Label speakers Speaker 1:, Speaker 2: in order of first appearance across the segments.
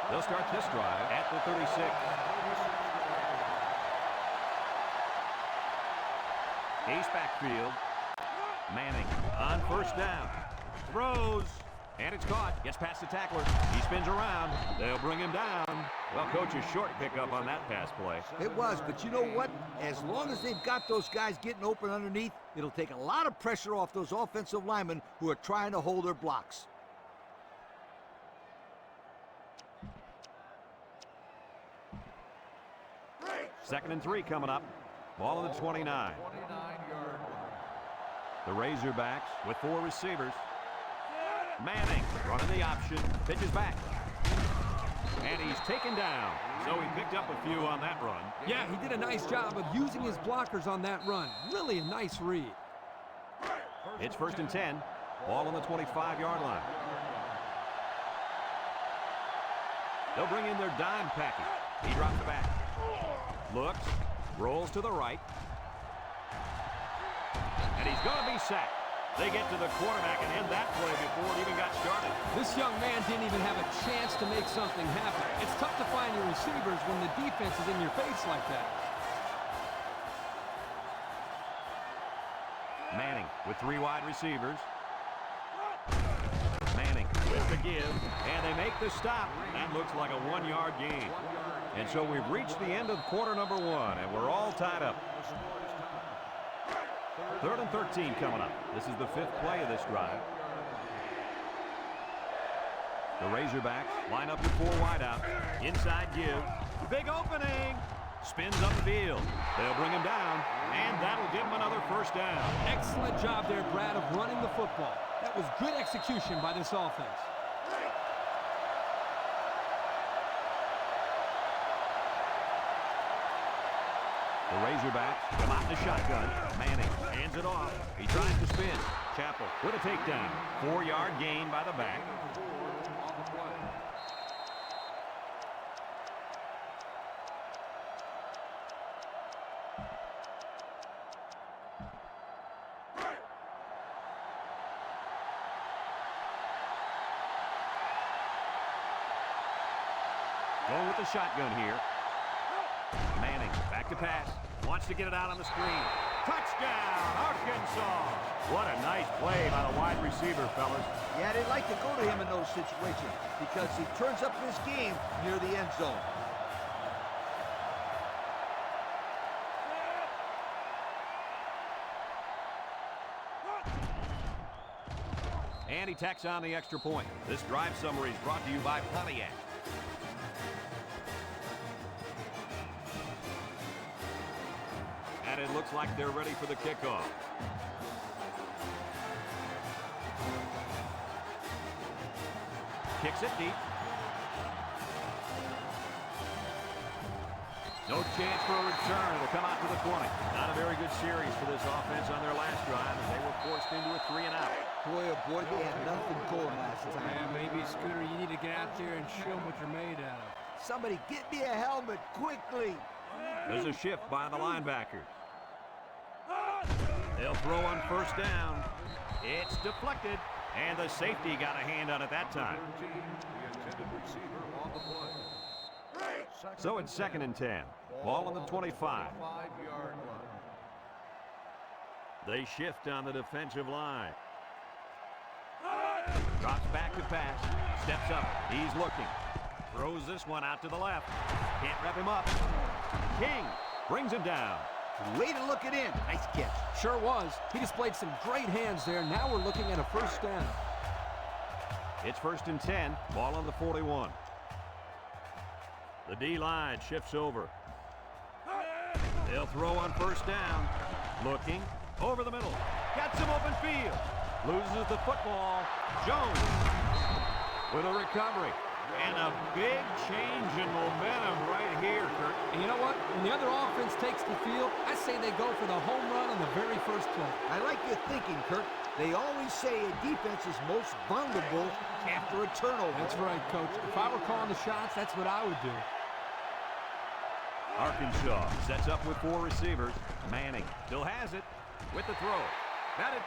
Speaker 1: They'll start this drive at the 36. Ace backfield. Manning on first down. Throws. And it's caught. Gets past the tackler. He spins around. They'll bring him down. Well, coach, a short pickup on that pass play.
Speaker 2: It was, but you know what? As long as they've got those guys getting open underneath, it'll take a lot of pressure off those offensive linemen who are trying to hold their blocks.
Speaker 1: Second and 3 coming up. Ball on the 29. The Razorbacks with 4 receivers. Manning running the option. Pitches back. And he's taken down. So he picked up a few on that run.
Speaker 3: Yeah, he did a nice job of using his blockers on that run. Really a nice read.
Speaker 1: It's first and 10. Ball on the 25-yard line. They'll bring in their dime package. He drops back. Looks. Rolls to the right. And he's going to be sacked. They get to the quarterback and end that play before it even got started.
Speaker 3: This young man didn't even have a chance to make something happen. It's tough to find your receivers when the defense is in your face like that.
Speaker 1: Manning with 3 wide receivers. Manning with the give, and they make the stop. That looks like a 1-yard gain. And so we've reached the end of quarter number 1, and we're all tied up. Third and 13 coming up. This is the 5th play of this drive. The Razorbacks line up with 4 wideouts. Inside give. Big opening. Spins upfield. They'll bring him down, and that'll give him another first down.
Speaker 3: Excellent job there, Brad, of running the football. That was good execution by this offense.
Speaker 1: The Razorbacks come out in the shotgun. Manning hands it off. He tries to spin. Chappell with a takedown. 4-yard gain by the back. Going with the shotgun here. Manning back to pass. Wants to get it out on the screen. Touchdown, Arkansas. What a nice play by the wide receiver, fellas.
Speaker 2: Yeah, they like to go to him in those situations because he turns up this game near the end zone.
Speaker 1: And he tacks on the extra point. This drive summary is brought to you by Pontiac. And it looks like they're ready for the kickoff. Kicks it deep. No chance for a return. It'll come out to the 20. Not a very good series for this offense on their last drive, and they were forced into a 3-and-out.
Speaker 2: Boy, oh boy, they had nothing going last time.
Speaker 3: Yeah, maybe, Scooter, you need to get out there and show them what you're made out of.
Speaker 2: Somebody get me a helmet quickly.
Speaker 1: There's a shift by the linebackers. They'll throw on first down. It's deflected, and the safety got a hand on it that time. So it's second and 10. Ball on the 25. They shift on the defensive line. Drops back to pass. Steps up. He's looking. Throws this one out to the left. Can't wrap him up. King brings him down.
Speaker 2: Way to look it in. Nice catch.
Speaker 3: Sure was. He displayed some great hands there. Now we're looking at a first down.
Speaker 1: It's first and 10. Ball on the 41. The D-line shifts over. They'll throw on first down. Looking. Over the middle. Got some open field. Loses the football. Jones with a recovery. And a big change in momentum right here, Kurt.
Speaker 3: And you know what? When the other offense takes the field, I say they go for the home run on the very first play.
Speaker 2: I like your thinking, Kurt. They always say a defense is most vulnerable after a turnover.
Speaker 3: That's right, Coach. If I were calling the shots, that's what I would do.
Speaker 1: Arkansas sets up with 4 receivers. Manning still has it with the throw. Got it.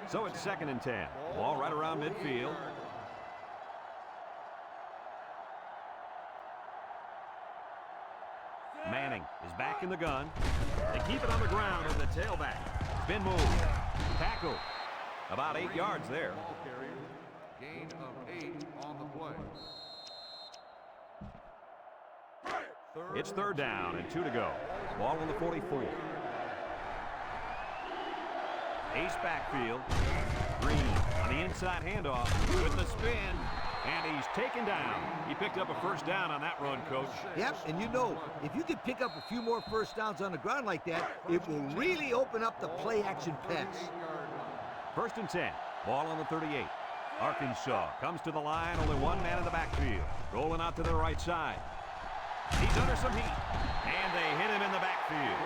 Speaker 1: So it's 2nd and 10. Ball right around midfield. Manning is back in the gun. They keep it on the ground on the tailback. Spin move. Tackle. About 8 yards there.
Speaker 4: Gain of 8 on the play.
Speaker 1: It's 3rd down and 2 to go. Ball on the 44. Ace backfield. Green on the inside handoff with the spin. And he's taken down. He picked up a 1st down on that run, Coach.
Speaker 2: Yep, and you know, if you can pick up a few more 1st downs on the ground like that, it will really open up the play-action pass.
Speaker 1: 1st and 10. Ball on the 38. Arkansas comes to the line. Only one man in the backfield. Rolling out to the right side. He's under some heat. And they hit him in the backfield.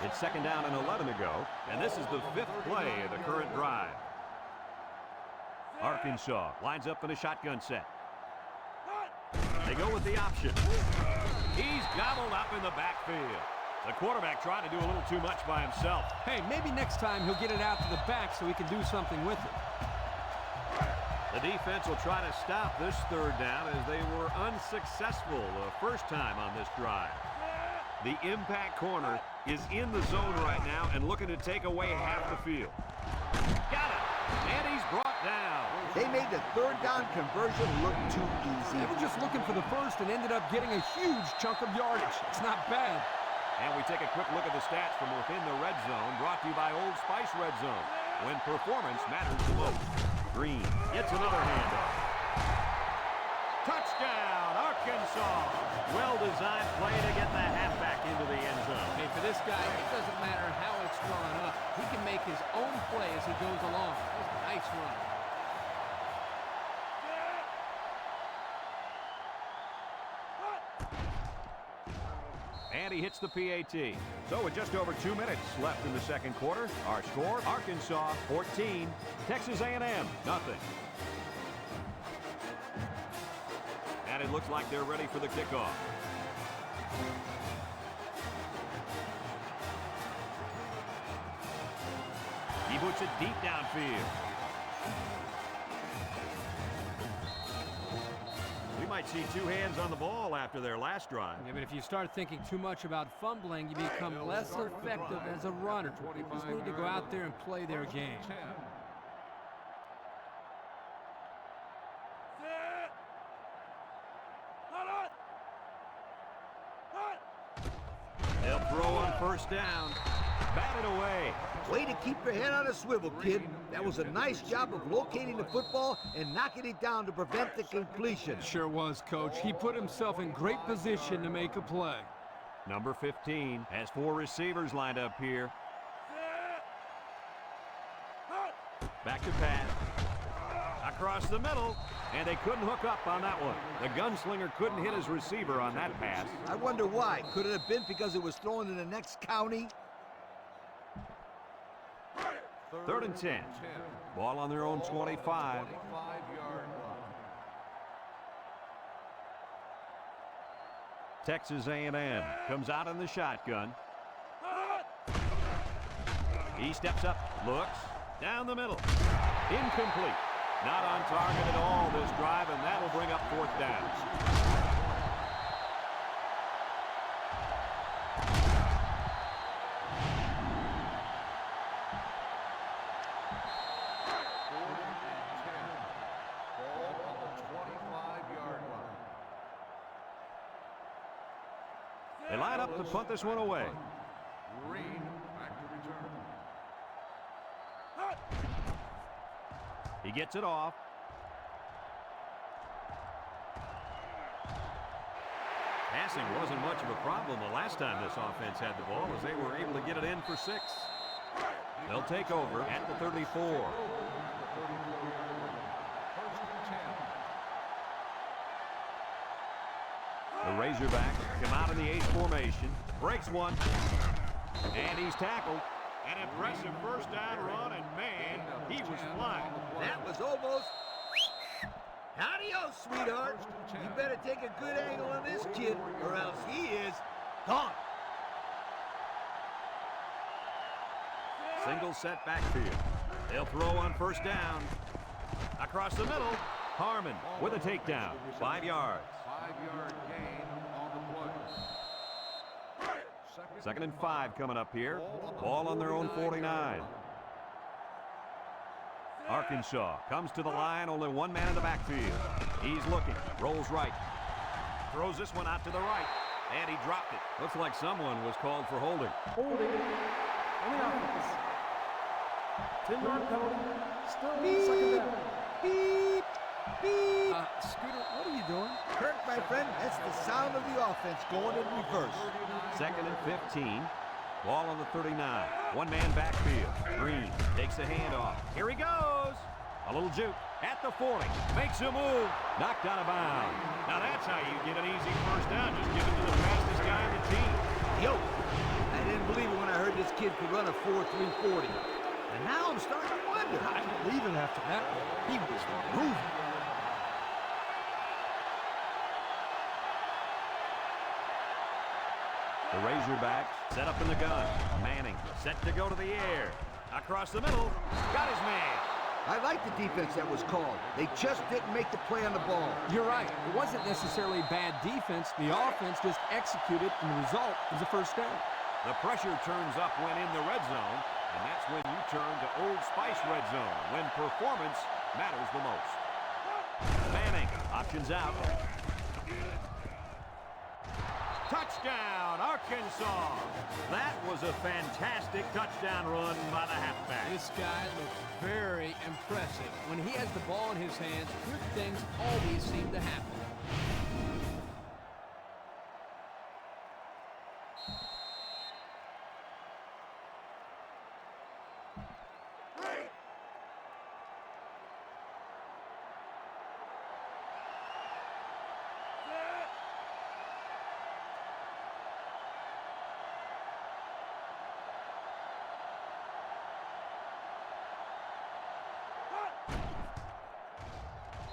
Speaker 1: It's 2nd down and 11 to go, and this is the 5th play of the current drive. Arkansas lines up in a shotgun set. They go with the option. He's gobbled up in the backfield. The quarterback trying to do a little too much by himself.
Speaker 3: Hey, maybe next time he'll get it out to the back so he can do something with it.
Speaker 1: The defense will try to stop this 3rd down as they were unsuccessful the first time on this drive. The impact corner is in the zone right now and looking to take away half the field. Got it! And he's brought down.
Speaker 2: They made the 3rd down conversion look too easy.
Speaker 3: They were just looking for the 1st and ended up getting a huge chunk of yardage. It's not bad.
Speaker 1: And we take a quick look at the stats from within the red zone, brought to you by Old Spice Red Zone, when performance matters the most. Green gets another handoff. Touchdown, Arkansas. Well-designed play to get the halfback into the end zone.
Speaker 3: Hey, for this guy, it doesn't matter how it's drawn up. He can make his own play as he goes along. That was a nice run.
Speaker 1: And he hits the PAT. So with just over 2 minutes left in the 2nd quarter, our score, Arkansas 14, Texas A&M nothing. And it looks like they're ready for the kickoff. He puts it deep downfield. We might see 2 hands on the ball after their last drive.
Speaker 3: Yeah, but if you start thinking too much about fumbling, you become less effective as a runner. You just need to go out there and play their game.
Speaker 1: They'll throw on 1st down. Batted away.
Speaker 2: Way to keep your head on a swivel, kid. That was a nice job of locating the football and knocking it down to prevent the completion.
Speaker 3: Sure was, Coach. He put himself in great position to make a play.
Speaker 1: Number 15 has 4 receivers lined up here. Back to pass. Across the middle, and they couldn't hook up on that one. The gunslinger couldn't hit his receiver on that pass.
Speaker 2: I wonder why. Could it have been because it was thrown in the next county?
Speaker 1: 3rd and 10. Ball on their own 25. Texas A&M comes out in the shotgun. He steps up, looks, down the middle. Incomplete. Not on target at all this drive, and that'll bring up 4th down. They line up to punt this one away.
Speaker 4: Green back to return.
Speaker 1: He gets it off. Passing wasn't much of a problem the last time this offense had the ball, as they were able to get it in for 6. They'll take over at the 34. The Razorbacks come out in the ace formation, breaks one, and he's tackled. An impressive 1st down run, and man, he was flying.
Speaker 2: That was almost... Adios, sweetheart. You better take take a good angle on this kid, or else he is gone.
Speaker 1: Single set backfield. They'll throw on first down. Across the middle, Harmon with a takedown. 5 yards.
Speaker 4: 5-yard gain on the play.
Speaker 1: Second and 5 coming up here. Ball on their own 49. Arkansas comes to the line, only one man in the backfield. He's looking, rolls right. Throws this one out to the right, and he dropped it. Looks like someone was called for holding.
Speaker 5: Holding on the offense. 10-yard penalty. Still second down.
Speaker 2: Beep, beep.
Speaker 3: Scooter, what are you doing?
Speaker 2: Kirk, my friend, that's the sound of the offense going in reverse.
Speaker 1: Second and 15. Ball on the 39. One-man backfield. Green takes the handoff. Here he goes. A little juke at the 40. Makes a move. Knocked out of bounds. Now that's how you get an easy first down. Just give it to the fastest guy on the team.
Speaker 2: Yo, I didn't believe it when I heard this kid could run a 4.340. And now I'm starting to wonder.
Speaker 3: I didn't believe it after that.
Speaker 2: He was moving.
Speaker 1: The Razorbacks set up in the gun. Manning set to go to the air. Across the middle. Got his man.
Speaker 2: I like the defense that was called. They just didn't make the play on the ball.
Speaker 3: You're right. It wasn't necessarily bad defense. The offense just executed, and the result is a first down.
Speaker 1: The pressure turns up when in the red zone, and that's when you turn to Old Spice red zone, when performance matters the most. Manning options out. Touchdown, Arkansas! That was a fantastic touchdown run by the halfback.
Speaker 3: This guy looks very impressive. When he has the ball in his hands, good things always seem to happen.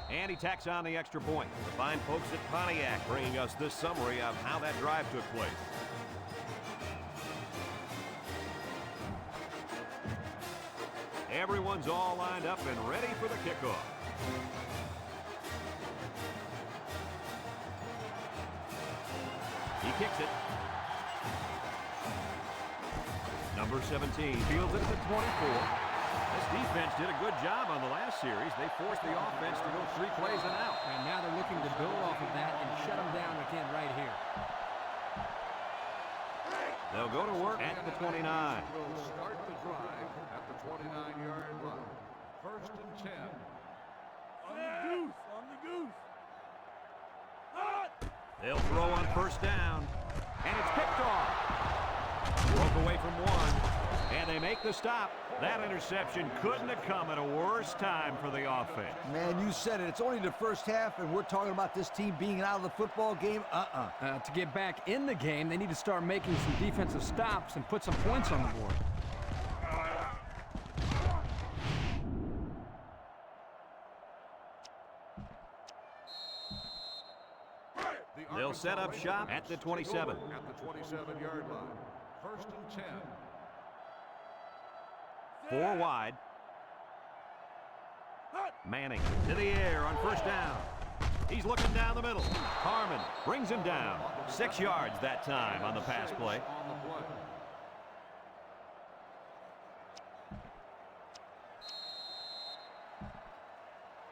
Speaker 1: And he tacks on the extra point. The fine folks at Pontiac bringing us this summary of how that drive took place. Everyone's all lined up and ready for the kickoff. He kicks it. Number 17 fields it at the 24. This defense did a good job on the last series. They forced the offense to go 3 plays and out.
Speaker 3: And now they're looking to build off of that and shut them down again right here.
Speaker 1: They'll go to work at the 29.
Speaker 4: Will start the drive at the 29-yard line. First and 10.
Speaker 5: On the goose.
Speaker 1: They'll throw on first down. And it's picked off. Broke away from one. And they make the stop. That interception couldn't have come at a worse time for the offense.
Speaker 2: Man, you said it. It's only the first half, and we're talking about this team being out of the football game?
Speaker 3: To get back in the game, they need to start making some defensive stops and put some points on the board.
Speaker 1: They'll set up shop at the 27.
Speaker 4: At the 27-yard line. First and 10.
Speaker 1: 4 wide. Manning to the air on first down. He's looking down the middle. Harmon brings him down. 6 yards that time on the pass play.
Speaker 4: On the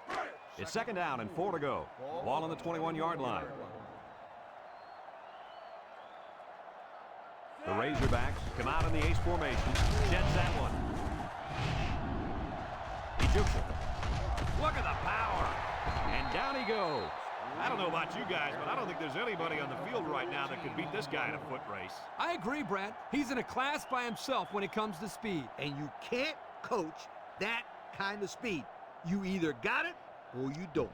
Speaker 4: play.
Speaker 1: It's second down and 4 to go. Ball on the 21-yard line. The Razorbacks come out in the ace formation. Sheds that one. He jukes it. Look at the power. And down he goes. I don't know about you guys, but I don't think there's anybody on the field right now that could beat this guy in a foot race.
Speaker 3: I agree, Brad. He's in a class by himself when it comes to speed.
Speaker 2: And you can't coach that kind of speed. You either got it or you don't.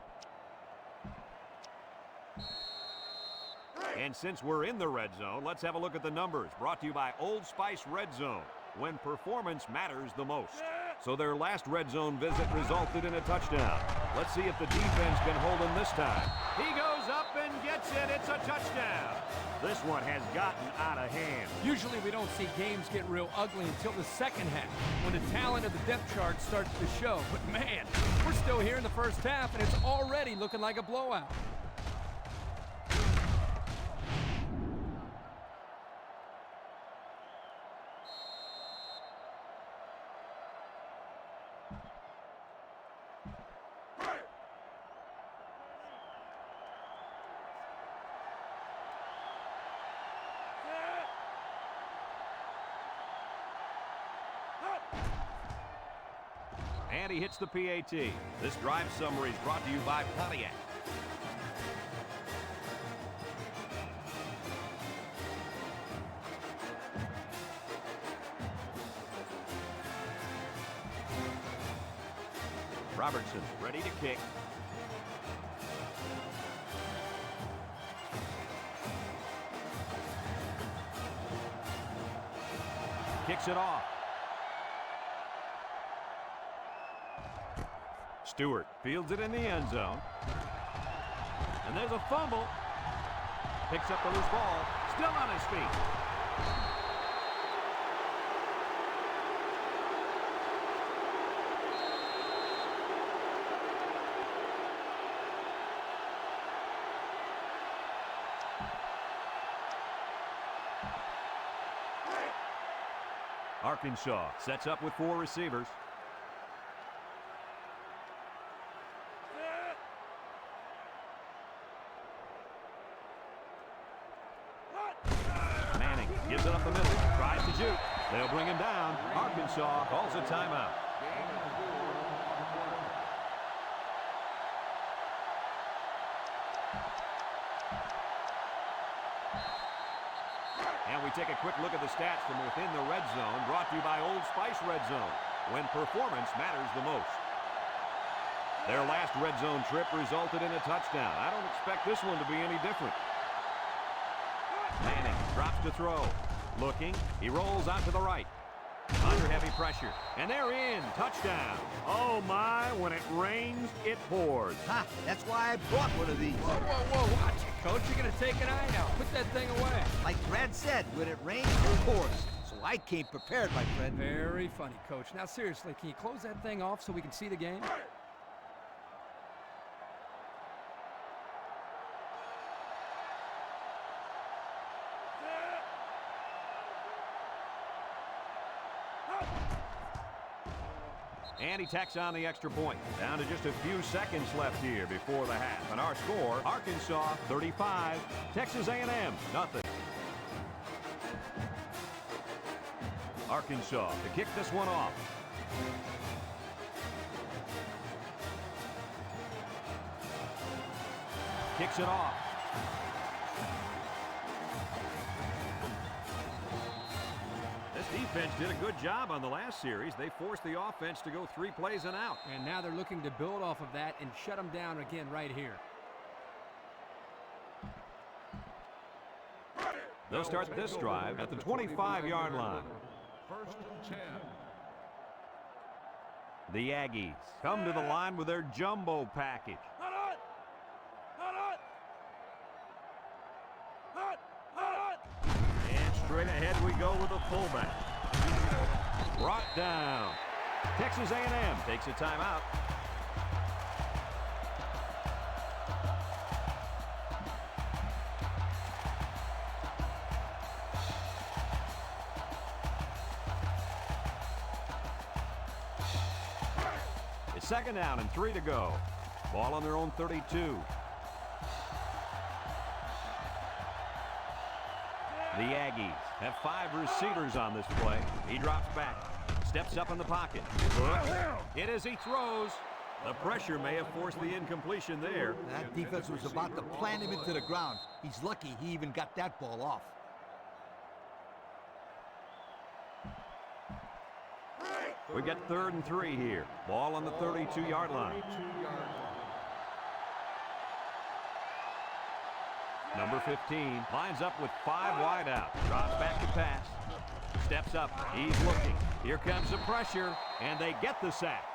Speaker 1: And since we're in the red zone, let's have a look at the numbers. Brought to you by Old Spice Red Zone, when performance matters the most. So their last red zone visit resulted in a touchdown. Let's see if the defense can hold him this time. He goes up and gets This one has gotten out of hand.
Speaker 3: Usually we don't see games get real ugly until the second half, when the talent of the depth chart starts to show. But man, we're still here in the first half, and it's already looking like a blowout.
Speaker 1: And he hits the PAT. This drive summary is brought to you by Pontiac. Robertson ready to kick. Kicks it off. Stewart fields it in the end zone. And there's a fumble. Picks up the loose ball. Still on his feet. Arkansas sets up with 4 receivers. Gives it up the middle, tries to shoot. They'll bring him down. Arkansas calls a timeout. And we take a quick look at the stats from within the red zone, brought to you by Old Spice Red Zone, when performance matters the most. Their last red zone trip resulted in a touchdown. I don't expect this one to be any different. Manning drops to throw. Looking, he rolls out to the right. Under heavy pressure. And they're in. Touchdown. Oh my, when it rains, it pours.
Speaker 2: Ha, that's why I brought one of these.
Speaker 3: Whoa, whoa, whoa, watch it, Coach. You're going to take an eye out. Put that thing away.
Speaker 2: Like Brad said, when it rains, it pours. So I came prepared, my friend.
Speaker 3: Very funny, Coach. Now, seriously, can you close that thing off so we can see the game?
Speaker 1: And he tacks on the extra point. Down to just a few seconds left here before the half. And our score, Arkansas 35, Texas A&M nothing. Arkansas to kick this one off. Kicks it off. Defense did a good job on the last series. They forced the offense to go 3 plays and out.
Speaker 3: And now they're looking to build off of that and shut them down again right here.
Speaker 1: They'll start this drive at the 25-yard line.
Speaker 4: 1st and 10.
Speaker 1: The Aggies come to the line with their jumbo package. And straight ahead we go with a fullback. Brought down. Texas A&M takes a timeout. It's 2nd down and 3 to go. Ball on their own 32. The Aggies have 5 receivers on this play. He drops back, steps up in the pocket. It as he throws. The pressure may have forced the incompletion there.
Speaker 2: That defense was about to plant him into the ground. He's lucky he even got that ball off.
Speaker 1: We get 3rd and 3 here. Ball on the 32-yard line. Number 15 lines up with 5 wide out. Drops back to pass. Steps up. He's looking. Here comes the pressure, and they get the sack.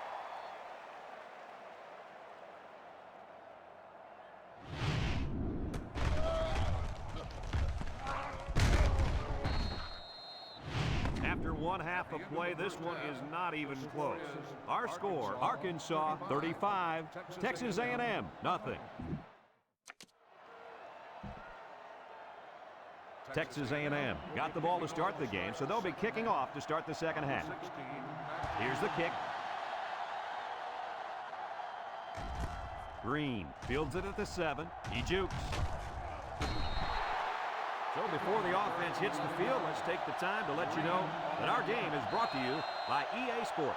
Speaker 1: one half of play. This one is not even close. Our score, Arkansas 35, Texas A&M nothing. Texas A&M got the ball to start the game, so they'll be kicking off to start the second half. Here's the kick. Green fields it at the 7. He jukes. So before the offense hits the field, let's take the time to let you know that our game is brought to you by EA Sports.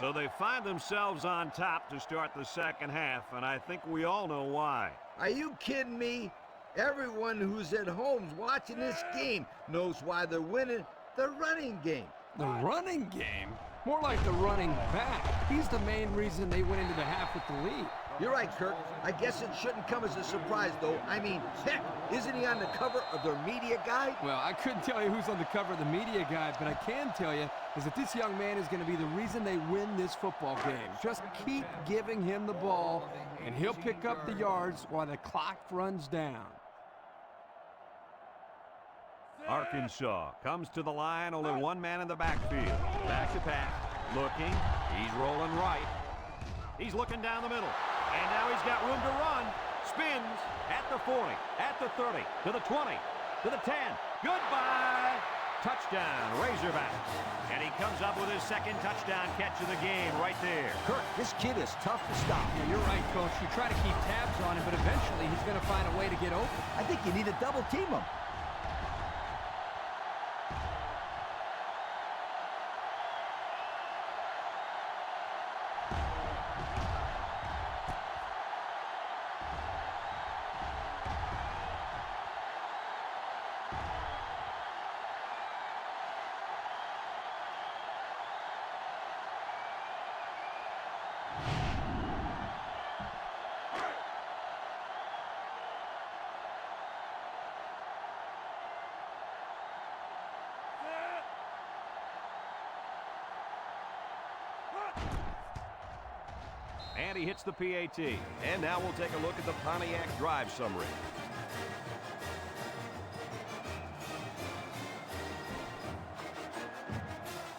Speaker 1: So they find themselves on top to start the second half, and I think we all know why.
Speaker 2: Are you kidding me? Everyone who's at home watching this game knows why they're winning the running game.
Speaker 3: The running game? More like the running back. He's the main reason they went into the half with the lead.
Speaker 2: You're right, Kirk. I guess it shouldn't come as a surprise, though. I mean, heck, isn't he on the cover of their media guide?
Speaker 3: Well, I couldn't tell you who's on the cover of the media guide, but I can tell you is that this young man is going to be the reason they win this football game. Just keep giving him the ball, and he'll pick up the yards while the clock runs down.
Speaker 1: Arkansas comes to the line, only one man in the backfield. Back to pass, looking, he's rolling right. He's looking down the middle, and now he's got room to run. Spins at the 40, at the 30, to the 20, to the 10. Goodbye! Touchdown, Razorbacks. And he comes up with his second touchdown catch of the game right there.
Speaker 2: Kirk, this kid is tough to stop.
Speaker 3: Yeah, you're right, Coach. You try to keep tabs on him, but eventually he's going to find a way to get open.
Speaker 2: I think you need to double team him.
Speaker 1: And he hits the PAT. And now we'll take a look at the Pontiac drive summary.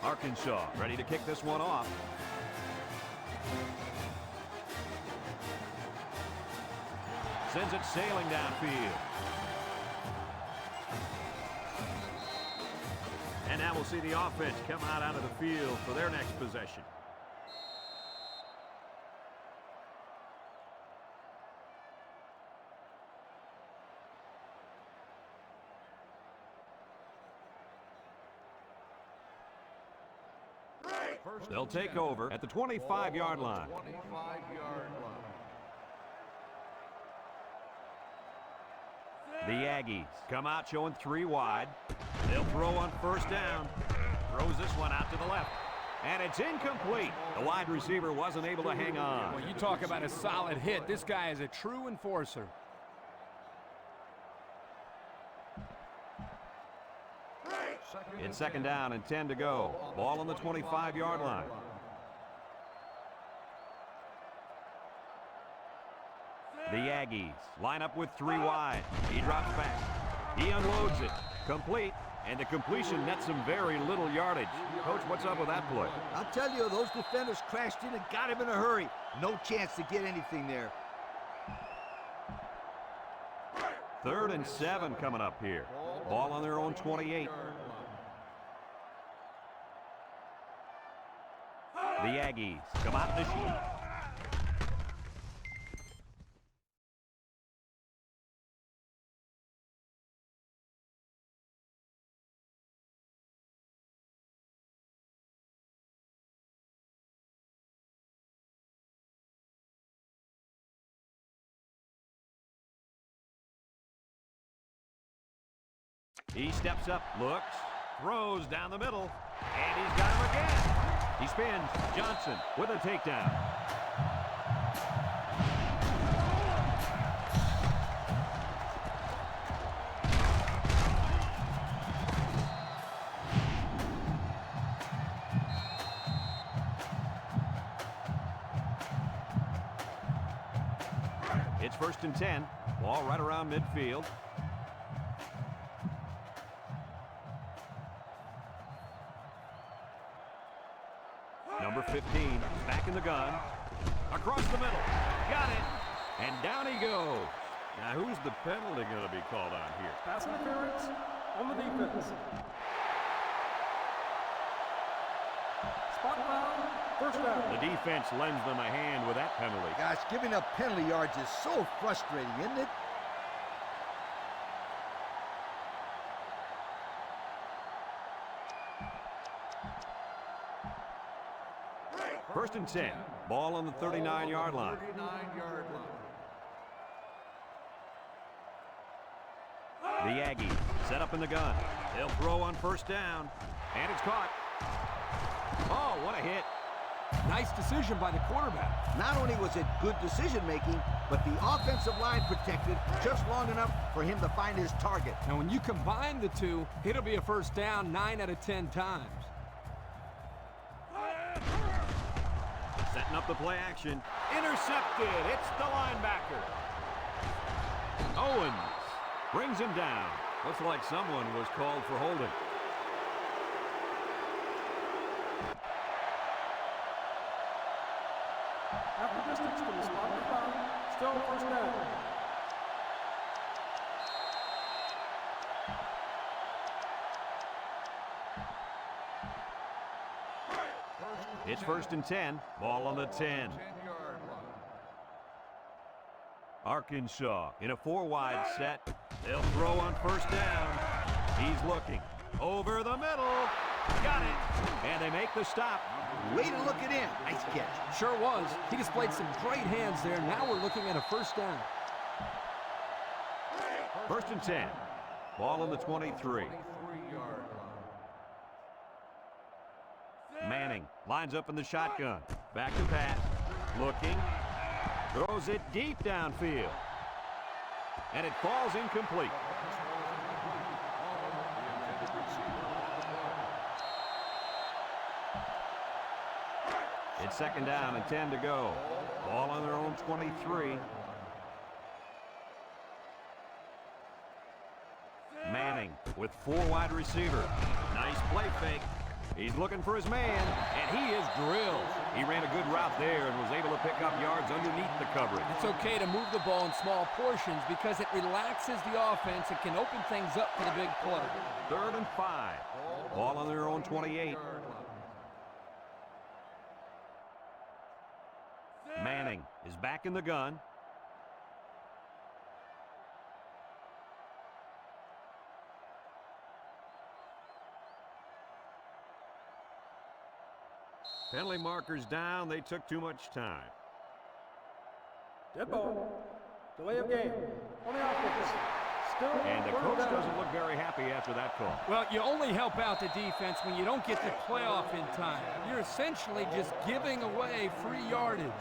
Speaker 1: Arkansas ready to kick this one off. Sends it sailing downfield. And now we'll see the offense come out of the field for their next possession. They'll take over at the 25-yard line.
Speaker 4: 25-yard line.
Speaker 1: The Aggies come out showing 3 wide. They'll throw on first down. Throws this one out to the left. And it's incomplete. The wide receiver wasn't able to hang on.
Speaker 3: Well, you talk about a solid hit. This guy is a true enforcer.
Speaker 1: It's second down and 10 to go. Ball on the 25-yard line. The Aggies line up with 3 wide. He drops back. He unloads it. Complete. And the completion nets some very little yardage. Coach, what's up with that play?
Speaker 2: I'll tell you, those defenders crashed in and got him in a hurry. No chance to get anything there.
Speaker 1: 3rd and 7 coming up here. Ball on their own 28. The Aggies come out to shoot. He steps up, looks, throws down the middle, and he's got him again. He spins. Johnson with a takedown. It's 1st and 10. Ball right around midfield. Number 15 is back in the gun. Across the middle. Got it. And down he goes. Now, who's the penalty going to be called on here?
Speaker 5: Pass interference on the defense. Spot foul, first down.
Speaker 1: The defense lends them a hand with that penalty.
Speaker 2: Gosh, giving up penalty yards is so frustrating, isn't it?
Speaker 1: First and 10. Ball on the 39-yard line.
Speaker 4: 39-yard line.
Speaker 1: The Aggies set up in the gun. They'll throw on 1st down. And it's caught. Oh, what a hit.
Speaker 3: Nice decision by the quarterback.
Speaker 2: Not only was it good decision-making, but the offensive line protected just long enough for him to find his target.
Speaker 3: Now, when you combine the two, it'll be a 1st down 9 out of 10 times.
Speaker 1: Setting up the play action. Intercepted. It's the linebacker. Owens brings him down. Looks like someone was called for holding.
Speaker 5: After distance to the spot of the foul, still 1st down.
Speaker 1: It's 1st and 10. Ball on the 10.
Speaker 4: 10-yard line.
Speaker 1: Arkansas in a 4-wide set. They'll throw on 1st down. He's looking. Over the middle. Got it. And they make the stop.
Speaker 2: Way to look it in. Nice catch.
Speaker 3: Sure was. He displayed some great hands there. Now we're looking at a 1st down.
Speaker 1: 1st and 10. Ball on the 23.
Speaker 4: 23-yard line.
Speaker 1: Manning lines up in the shotgun. Back to pass. Looking. Throws it deep downfield. And it falls incomplete. It's 2nd down and 10 to go. Ball on their own 23. Manning with 4 wide receivers. Nice play fake. He's looking for his man, and he is drilled. He ran a good route there and was able to pick up yards underneath the coverage.
Speaker 3: It's okay to move the ball in small portions because it relaxes the offense and can open things up for the big play.
Speaker 1: 3rd and 5. Ball on their own 28. Manning is back in the gun. Penalty markers down. They took too much time.
Speaker 5: Dead ball. Delay of game on the offense. Still
Speaker 1: And the
Speaker 5: 3rd
Speaker 1: coach
Speaker 5: down.
Speaker 1: doesn't look very happy after that call.
Speaker 3: Well, you only help out the defense when you don't get the playoff in time. You're essentially just giving away free yardage.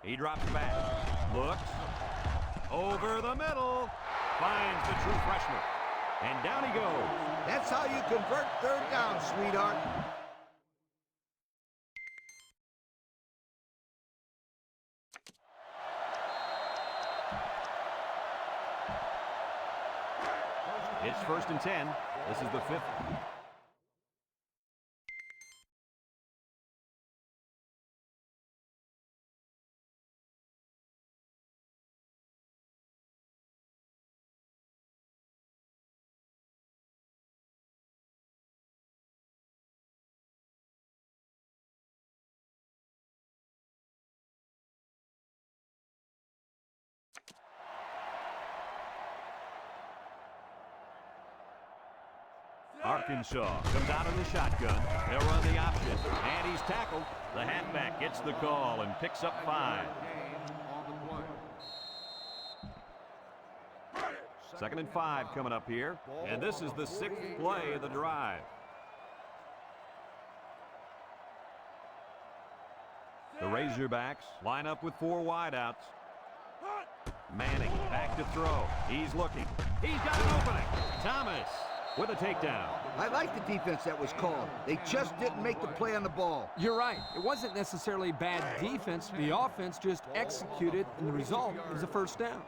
Speaker 1: He drops back. Looks. Over the middle. Finds the true freshman. And down he goes.
Speaker 2: That's how you convert 3rd down, sweetheart.
Speaker 1: It's 1st and 10. This is the 5th. Arkansas comes out in the shotgun. They'll run the option. And he's tackled. The halfback gets the call and picks up 5.
Speaker 4: Gain on the play.
Speaker 1: 2nd and 5 coming up here. And this is the 6th play of the drive. The Razorbacks line up with 4 wideouts. Manning back to throw. He's looking. He's got an opening. Thomas with a takedown.
Speaker 2: I like the defense that was called. They just didn't make the play on the ball.
Speaker 3: You're right. It wasn't necessarily bad defense. The offense just executed, and the result is a first down.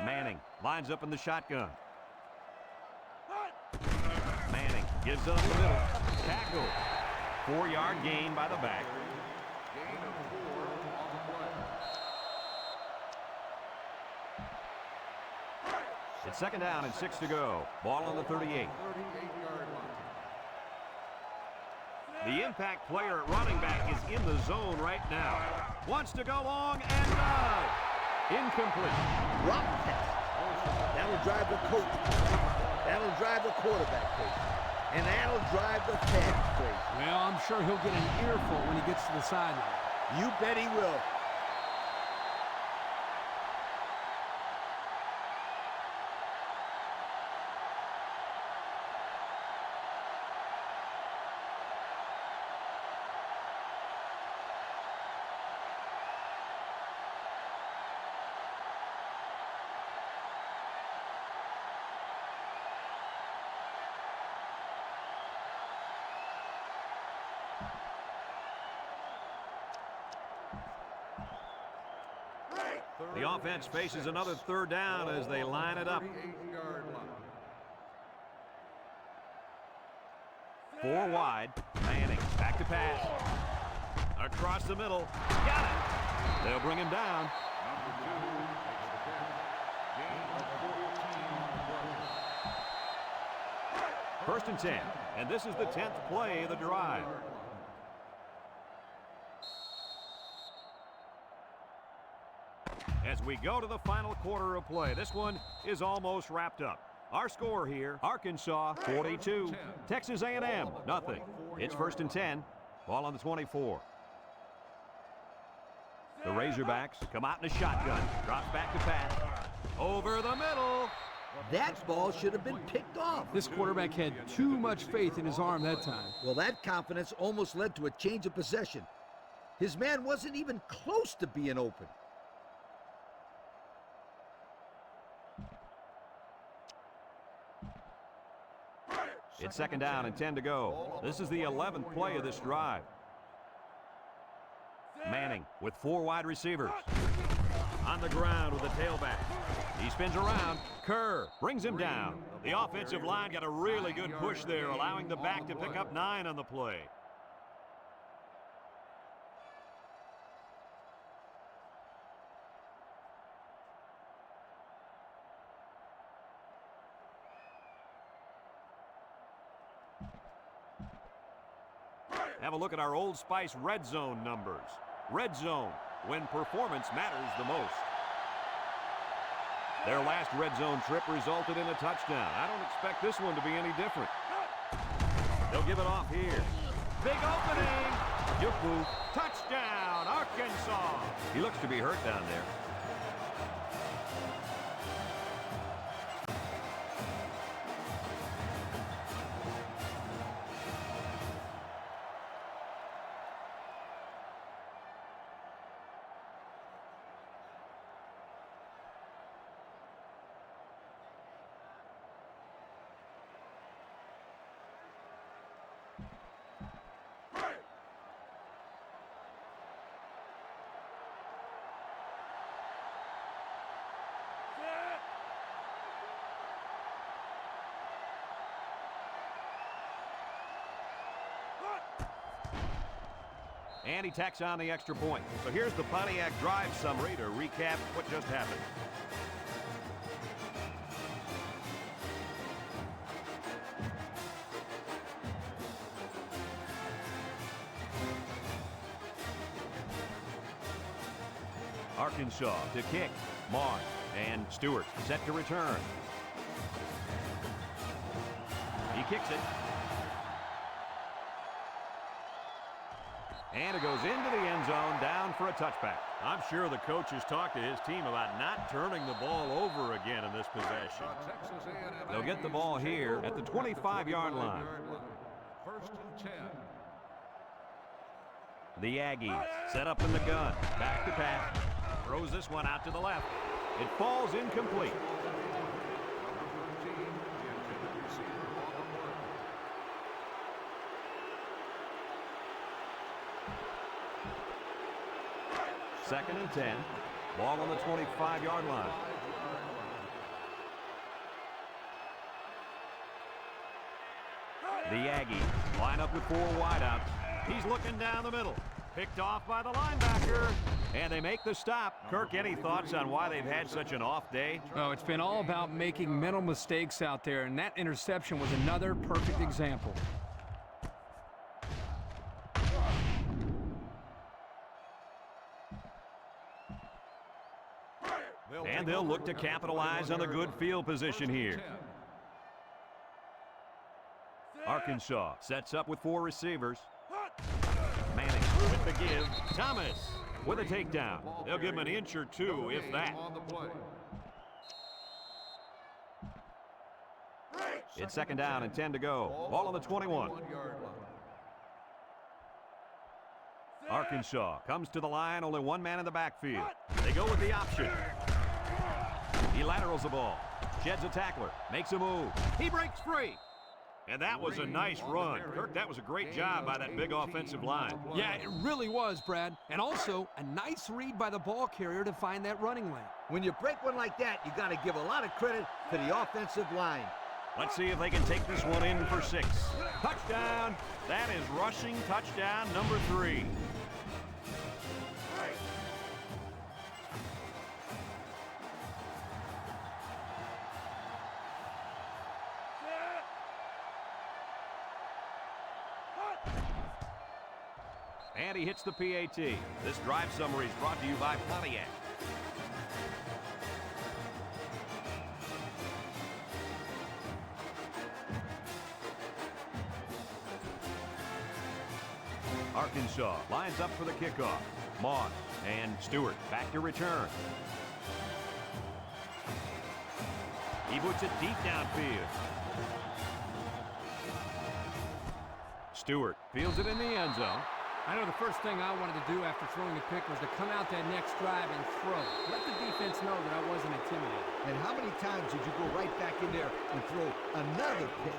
Speaker 1: Manning lines up in the shotgun. Manning gives it up the middle. Tackle. 4-yard gain by the back.
Speaker 4: Gain of 4 on the play.
Speaker 1: It's 2nd down and 6 to go. Ball on the 38.
Speaker 4: 38-yard line.
Speaker 1: The impact player at running back is in the zone right now. Wants to go long and does. Incomplete.
Speaker 2: Drop pass. That'll drive the coach. That'll drive the quarterback crazy. And that'll drive the fans crazy.
Speaker 3: Well, I'm sure he'll get an earful when he gets to the sideline.
Speaker 2: You bet he will.
Speaker 1: The offense faces another 3rd down as they line it up.
Speaker 4: 38-yard line.
Speaker 1: 4 wide. Manning back to pass. Across the middle. Got it. They'll bring him down.
Speaker 4: Number 2 makes the catch. Gain of 14 on the play.
Speaker 1: 1st and 10. And this is the 10th play of the drive. As we go to the final quarter of play, this one is almost wrapped up. Our score here, Arkansas 42, Texas A&M nothing. It's 1st and 10, ball on the 24. The Razorbacks come out in a shotgun, drops back to pass. Over the middle.
Speaker 2: That ball should have been picked off.
Speaker 3: This quarterback had too much faith in his arm that time.
Speaker 2: Well, that confidence almost led to a change of possession. His man wasn't even close to being open.
Speaker 1: It's 2nd down and 10 to go. This is the 11th play of this drive. Manning with 4 wide receivers. On the ground with the tailback. He spins around. Kerr brings him down. The offensive line got a really good push there, allowing the back to pick up 9 on the play. Have a look at our Old Spice red zone numbers. Red zone, when performance matters the most. Their last red zone trip resulted in a touchdown. I don't expect this one to be any different. They'll give it off here. Big opening. Yuku. Touchdown, Arkansas. He looks to be hurt down there. And he tacks on the extra point. So here's the Pontiac drive summary to recap what just happened. Arkansas to kick. Moss and Stewart set to return. He kicks it. And it goes into the end zone, down for a touchback. I'm sure the coach has talked to his team about not turning the ball over again in this possession. They'll get the ball here at the 25-yard line.
Speaker 4: First and 10.
Speaker 1: The Aggies set up in the gun. Back to pass. Throws this one out to the left. It falls incomplete. Second and 10. Ball on the 25-yard line. The Aggies line up with 4 wideouts. He's looking down the middle. Picked off by the linebacker. And they make the stop. Kirk, any thoughts on why they've had such an off day?
Speaker 3: Oh, it's been all about making mental mistakes out there, and that interception was another perfect example.
Speaker 1: And they'll look to capitalize on the good field position here. Arkansas sets up with 4 receivers. Manning with the give. Thomas with a takedown. They'll give him an inch or 2, if that. It's second down and 10 to go. Ball on the 21. Arkansas comes to the line, only 1 man in the backfield. They go with the option. He laterals the ball, sheds a tackler, makes a move. He breaks free. And that was a nice run. Kirk, that was a great job by that big offensive line.
Speaker 3: Yeah, it really was, Brad. And also, a nice read by the ball carrier to find that running lane.
Speaker 2: When you break one like that, you got to give a lot of credit to the offensive line.
Speaker 1: Let's see if they can take this one in for 6. Touchdown. That is rushing touchdown number 3. And he hits the PAT. This drive summary is brought to you by Pontiac. Arkansas lines up for the kickoff. Moss and Stewart back to return. He puts it deep downfield. Stewart fields it in the end zone.
Speaker 3: I know the first thing I wanted to do after throwing the pick was to come out that next drive and throw. Let the defense know that I wasn't intimidated.
Speaker 2: And how many times did you go right back in there and throw another pick?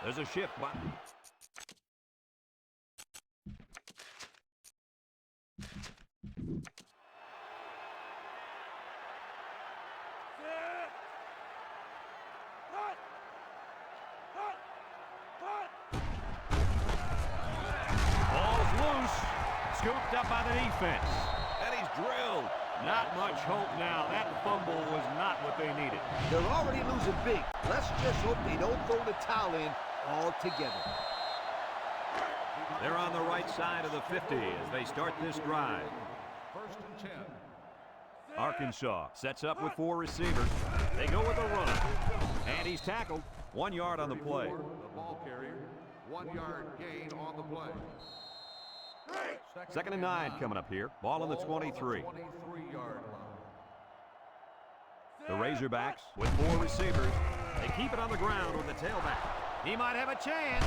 Speaker 1: There's a shift button. Ball's loose. Scooped up by the defense. And he's drilled. Not much hope now. That fumble was not what they needed.
Speaker 2: They're already losing big. Let's just hope they don't throw the towel in altogether.
Speaker 1: They're on the right side of the 50 as they start this drive.
Speaker 4: First and 10.
Speaker 1: Arkansas sets up with 4 receivers. They go with a run. And he's tackled. 1 yard on the play.
Speaker 4: The ball carrier. 1 yard gain on the play.
Speaker 1: Second and 9 coming up here. Ball on the 23.
Speaker 4: 23-yard line.
Speaker 1: The Razorbacks with 4 receivers. They keep it on the ground with the tailback. He might have a chance.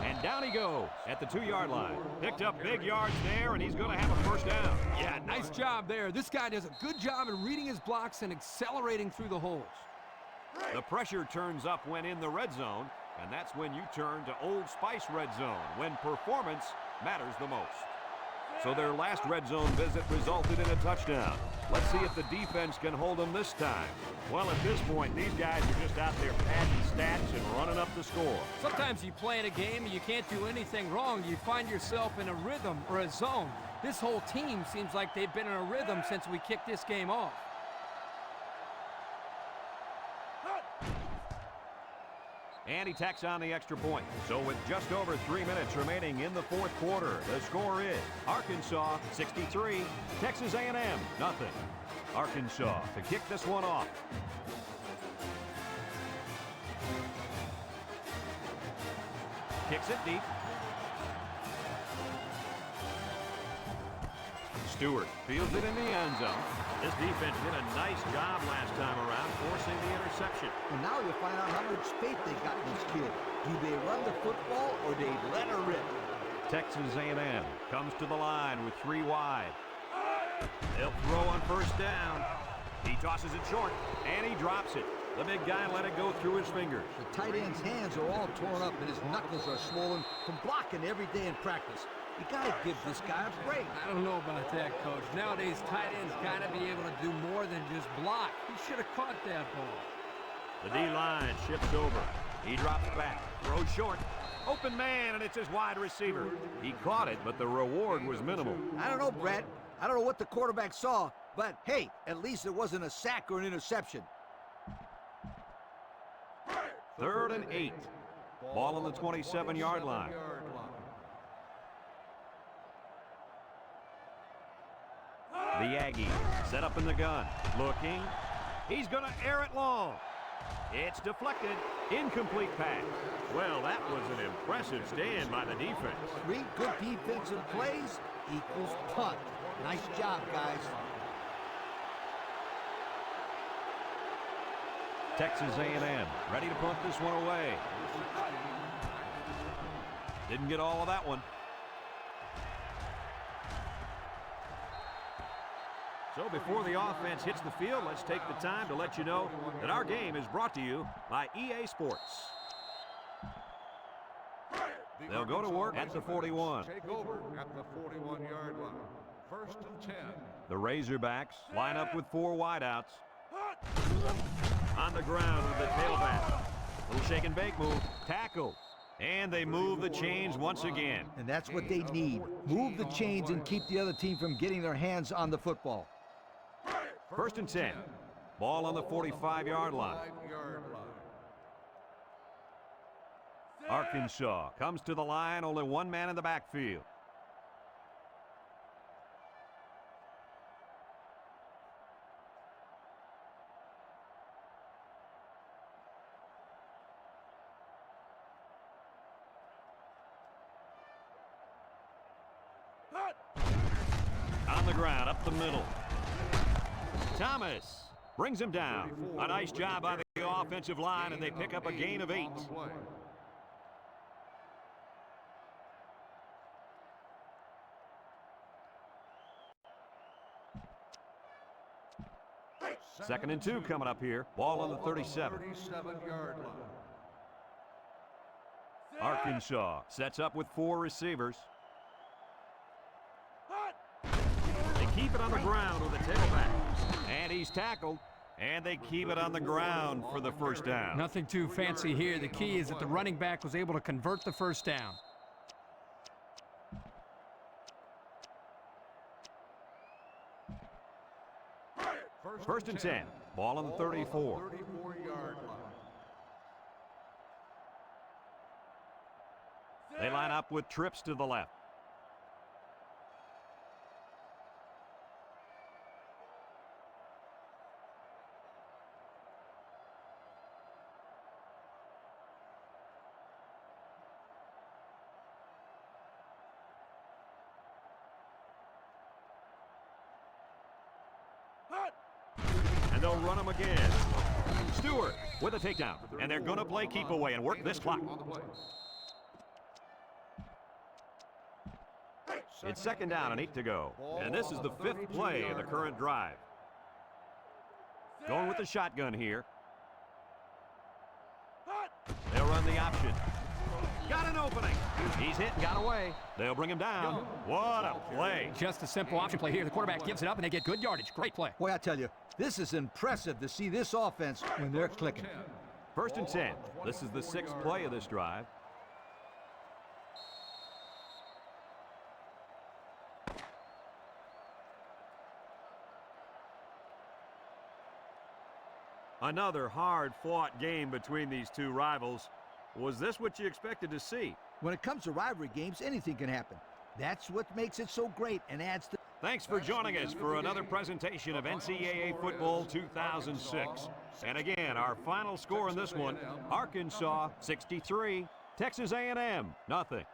Speaker 1: And down he goes at the 2-yard line. Picked up big yards there, and he's going to have a first down.
Speaker 3: Yeah, nice job there. This guy does a good job in reading his blocks and accelerating through the holes.
Speaker 1: The pressure turns up when in the red zone, and that's when you turn to Old Spice red zone, when performance matters the most. So their last red zone visit resulted in a touchdown. Let's see if the defense can hold them this time. Well, at this point, these guys are just out there padding stats and running up the score.
Speaker 3: Sometimes you play in a game and you can't do anything wrong. You find yourself in a rhythm or a zone. This whole team seems like they've been in a rhythm since we kicked this game off.
Speaker 1: And he tacks on the extra point. So with just over 3 minutes remaining in the fourth quarter, the score is Arkansas 63, Texas A&M nothing. Arkansas to kick this one off. Kicks it deep. Stewart fields it in the end zone. This defense did a nice job last time around, forcing the interception.
Speaker 2: And now you find out how much faith they got in this kid. Do they run the football or they let her rip?
Speaker 1: Texas A&M comes to the line with 3 wide. They'll throw on first down. He tosses it short, and he drops it. The big guy let it go through his fingers.
Speaker 2: The tight end's hands are all torn up and his knuckles are swollen from blocking every day in practice. You gotta give this guy a break.
Speaker 3: I don't know about that, Coach. Nowadays, tight ends gotta be able to do more than just block. He should have caught that ball.
Speaker 1: The D-line shifts over. He drops back, throws short. Open man, and it's his wide receiver. He caught it, but the reward was minimal.
Speaker 2: I don't know, Brett. I don't know what the quarterback saw, but hey, at least it wasn't a sack or an interception.
Speaker 1: 3rd and 8. Ball on the 27-yard line. The Aggies set up in the gun. Looking. He's going to air it long. It's deflected. Incomplete pass. Well, that was an impressive stand by the defense.
Speaker 2: 3 good defensive plays equals punt. Nice job, guys.
Speaker 1: Texas A&M ready to punt this one away. Didn't get all of that one. So before the offense hits the field, let's take the time to let you know that our game is brought to you by EA Sports. They'll go to work at the 41.
Speaker 4: Take over at the 41-yard line. First and 10.
Speaker 1: The Razorbacks line up with 4 wideouts. On the ground with the tailback. Little shake and bake move. Tackle. And they move the chains once again.
Speaker 2: And that's what they need. Move the chains and keep the other team from getting their hands on the football.
Speaker 1: First and 10. Ball on the 45-yard line. Arkansas comes to the line, only 1 man in the backfield. On the ground, up the middle. Thomas brings him down. A nice job by the offensive line, and they pick up a gain of 8. Second and 2 coming up here. Ball on the 37.
Speaker 4: 37-yard line.
Speaker 1: Arkansas sets up with 4 receivers. They keep it on the ground with the tailback. And he's tackled. And they keep it on the ground for the first down.
Speaker 3: Nothing too fancy here. The key is that the running back was able to convert the first down.
Speaker 1: First and 10. Ball on the 34.
Speaker 4: 34-yard line.
Speaker 1: They line up with trips to the left. And they'll run him again. Stewart with a takedown. And they're going to play keep away and work this clock. It's second down and 8 to go. And this is the 5th play of the current drive. Going with the shotgun here. They'll run the option. Got an opening. He's hit and got away. They'll bring him down. What a play.
Speaker 3: Just a simple option play here. The quarterback gives it up, and they get good yardage. Great play.
Speaker 2: Boy, I tell you, this is impressive to see this offense when they're clicking.
Speaker 1: First and 10. This is the 6th play of this drive. Another hard-fought game between these two rivals. Was this what you expected to see?
Speaker 2: When it comes to rivalry games, anything can happen. That's what makes it so great and adds to...
Speaker 1: Thanks for joining us for another presentation of NCAA Football 2006. And again, our final score in this one, Arkansas 63, Texas A&M nothing.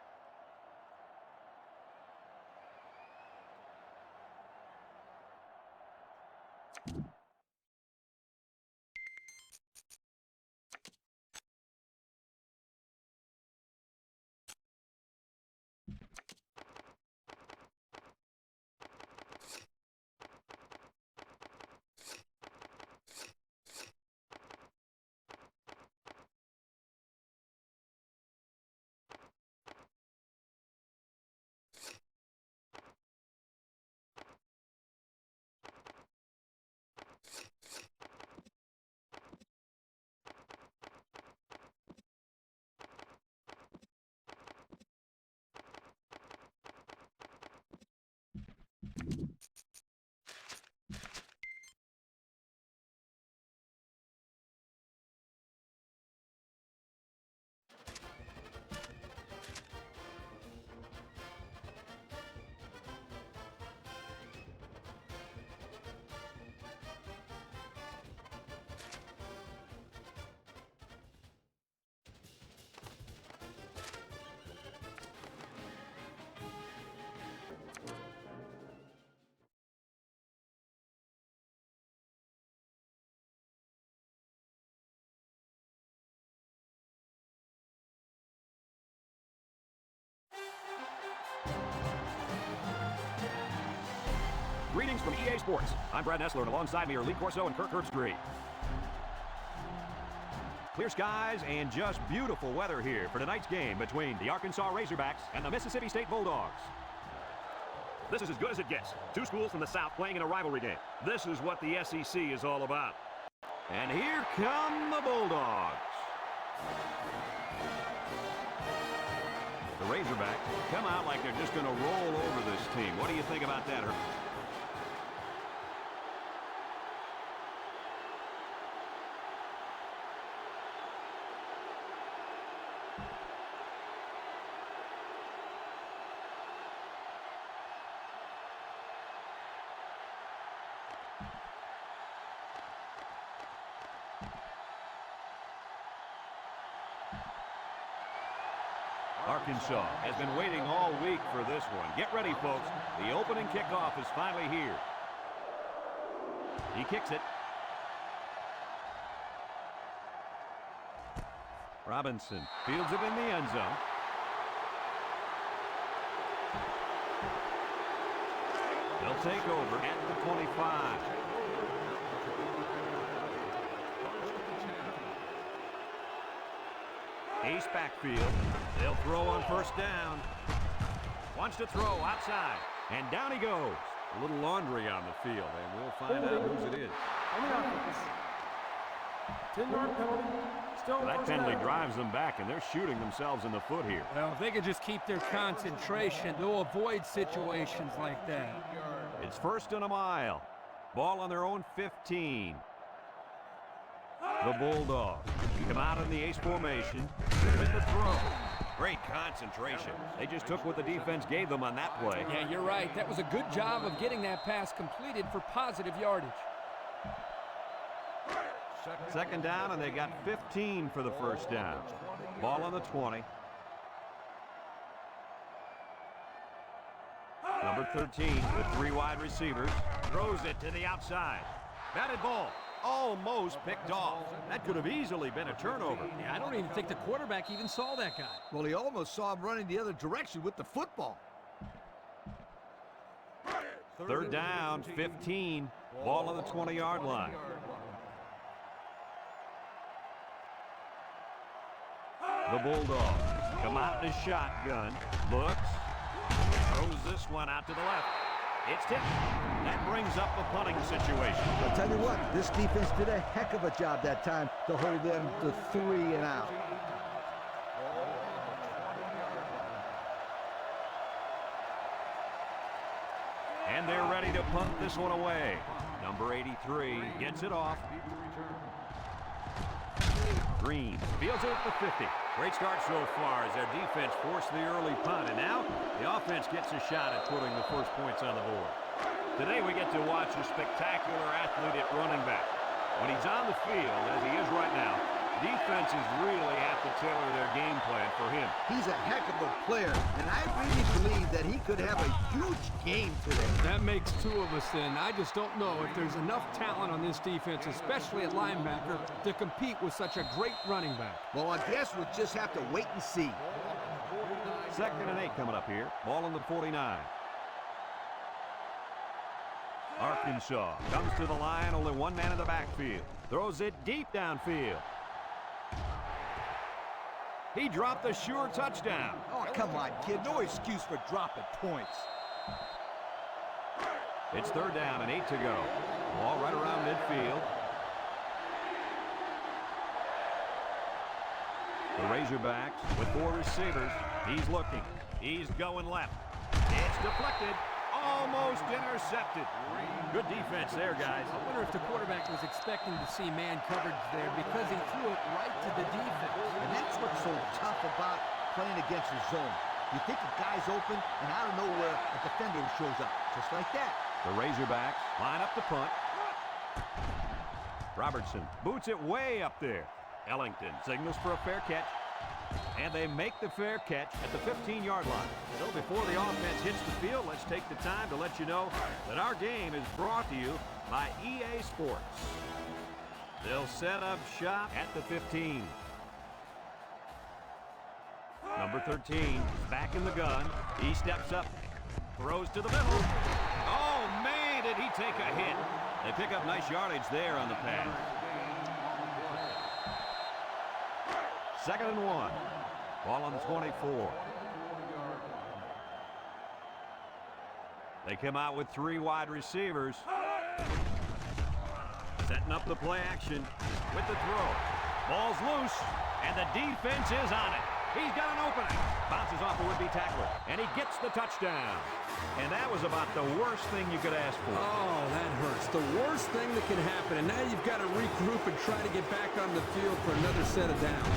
Speaker 1: Greetings from EA Sports. I'm Brad Nessler, and alongside me are Lee Corso and Kirk Herbstreit. Clear skies and just beautiful weather here for tonight's game between the Arkansas Razorbacks and the Mississippi State Bulldogs. This is as good as it gets. Two schools from the South playing in a rivalry game. This is what the SEC is all about. And here come the Bulldogs. The Razorbacks come out like they're just going to roll over this team. What do you think about that, Herb? Arkansas has been waiting all week for this one. Get ready, folks. The opening kickoff is finally here. He kicks it. Robinson fields it in the end zone. They'll take over at the 25. Ace backfield. They'll throw on first down. Wants to throw outside. And down he goes. A little laundry on the field, and we'll find out whose it is.
Speaker 5: On the offense. 10-yard penalty. Still
Speaker 1: That
Speaker 5: first
Speaker 1: penalty
Speaker 5: down.
Speaker 1: drives them back, and they're shooting themselves in the foot here.
Speaker 3: Well, if they can just keep their concentration, they'll avoid situations like that.
Speaker 1: It's 1st and a mile. Ball on their own 15. The Bulldogs come out in the ace formation with the throw. Great concentration. They just took what the defense gave them on that play.
Speaker 3: Yeah, you're right. That was a good job of getting that pass completed for positive yardage.
Speaker 1: 2nd down, and they got 15 for the first down. Ball on the 20. Number 13 with 3 wide receivers. Throws it to the outside. Batted ball. Almost picked off. That could have easily been a turnover.
Speaker 3: Yeah, I don't even think the quarterback even saw that guy.
Speaker 2: Well, he almost saw him running the other direction with the football.
Speaker 1: 3rd down, 15. Ball on the 20-yard line. The Bulldogs come out in a shotgun. Looks. Throws this one out to the left. It's tipped. That brings up the punting situation.
Speaker 2: I'll tell you what, this defense did a heck of a job that time to hold them to 3 and out.
Speaker 1: And they're ready to punt this one away. Number 83 gets it off. Green fields it at the 50. Great start so far as their defense forced the early punt. And now the offense gets a shot at putting the first points on the board. Today we get to watch a spectacular athlete at running back. When he's on the field, as he is right now, defenses really have to tailor their game plan for him.
Speaker 2: He's a heck of a player, and I really believe that he could have a huge game today.
Speaker 3: That makes 2 of us then. I just don't know if there's enough talent on this defense, especially at linebacker, to compete with such a great running back.
Speaker 2: Well, I guess we'll just have to wait and see.
Speaker 1: 2nd and 8 coming up here. Ball on the 49. Arkansas comes to the line, only 1 man in the backfield. Throws it deep downfield. He dropped the sure touchdown.
Speaker 2: Oh, come on, kid. No excuse for dropping points.
Speaker 1: It's 3rd down and 8 to go. Ball right around midfield. The Razorbacks with 4 receivers. He's looking. He's going left. It's deflected. Almost intercepted. Good defense there, guys.
Speaker 3: I wonder if the quarterback was expecting to see man coverage there because he threw it right to the defense.
Speaker 2: And that's what's so tough about playing against the zone. You think a guy's open, and out of nowhere, a defender shows up. Just like that.
Speaker 1: The Razorbacks line up the punt. Robertson boots it way up there. Ellington signals for a fair catch. And they make the fair catch at the 15-yard line. So before the offense hits the field, let's take the time to let you know that our game is brought to you by EA Sports. They'll set up shop at the 15. Number 13 is back in the gun. He steps up, throws to the middle. Oh, man, did he take a hit. They pick up nice yardage there on the pass. 2nd and 1. Ball on the 24. They come out with 3 wide receivers. Setting up the play action with the throw. Ball's loose, and the defense is on it. He's got an opening. Bounces off the would-be tackler, and he gets the touchdown. And that was about the worst thing you could ask for.
Speaker 3: Oh, that hurts. The worst thing that can happen. And now you've got to regroup and try to get back on the field for another set of downs.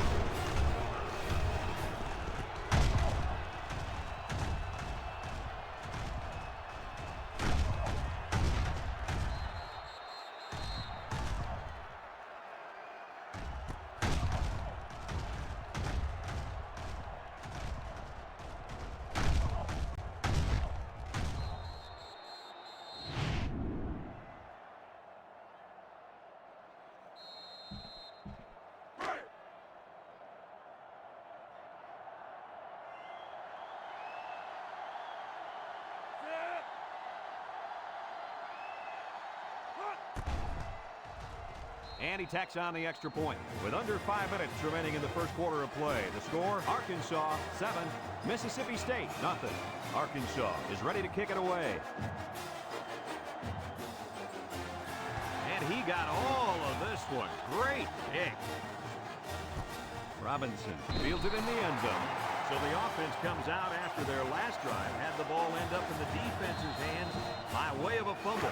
Speaker 1: And he tacks on the extra point. With under 5 minutes remaining in the first quarter of play, the score, Arkansas 7, Mississippi State nothing. Arkansas is ready to kick it away. And he got all of this one. Great pick. Robinson fields it in the end zone. So the offense comes out after their last drive, had the ball end up in the defense's hands by way of a fumble.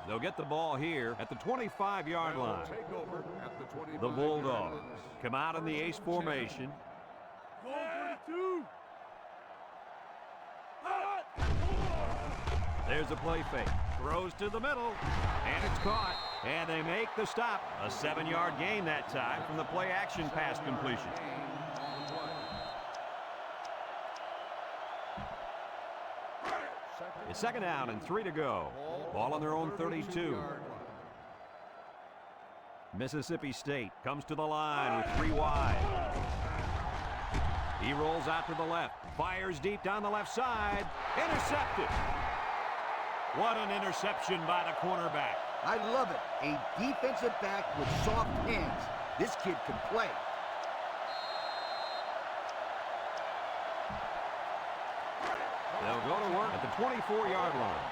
Speaker 1: They'll get the ball here at the 25-yard line. The Bulldogs come out in the ace formation. There's a play fake. Throws to the middle, and it's caught. And they make the stop. A 7-yard gain that time from the play-action pass completion. It's second down and 3 to go. Ball on their own 32. Mississippi State comes to the line with 3 wide. He rolls out to the left. Fires deep down the left side. Intercepted. What an interception by the cornerback.
Speaker 2: I love it. A defensive back with soft hands. This kid can play.
Speaker 1: They'll go to work at the 24-yard line.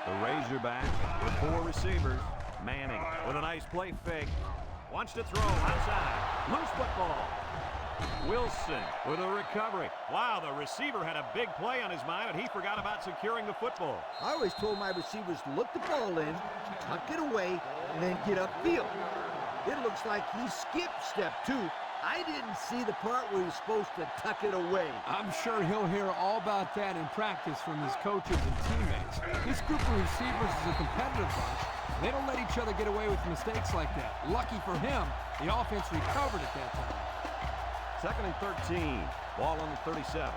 Speaker 1: The Razorbacks with 4 receivers. Manning with a nice play fake. Wants to throw outside. Loose football. Wilson with a recovery. Wow, the receiver had a big play on his mind, and he forgot about securing the football.
Speaker 2: I always told my receivers to look the ball in, tuck it away, and then get upfield. It looks like he skipped step 2. I didn't see the part where he's supposed to tuck it away.
Speaker 3: I'm sure he'll hear all about that in practice from his coaches and teammates. This group of receivers is a competitive bunch. They don't let each other get away with mistakes like that. Lucky for him, the offense recovered at that time.
Speaker 1: Second and 13. Ball on the 37.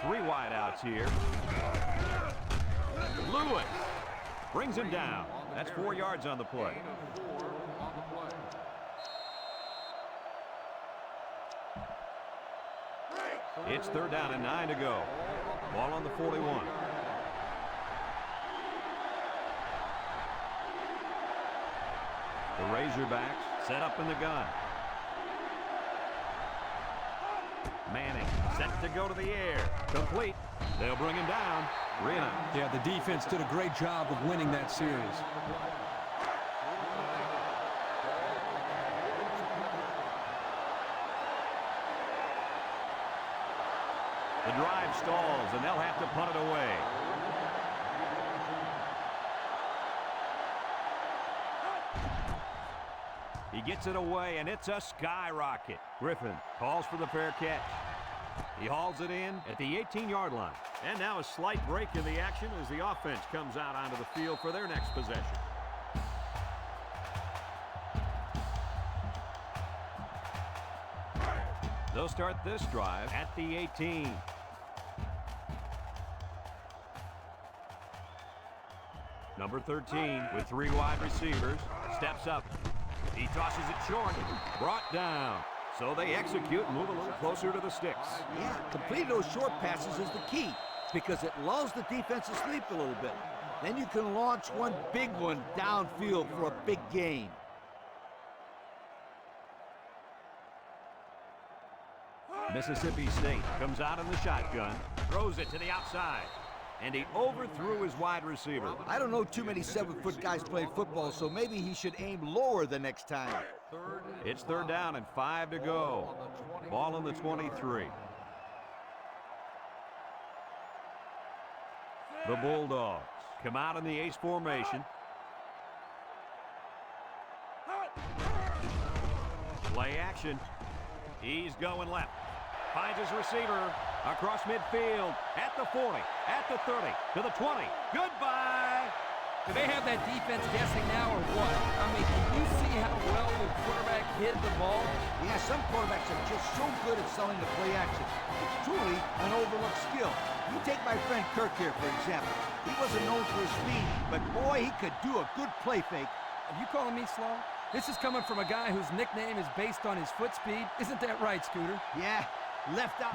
Speaker 1: 3 wideouts here. Lewis brings him down. That's 4 yards on the play. It's third down and 9 to go. Ball on the 41. The Razorbacks set up in the gun. Manning set to go to the air. Complete. They'll bring him down. Rena.
Speaker 3: Yeah, the defense did a great job of winning that series.
Speaker 1: The drive stalls, and they'll have to punt it away. He gets it away, and it's a skyrocket. Griffin calls for the fair catch. He hauls it in at the 18-yard line. And now a slight break in the action as the offense comes out onto the field for their next possession. They'll start this drive at the 18. Number 13 with 3 wide receivers. Steps up. He tosses it short. Brought down. So they execute and move a little closer to the sticks.
Speaker 2: Yeah, completing those short passes is the key because it lulls the defense to sleep a little bit. Then you can launch one big one downfield for a big gain.
Speaker 1: Mississippi State comes out in the shotgun, throws it to the outside, and he overthrew his wide receiver.
Speaker 2: I don't know too many 7-foot guys playing football, so maybe he should aim lower the next time.
Speaker 1: It's third down and 5 to go. Ball on the 23. The Bulldogs come out in the ace formation. Play action. He's going left. Finds his receiver across midfield at the 40, at the 30, to the 20. Goodbye.
Speaker 3: Do they have that defense guessing now or what? I mean, can you see how well the quarterback hid the ball?
Speaker 2: Yeah, some quarterbacks are just so good at selling the play action. It's truly an overlooked skill. You take my friend Kirk here, for example. He wasn't known for his speed, but boy, he could do a good play fake.
Speaker 3: Are you calling me slow? This is coming from a guy whose nickname is based on his foot speed. Isn't that right, Scooter?
Speaker 2: Yeah, left out.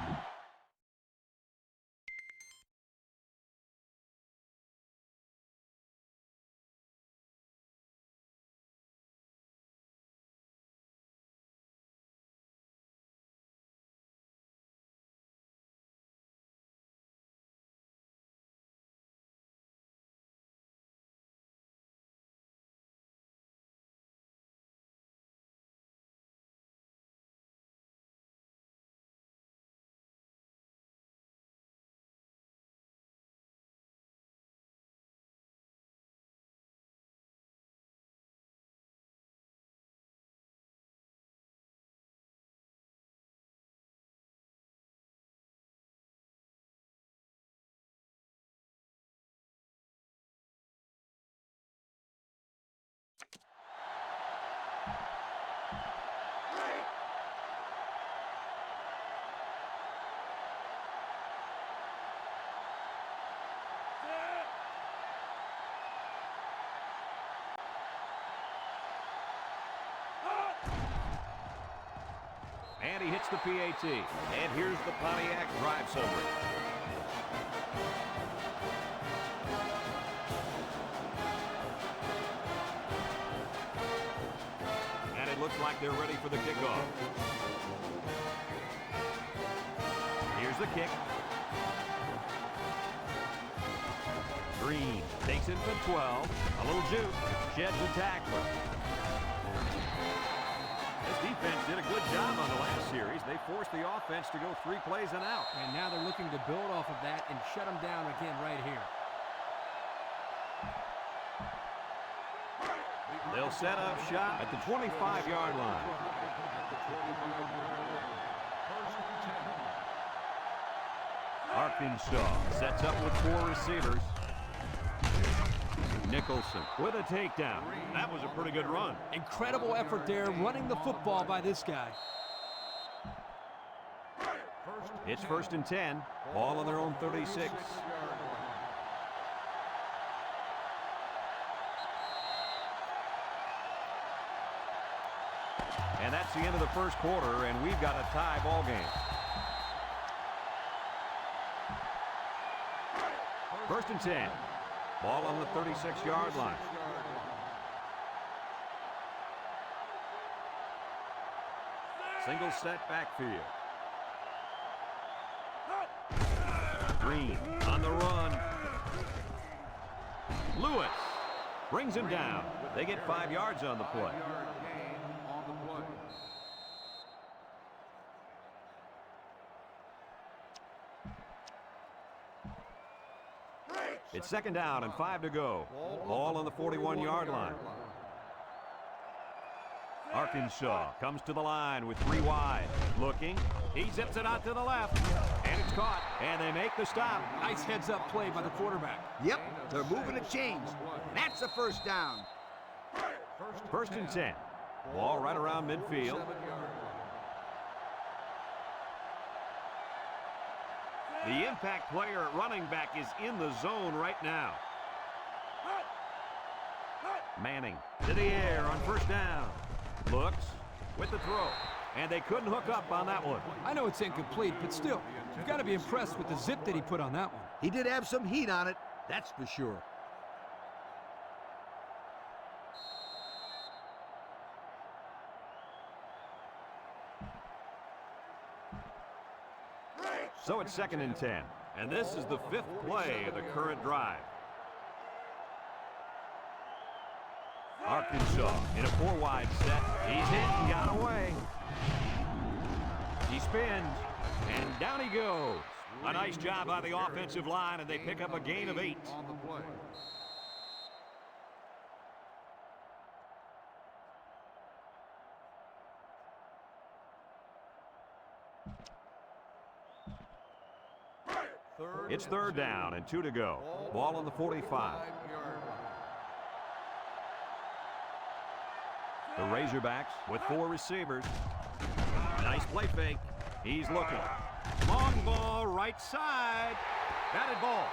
Speaker 1: hits the PAT. And here's the Pontiac drive summary. And it looks like they're ready for the kickoff. Here's the kick. Green takes it for 12. A little juke. Sheds a tackler. This defense did a good job on the last series. They forced the offense to go 3 plays and out.
Speaker 3: And now they're looking to build off of that and shut them down again right here.
Speaker 1: They'll set up shop at the 25-yard line. Arkansas sets up with 4 receivers. Nicholson with a takedown. That was a pretty good run.
Speaker 3: Incredible effort there running the football by this guy.
Speaker 1: It's 1st and 10. Ball on their own 36. And that's the end of the first quarter, and we've got a tie ball game. 1st and 10. Ball on the 36-yard line. Single set backfield. Green on the run. Lewis brings him down. They get 5 yards on the play. It's 2nd down and 5 to go. Ball on the 41-yard line. Arkansas comes to the line with 3 wide. Looking. He zips it out to the left. And it's caught. And they make the stop.
Speaker 3: Nice heads-up play by the quarterback.
Speaker 2: Yep, they're moving the chains. That's the 1st down.
Speaker 1: 1st and 10. Ball right around midfield. The impact player at running back is in the zone right now. Manning to the air on 1st down. Looks with the throw. And they couldn't hook up on that one.
Speaker 3: I know it's incomplete, but still, you've got to be impressed with the zip that he put on that one.
Speaker 2: He did have some heat on it, that's for sure.
Speaker 1: So it's 2nd and 10. And this is the 5th play of the current drive. Arkansas in a 4-wide set. He's hit and got away. He spins, and down he goes. A nice job by the offensive line, and they pick up a gain of 8. It's 3rd down and 2 to go. Ball on the 45. The Razorbacks with 4 receivers. Nice play fake. He's looking. Long ball right side. Batted ball.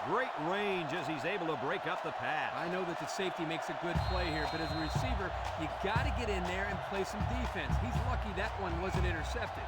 Speaker 1: Great range as he's able to break up the pass.
Speaker 3: I know that the safety makes a good play here, but as a receiver, you got to get in there and play some defense. He's lucky that one wasn't intercepted.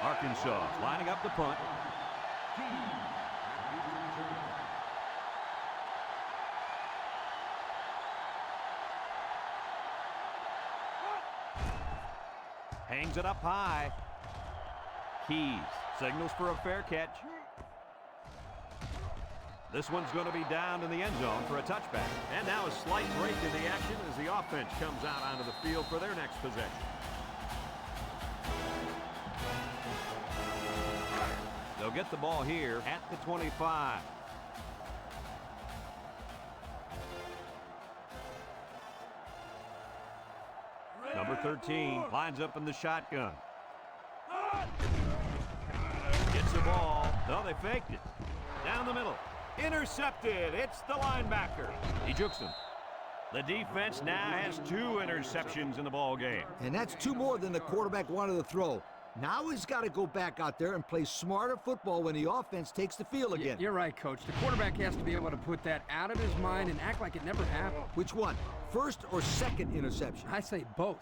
Speaker 1: Arkansas lining up the punt. Hangs it up high. Keys signals for a fair catch. This one's going to be down in the end zone for a touchback. And now a slight break in the action as the offense comes out onto the field for their next possession. They'll get the ball here at the 25. Number 13 lines up in the shotgun. Gets the ball. No, they faked it. Down the middle. Intercepted. It's the linebacker. He jukes him. The defense now has 2 interceptions in the ball game.
Speaker 2: And that's 2 more than the quarterback wanted to throw. Now he's got to go back out there and play smarter football when the offense takes the field again.
Speaker 3: You're right, Coach. The quarterback has to be able to put that out of his mind and act like it never happened.
Speaker 2: Which one? First or second interception?
Speaker 3: I say both.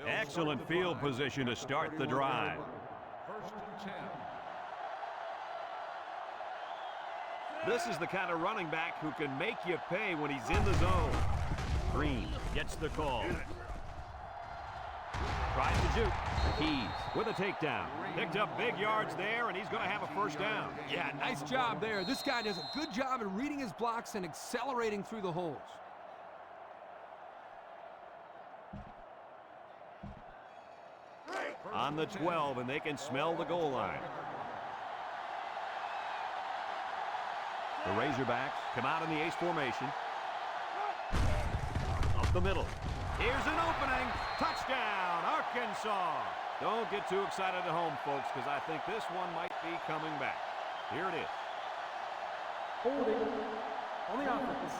Speaker 1: Excellent field position to start the drive.
Speaker 4: First and 10.
Speaker 1: This is the kind of running back who can make you pay when he's in the zone. Green gets the call. Tries to juke. Keys with a takedown. Picked up big yards there, and he's going to have a first down.
Speaker 3: Yeah, nice job there. This guy does a good job at reading his blocks and accelerating through the holes.
Speaker 1: On the 12, and they can smell the goal line. The Razorbacks come out in the ace formation. Up the middle. Here's an opening. Touchdown, Arkansas. Don't get too excited at home, folks, because I think this one might be coming back. Here it is.
Speaker 5: Holding on the offense.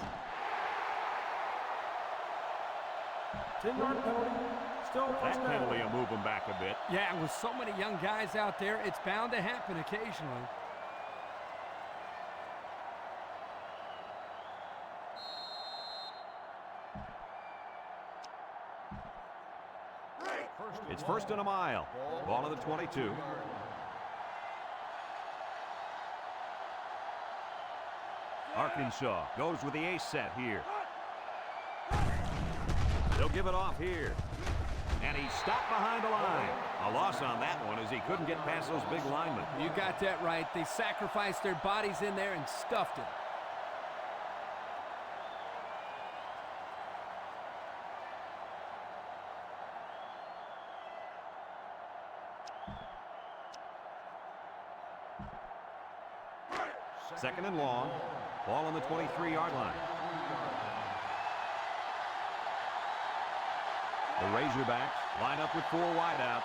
Speaker 5: 10-yard penalty. Still first
Speaker 1: That
Speaker 5: down.
Speaker 1: penalty will move them back a bit.
Speaker 3: Yeah, with so many young guys out there, it's bound to happen occasionally.
Speaker 1: It's first and a mile. Ball of the 22. Arkansas goes with the ace set here. They'll give it off here. And he stopped behind the line. A loss on that one as he couldn't get past those big linemen.
Speaker 3: You got that right. They sacrificed their bodies in there and stuffed it.
Speaker 1: Second and long. Ball on the 23-yard line. The Razorbacks line up with 4 wideouts.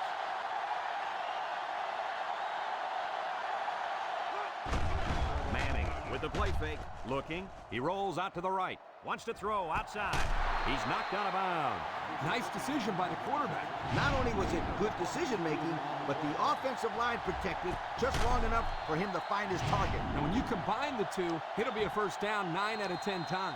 Speaker 1: Manning with the play fake. Looking. He rolls out to the right. Wants to throw outside. He's knocked out of bounds.
Speaker 3: Nice decision by the quarterback.
Speaker 2: Not only was it good decision-making, but the offensive line protected just long enough for him to find his target.
Speaker 3: And when you combine the two, it'll be a first down 9 out of 10 times.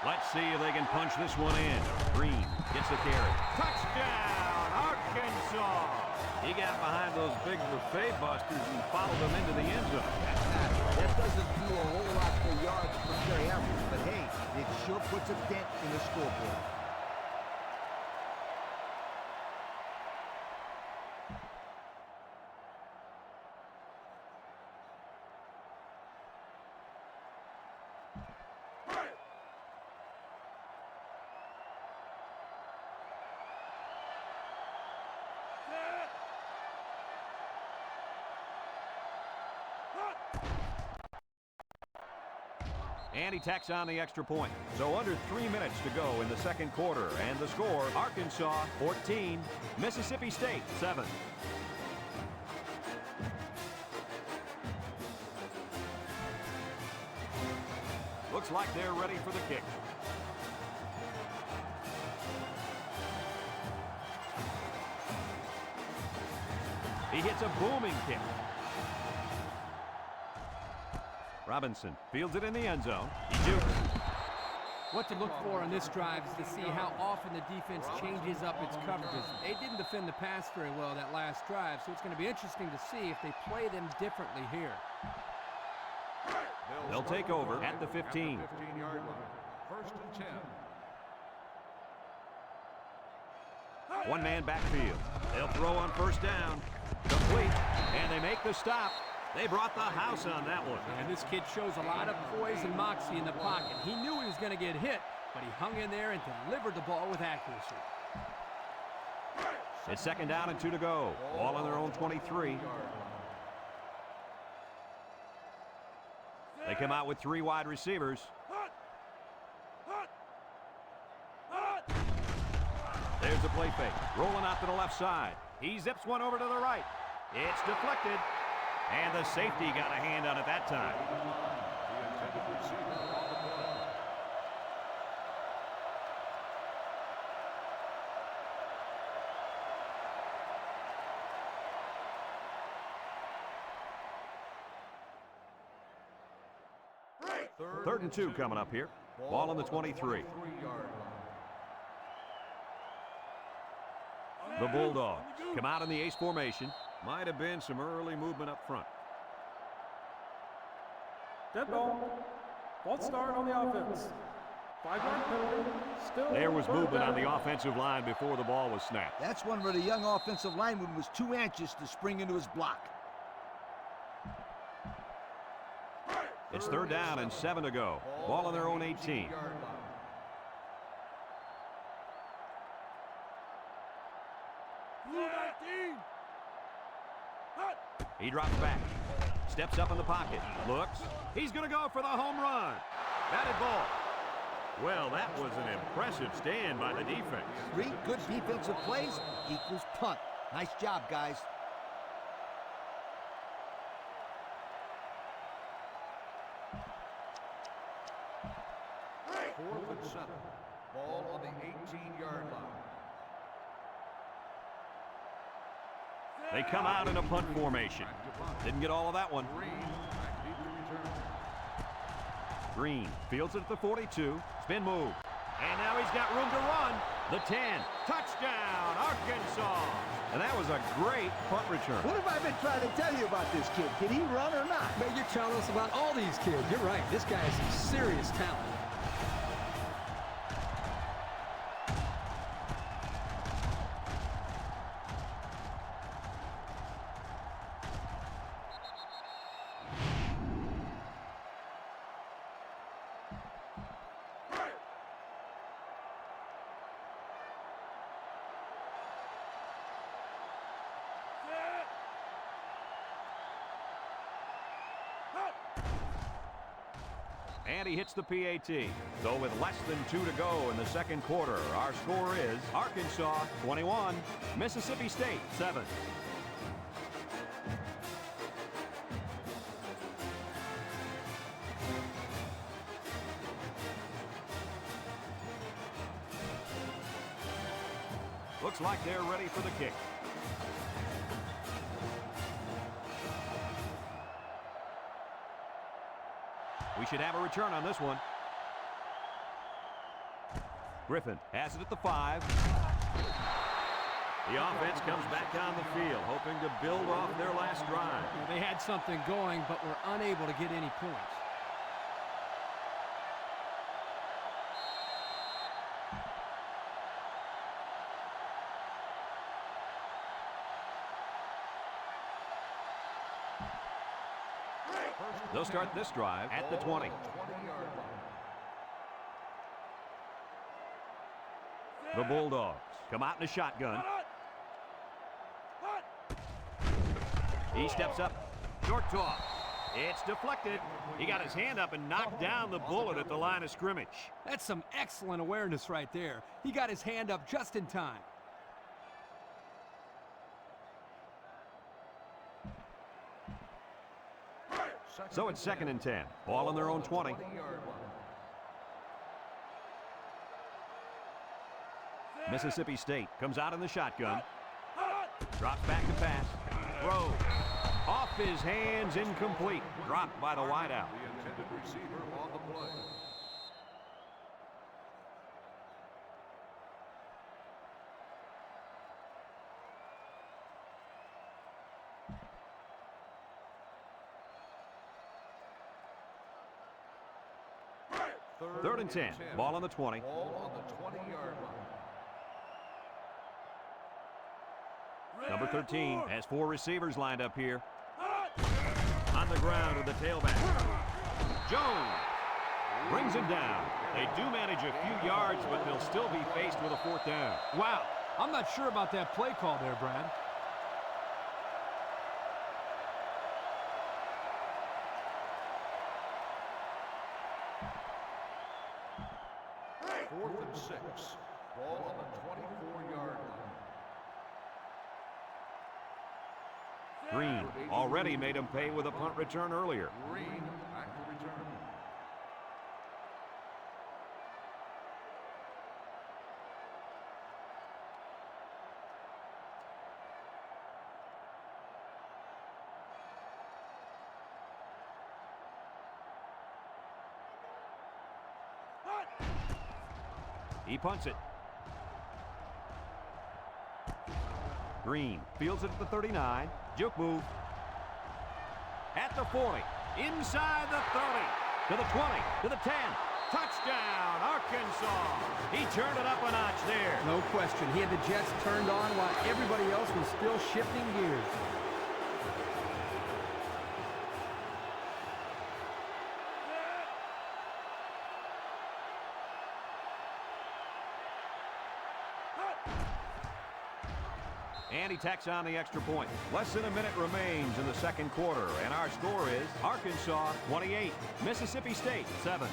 Speaker 1: Let's see if they can punch this one in. Green gets the carry. Touchdown, Arkansas! He got behind those big buffet busters and followed them into the end zone.
Speaker 2: That doesn't do a whole lot for yards per carry average, but hey, it sure puts a dent in the scoreboard.
Speaker 1: And he tacks on the extra point. So under 3 minutes to go in the second quarter. And the score, Arkansas 14, Mississippi State 7. Looks like they're ready for the kick. He hits a booming kick. Robinson fields it in the end zone. He jukes.
Speaker 3: What to look for on this drive is to see how often the defense changes up its coverages. They didn't defend the pass very well that last drive, so it's going to be interesting to see if they play them differently here.
Speaker 1: They'll take over at the 15.
Speaker 4: 15-yard line. First and 10.
Speaker 1: One man backfield. They'll throw on first down. Complete. And they make the stop. They brought the house on that one.
Speaker 3: And this kid shows a lot of poise and moxie in the pocket. He knew he was going to get hit, but he hung in there and delivered the ball with accuracy.
Speaker 1: It's second down and 2 to go. Ball on their own 23. They come out with 3 wide receivers. There's the play fake. Rolling out to the left side. He zips one over to the right. It's deflected. And the safety got a hand on it that time. Third and 2 coming up here. Ball on the 23. The Bulldogs come out in the ace formation. Might have been some early movement up front.
Speaker 5: Dead ball. False start on the offense. 5-yard penalty. Still
Speaker 1: There was
Speaker 5: third
Speaker 1: movement
Speaker 5: down.
Speaker 1: on the offensive line before the ball was snapped.
Speaker 2: That's one where the young offensive lineman was too anxious to spring into his block.
Speaker 1: It's third down and 7 to go. Ball on their own 18. He drops back. Steps up in the pocket. Looks. He's going to go for the home run. Batted ball. Well, that was an impressive stand by the defense.
Speaker 2: 3 good defensive plays equals punt. Nice job, guys.
Speaker 4: Fourth and 7. Ball on the 18-yard line.
Speaker 1: They come out in a punt formation. Didn't get all of that one. Green fields it at the 42. Spin move. And now he's got room to run. The 10. Touchdown, Arkansas. And that was a great punt return.
Speaker 2: What have I been trying to tell you about this kid? Can he run or not?
Speaker 3: Man, you're telling us about all these kids. You're right. This guy is some serious talent.
Speaker 1: And he hits the PAT. So with less than 2 to go in the second quarter, our score is Arkansas 21, Mississippi State 7. Looks like they're ready for the kick. We should have a return on this one. Griffin has it at the 5. The offense comes back on the field, hoping to build off their last drive.
Speaker 3: They had something going, but were unable to get any points.
Speaker 1: They'll start this drive at the 20. The Bulldogs come out in a shotgun. He steps up. Short toss. It's deflected. He got his hand up and knocked down the bullet at the line of scrimmage.
Speaker 3: That's some excellent awareness right there. He got his hand up just in time.
Speaker 1: So it's second and 10. Ball on their own 20. Mississippi State comes out in the shotgun. Drops back to pass. Throws. Off his hands, incomplete. Dropped by the wideout.
Speaker 4: The intended receiver on the play.
Speaker 1: Third and 10. Ball on the 20.
Speaker 4: Ball on the 20-yard line.
Speaker 1: Number 13 has 4 receivers lined up here. On the ground with the tailback. Jones brings him down. They do manage a few yards, but they'll still be faced with a 4th down. Wow,
Speaker 3: I'm not sure about that play call there, Brad.
Speaker 4: Fourth and 6. Ball on the 24-yard line.
Speaker 1: Green already made him pay with a punt return earlier.
Speaker 4: Green back to return.
Speaker 1: He punts it. Green fields it at the 39. Juke move. At the 40. Inside the 30. To the 20. To the 10. Touchdown, Arkansas. He turned it up a notch there.
Speaker 3: No question. He had the Jets turned on while everybody else was still shifting gears.
Speaker 1: And he tacks on the extra point. Less than a minute remains in the second quarter, and our score is Arkansas 28, Mississippi State 7.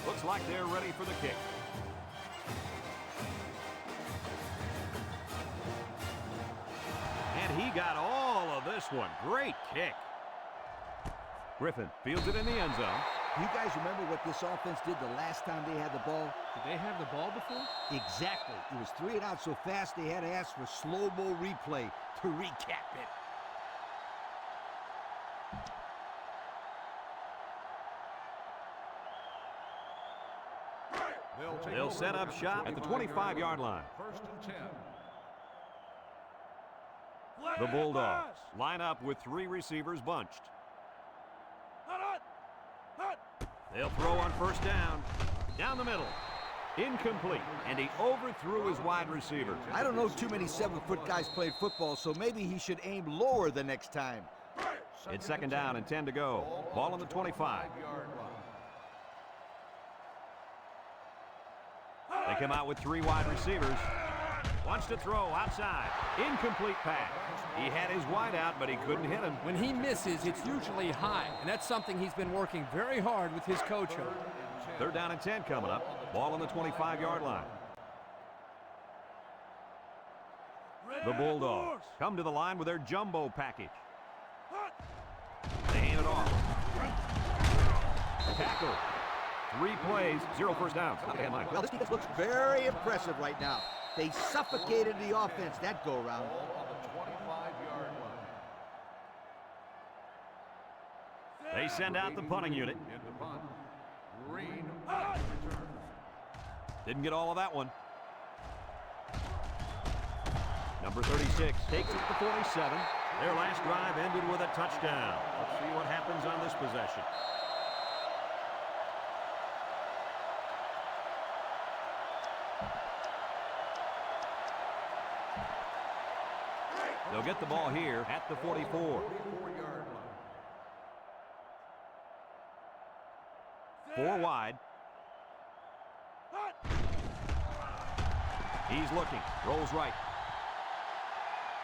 Speaker 1: Looks like they're ready for the kick. And he got all of this one. Great kick. Griffin fields it in the end zone.
Speaker 2: You guys remember what this offense did the last time they had the ball?
Speaker 3: Did they have the ball before?
Speaker 2: Exactly. It was 3 and out so fast they had to ask for slow-mo replay to recap it.
Speaker 1: They'll set up shop at the 25-yard line.
Speaker 4: First and 10.
Speaker 1: The Bulldogs line up with 3 receivers bunched. They'll throw on first down. Down the middle. Incomplete. And he overthrew his wide receiver.
Speaker 2: I don't know too many 7-foot guys playing football, so maybe he should aim lower the next time.
Speaker 1: It's second down and 10 to go. Ball on the 25. They come out with 3 wide receivers. Wants to throw outside. Incomplete pass. He had his wide out, but he couldn't hit him.
Speaker 3: When he misses, it's usually high, and that's something he's been working very hard with his coach on.
Speaker 1: Third down and 10 coming up. Ball on the 25-yard line. The Bulldogs come to the line with their jumbo package. They hand it off. Tackle. 3 plays, 0 first downs.
Speaker 2: Well, this defense looks very impressive right now. They suffocated the offense that go-around.
Speaker 1: They send out the punting unit. Didn't get all of that one. Number 36 takes it to 47. Their last drive ended with a touchdown. Let's see what happens on this possession. They'll get the ball here at the 44. 4 wide. He's looking. Rolls right.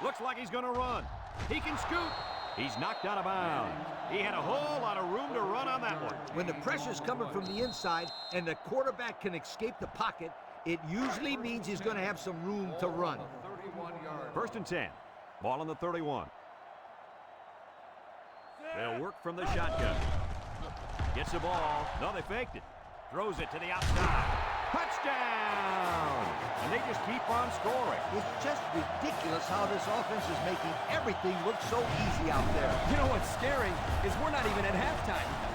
Speaker 1: Looks like he's going to run. He can scoot. He's knocked out of bounds. He had a whole lot of room to run on that one.
Speaker 2: When the pressure's coming from the inside and the quarterback can escape the pocket, it usually means he's going to have some room to run.
Speaker 1: First and 10. Ball on the 31. They'll work from the shotgun. Gets the ball. No, they faked it. Throws it to the outside. Touchdown! And they just keep on scoring.
Speaker 2: It's just ridiculous how this offense is making everything look so easy out there.
Speaker 3: You know what's scary is we're not even at halftime.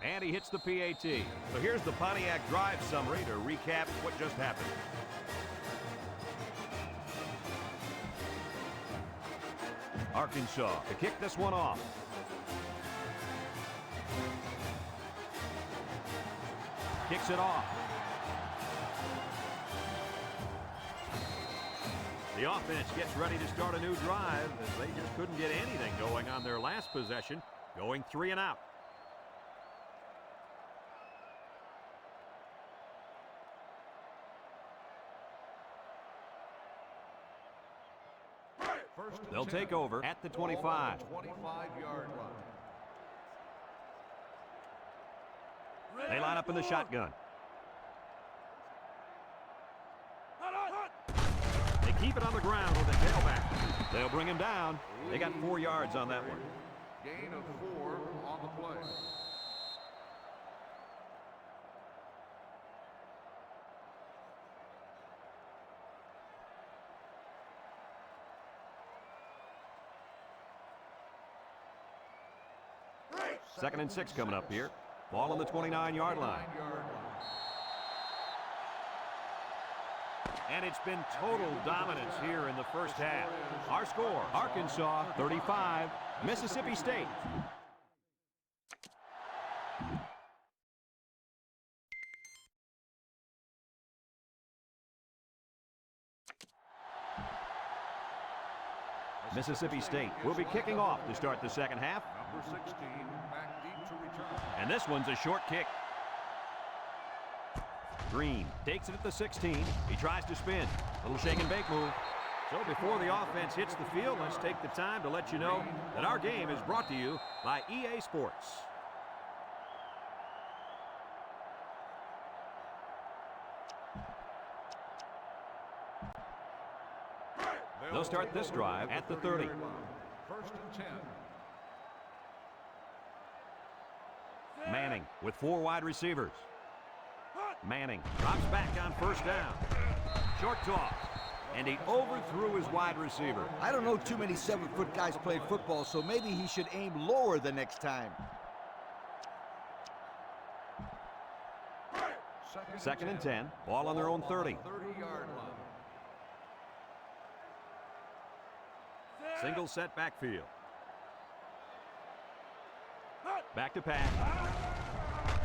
Speaker 1: And he hits the PAT. So here's the Pontiac drive summary to recap what just happened. Arkansas to kick this one off. Kicks it off. The offense gets ready to start a new drive as they just couldn't get anything going on their last possession, going 3 and out. They'll take over at the 25.
Speaker 4: 25-yard line.
Speaker 1: They line up in the shotgun. They keep it on the ground with a tailback. They'll bring him down. They got 4 yards on that one.
Speaker 4: Gain of 4 on the play.
Speaker 1: Second and 6 coming up here. Ball on the 29-yard line. And it's been total dominance here in the first half. Our score, Arkansas 35, Mississippi State. Mississippi State will be kicking off to start the second half.
Speaker 4: Number 16, back deep to return.
Speaker 1: And this one's a short kick. Green takes it at the 16. He tries to spin. Little shake and bake move. So before the offense hits the field, let's take the time to let you know that our game is brought to you by EA Sports. They'll start this drive at the 30.
Speaker 4: First and 10.
Speaker 1: Manning with 4 wide receivers. Manning drops back on first down. Short toss. And he overthrew his wide receiver.
Speaker 2: I don't know too many 7-foot guys playing football, so maybe he should aim lower the next time.
Speaker 1: Second and 10. Ball on their own 30.
Speaker 4: 30-yard line.
Speaker 1: Single set backfield. Back to pass.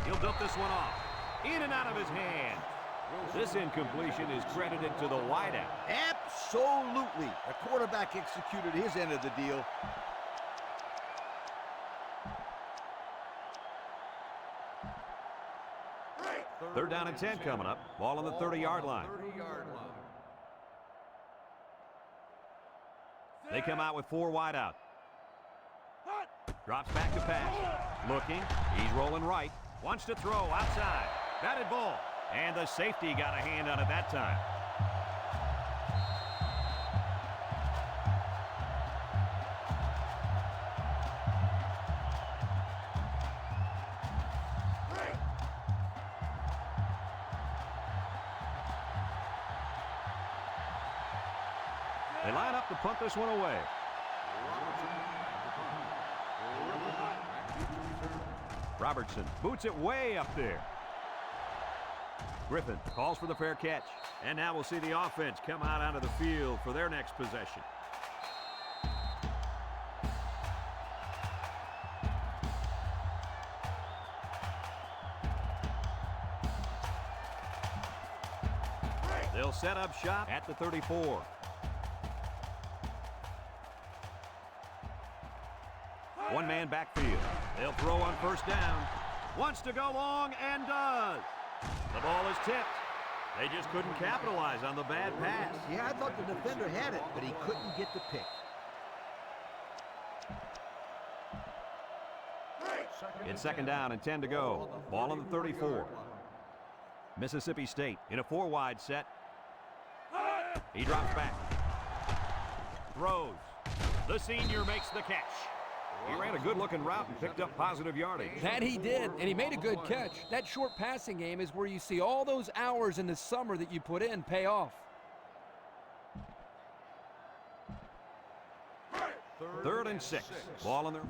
Speaker 1: He'll dump this one off. In and out of his hand. This incompletion is credited to the wideout.
Speaker 2: Absolutely. The quarterback executed his end of the deal.
Speaker 1: Third down and 10 coming up. Ball on the 30-yard line.
Speaker 4: 30-yard line.
Speaker 1: They come out with 4 wide out. Drops back to pass. Looking. He's rolling right. Wants to throw outside. Batted ball. And the safety got a hand on it that time. They line up to punt this one away. Robertson boots it way up there. Griffin calls for the fair catch. And now we'll see the offense come out onto the field for their next possession. They'll set up shop at the 34. One-man backfield. They'll throw on first down. Wants to go long and does. The ball is tipped. They just couldn't capitalize on the bad pass.
Speaker 2: Yeah, I thought the defender had it, but he couldn't get the pick.
Speaker 1: It's second down and 10 to go. Ball on the 34. Mississippi State in a 4-wide set. He drops back. Throws. The senior makes the catch. He ran a good-looking route and picked up positive yardage.
Speaker 3: That he did, and he made a good catch. That short passing game is where you see all those hours in the summer that you put in pay off.
Speaker 1: Third and 6. Ball on their...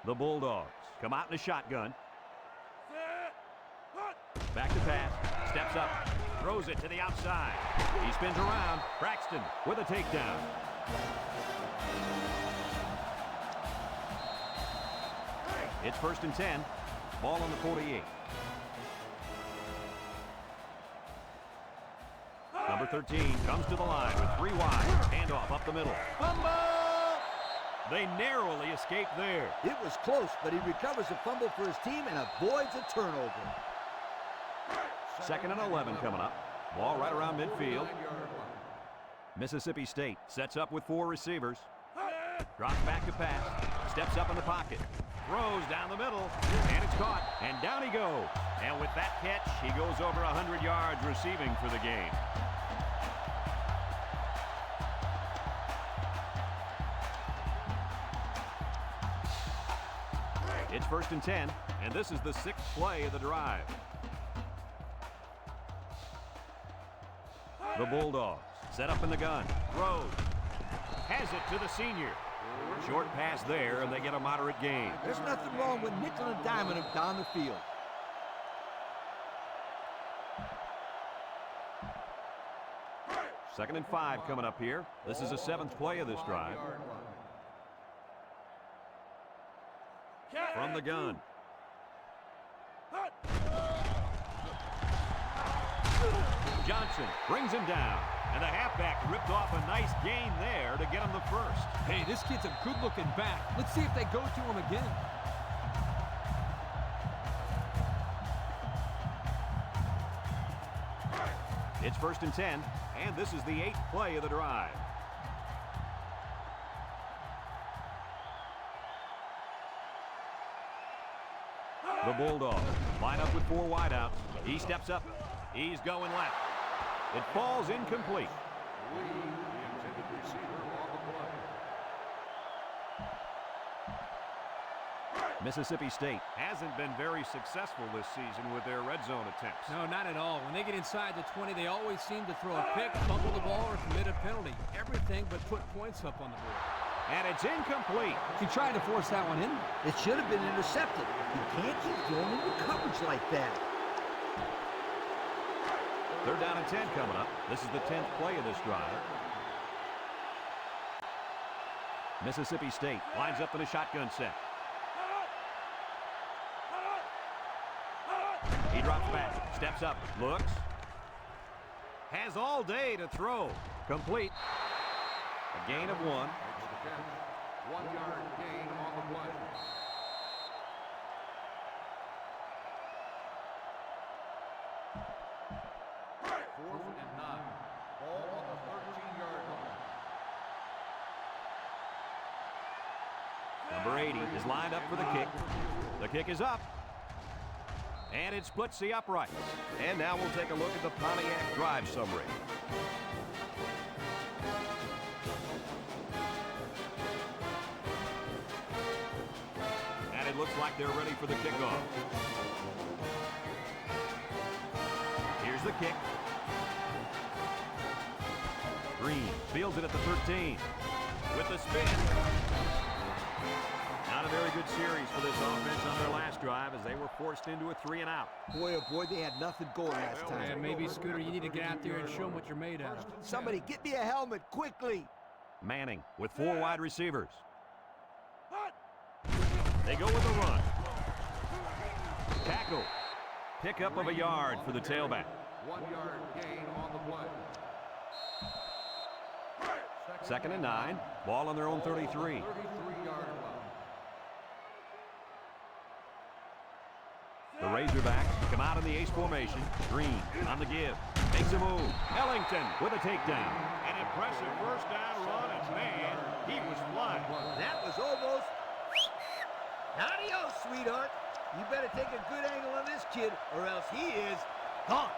Speaker 1: The Bulldogs come out in a shotgun. Back to pass. Steps up. Throws it to the outside. He spins around. Braxton with a takedown. It's 1st and 10. Ball on the 48. Number 13 comes to the line with 3 wide. Handoff up the middle.
Speaker 2: Fumble!
Speaker 1: They narrowly escaped there.
Speaker 2: It was close, but he recovers a fumble for his team and avoids a turnover.
Speaker 1: 2nd and 11 coming up. Ball right around midfield. Mississippi State sets up with 4 receivers. Drops back to pass. Steps up in the pocket. Throws down the middle. And it's caught. And down he goes. And with that catch, he goes over 100 yards receiving for the game. It's 1st and 10, and this is the 6th play of the drive. The Bulldogs set up in the gun. Throws. Has it to the senior. Short pass there, and they get a moderate gain.
Speaker 2: There's nothing wrong with nickel and diming him down the field.
Speaker 1: Second and 5 coming up here. This is the 7th play of this drive. From the gun. Johnson brings him down. And the halfback ripped off a nice gain there to get him the first.
Speaker 3: Hey, this kid's a good-looking back. Let's see if they go to him again.
Speaker 1: It's 1st and 10, and this is the 8th play of the drive. The Bulldogs line up with 4 wideouts. He steps up. He's going left. It falls incomplete. Mississippi State hasn't been very successful this season with their red zone attempts.
Speaker 3: No, not at all. When they get inside the 20, they always seem to throw a pick, fumble the ball, or commit a penalty. Everything but put points up on the board.
Speaker 1: And it's incomplete.
Speaker 3: He tried to force that one in.
Speaker 2: It should have been intercepted. You can't keep throwing into coverage like that.
Speaker 1: 3rd down and 10 coming up. This is the 10th play of this drive. Mississippi State lines up in a shotgun set. He drops back, steps up, looks. Has all day to throw. Complete. A gain of 1.
Speaker 4: 1-yard gain on the play. Fourth and 9. Ball on the 13-yard line.
Speaker 1: Number 80 is lined up for the kick. The kick is up. And it splits the uprights. And now we'll take a look at the Pontiac drive summary. And it looks like they're ready for the kickoff. Here's the kick. Green fields it at the 13. With the spin. Not a very good series for this offense on their last drive as they were forced into a 3-and-out.
Speaker 2: Boy, oh boy, they had nothing going last time.
Speaker 3: Yeah, maybe, Scooter, you need to get out there and show them what you're made of.
Speaker 2: Somebody get me a helmet quickly.
Speaker 1: Manning with 4 wide receivers. They go with a run. Tackle. Pickup of a yard for the tailback.
Speaker 4: 1-yard gain on the play.
Speaker 1: 2nd and 9. Ball on their own 33.
Speaker 4: 33-yard line.
Speaker 1: The Razorbacks come out in the ace formation. Green on the give. Makes a move. Ellington with a takedown. An impressive first down run, and man, he was flying.
Speaker 2: That was almost... Adios, sweetheart. You better take a good angle on this kid, or else he is gone.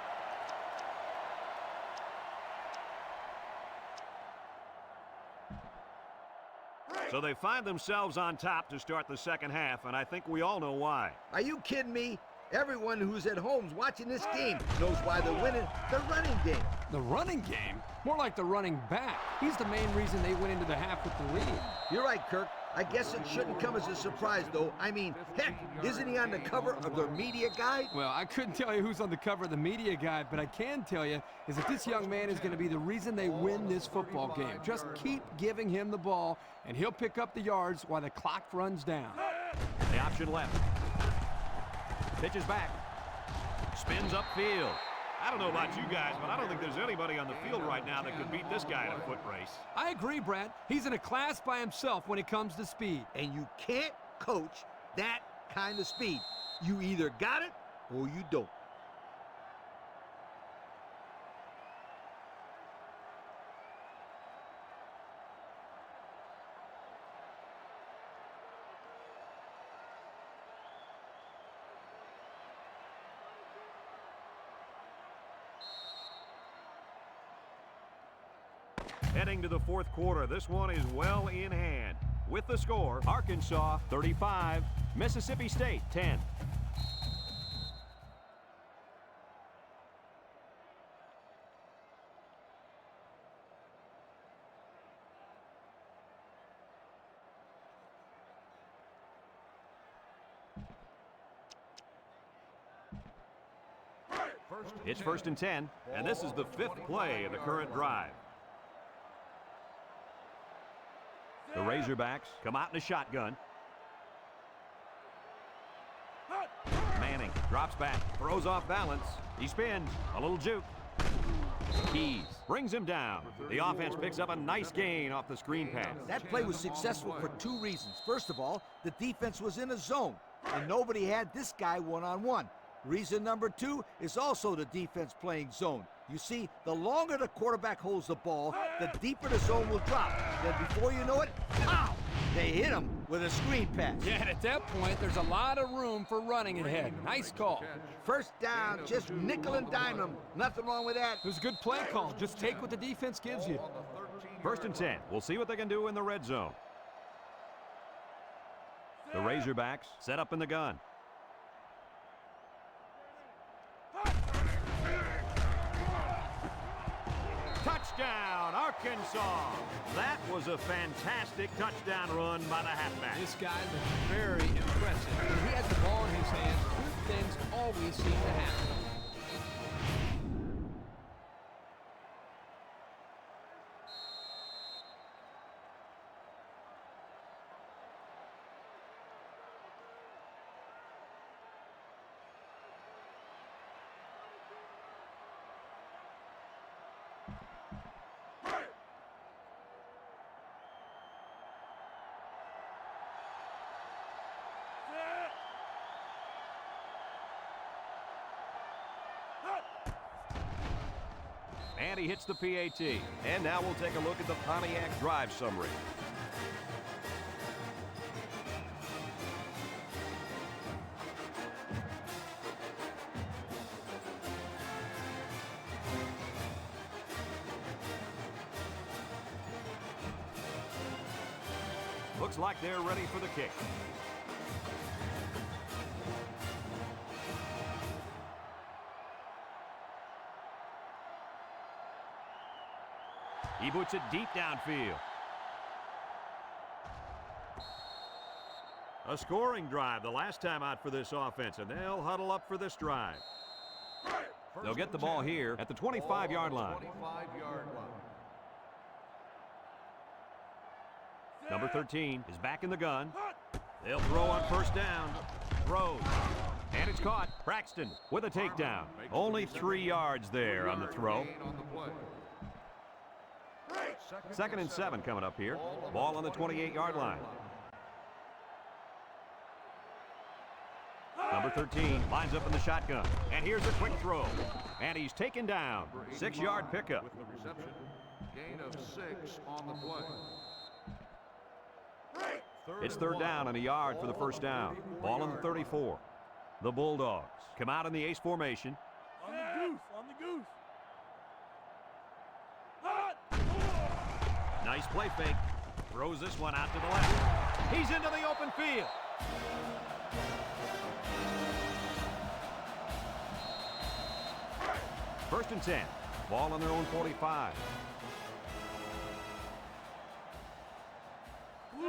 Speaker 1: So they find themselves on top to start the second half, and I think we all know why.
Speaker 2: Are you kidding me? Everyone who's at home watching this game knows why they're winning the running game.
Speaker 3: The running game? More like the running back. He's the main reason they went into the half with the lead.
Speaker 2: You're right, Kirk. I guess it shouldn't come as a surprise, though. I mean, heck, isn't he on the cover of their media guide?
Speaker 3: Well, I couldn't tell you who's on the cover of the media guide, but I can tell you is that this young man is going to be the reason they win this football game. Just keep giving him the ball, and he'll pick up the yards while the clock runs down.
Speaker 1: The option left. Pitches back. Spins upfield. I don't know about you guys, but I don't think there's anybody on the field right now that could beat this guy in a foot race.
Speaker 3: I agree, Brad. He's in a class by himself when it comes to speed.
Speaker 2: And you can't coach that kind of speed. You either got it or you don't.
Speaker 1: Heading to the fourth quarter, this one is well in hand. With the score, Arkansas 35, Mississippi State 10. It's first and 10, and this is the fifth play of the current drive. The Razorbacks come out in a shotgun. Manning drops back, throws off balance. He spins, a little juke. Keys brings him down. The offense picks up a nice gain off the screen pass.
Speaker 2: That play was successful for two reasons. First of all, the defense was in a zone, and nobody had this guy one-on-one. Reason number two is also the defense playing zone. You see, the longer the quarterback holds the ball, the deeper the zone will drop. Then before you know it, pow! They hit him with a screen pass.
Speaker 3: Yeah, and at that point, there's a lot of room for running ahead. Nice call.
Speaker 2: First down, just nickel and dime them. Nothing wrong with that.
Speaker 3: It was a good play call. Just take what the defense gives you.
Speaker 1: First and 10. We'll see what they can do in the red zone. The Razorbacks set up in the gun. Touchdown, Arkansas! That was a fantastic touchdown run by the halfback.
Speaker 3: This guy looks very impressive. When he has the ball in his hands, good things always seem to happen.
Speaker 1: And he hits the PAT. And now we'll take a look at the Pontiac drive summary. Looks like they're ready for the kick. He boots it deep downfield. A scoring drive the last time out for this offense, and they'll huddle up for this drive. They'll get the ball here at the 25-yard line. Number 13 is back in the gun. They'll throw on first down. Throws. And it's caught. Braxton with a takedown. Only 3 yards there on the throw. Second and 7 coming up here. Ball on the 28-yard line. Number 13 lines up in the shotgun. And here's a quick throw. And he's taken down. 6-yard pickup.
Speaker 4: With the reception, gain of 6 on the play.
Speaker 1: It's third down and a yard for the first down. Ball on the 34. The Bulldogs come out in the ace formation.
Speaker 5: On the goose, on the goose.
Speaker 1: Nice play fake. Throws this one out to the left. He's into the open field. First and 10. Ball on their own 45.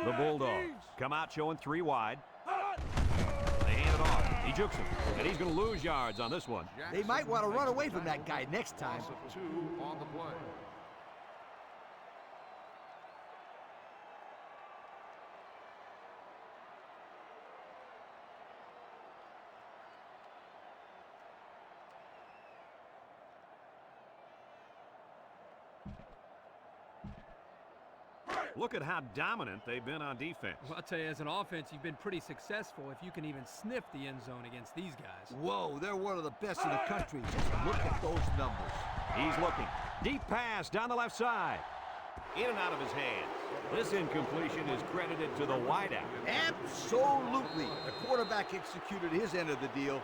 Speaker 1: The Bulldogs come out showing 3 wide. They hand it off. He jukes him, and he's going to lose yards on this one.
Speaker 2: They might want to run away from that guy next time.
Speaker 4: Loss of 2 on the play.
Speaker 1: Look at how dominant they've been on defense.
Speaker 6: Well, I'll tell you, as an offense, you've been pretty successful if you can even sniff the end zone against these guys.
Speaker 2: Whoa, they're one of the best in the country. Just look at those numbers.
Speaker 1: He's looking. Deep pass down the left side. In and out of his hands. This incompletion is credited to the wideout.
Speaker 2: Absolutely. The quarterback executed his end of the deal.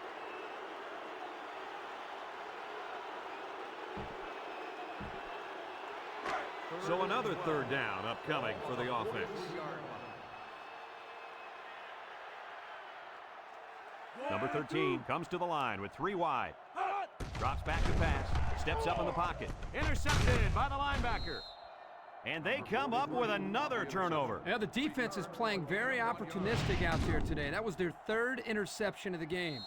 Speaker 1: So another 3rd down upcoming for the offense. Number 13 comes to the line with 3 wide. Drops back to pass. Steps up in the pocket. Intercepted by the linebacker. And they come up with another turnover.
Speaker 6: Yeah, the defense is playing very opportunistic out there today. That was their 3rd interception of the game.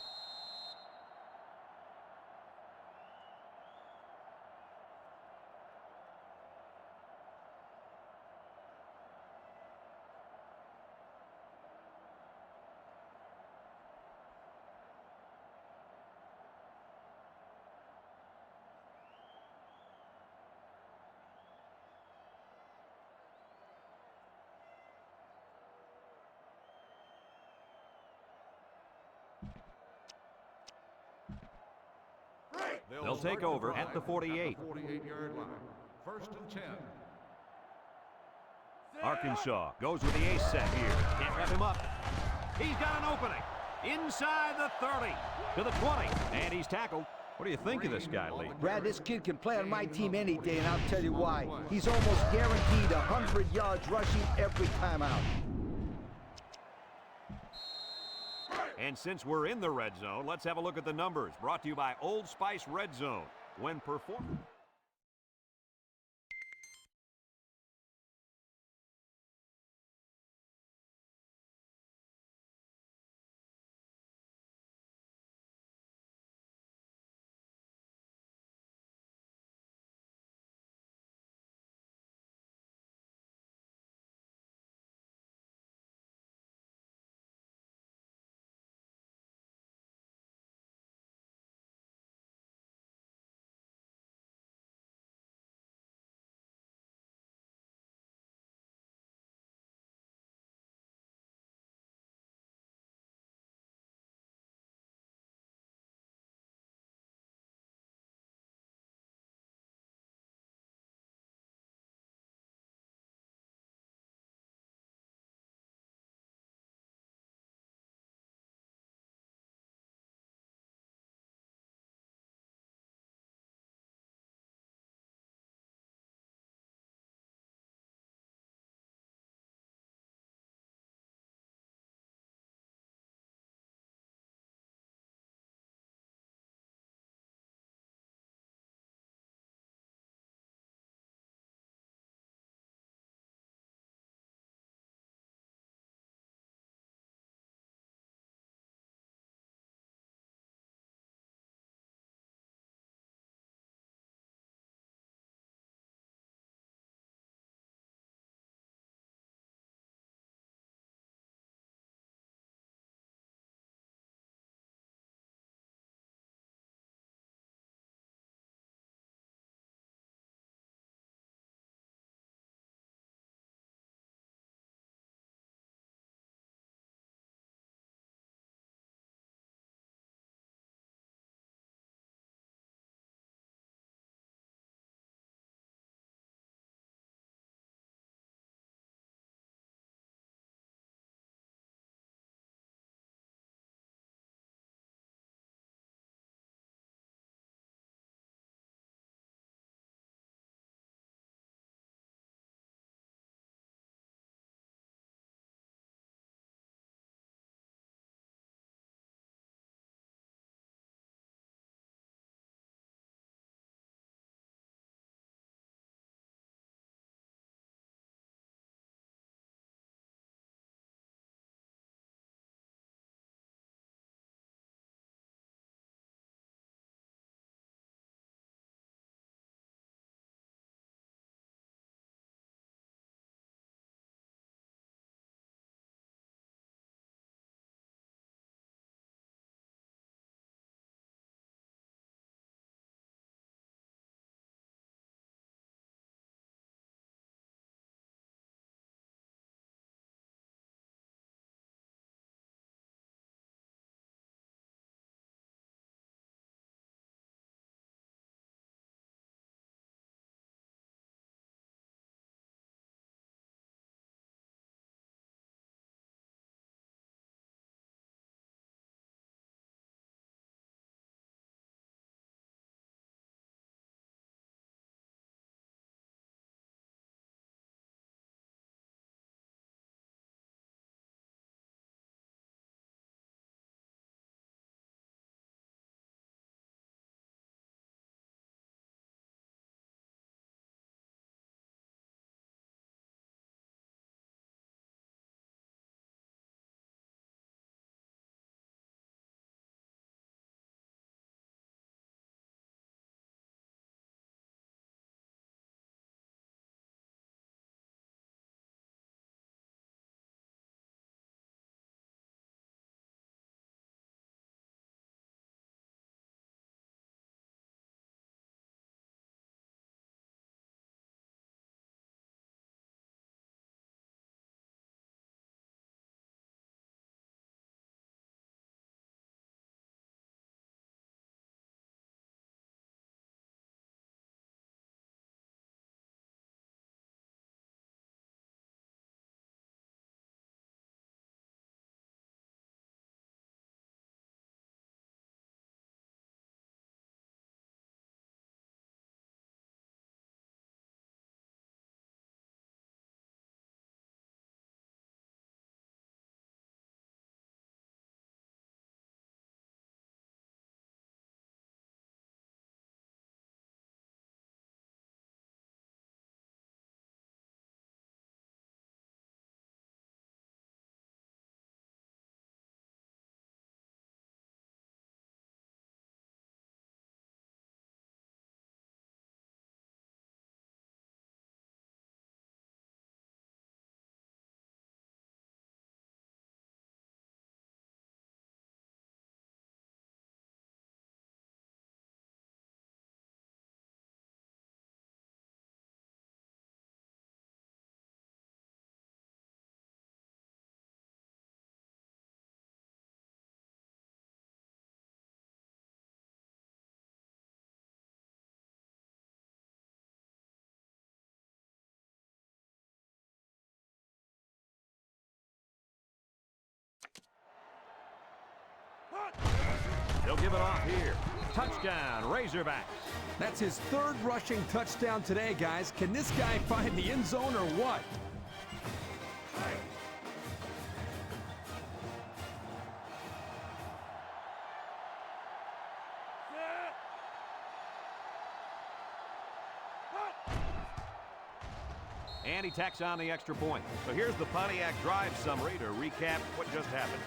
Speaker 1: They'll take over at the 48.
Speaker 4: 48-yard line. 1st and 10.
Speaker 1: Arkansas goes with the ace set here. Can't wrap him up. He's got an opening. Inside the 30 to the 20. And he's tackled. What do you think of this guy, Lee?
Speaker 2: Brad, this kid can play on my team any day, and I'll tell you why. He's almost guaranteed 100 yards rushing every time out.
Speaker 1: And since we're in the red zone, let's have a look at the numbers. Brought to you by Old Spice Red Zone. When performing. He'll give it off here. Touchdown, Razorbacks.
Speaker 3: That's his third rushing touchdown today, guys. Can this guy find the end zone or what?
Speaker 1: And he tacks on the extra point. So here's the Pontiac drive summary to recap what just happened.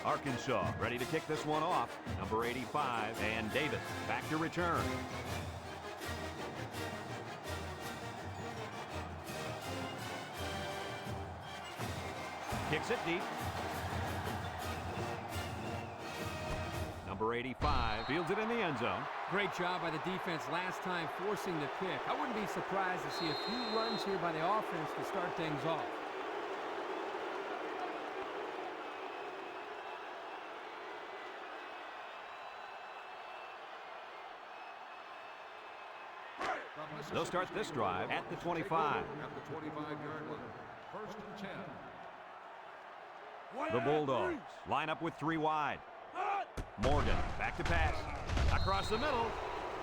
Speaker 1: Arkansas ready to kick this one off. Number 85, and Davis back to return. Kicks it deep. Number 85 fields it in the end zone.
Speaker 6: Great job by the defense last time forcing the pick. I wouldn't be surprised to see a few runs here by the offense to start things off.
Speaker 1: They'll start this drive at the 25.
Speaker 4: At the 25-yard line. First and 10.
Speaker 1: The Bulldogs line up with 3 wide. Morgan back to pass. Across the middle.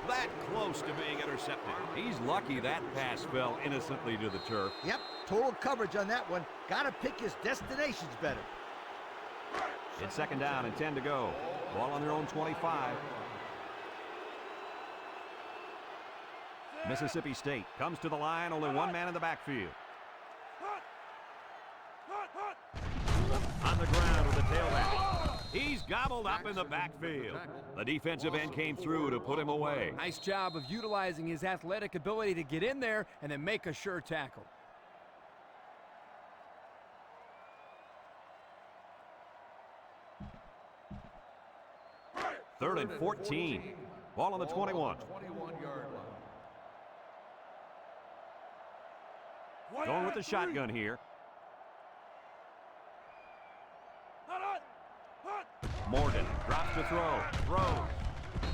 Speaker 1: That close to being intercepted. He's lucky that pass fell innocently to the turf.
Speaker 2: Yep, total coverage on that one. Got to pick his destinations better.
Speaker 1: It's second down and 10 to go. Ball on their own 25. Mississippi State comes to the line, only one man in the backfield. On the ground with the tailback. He's gobbled up in the backfield. The defensive end came through to put him away.
Speaker 6: Nice job of utilizing his athletic ability to get in there and then make a sure tackle.
Speaker 1: Third and 14. Ball on the 21.
Speaker 4: 21-yard line.
Speaker 1: Going with the shotgun here. Morgan drops to throw. Throws.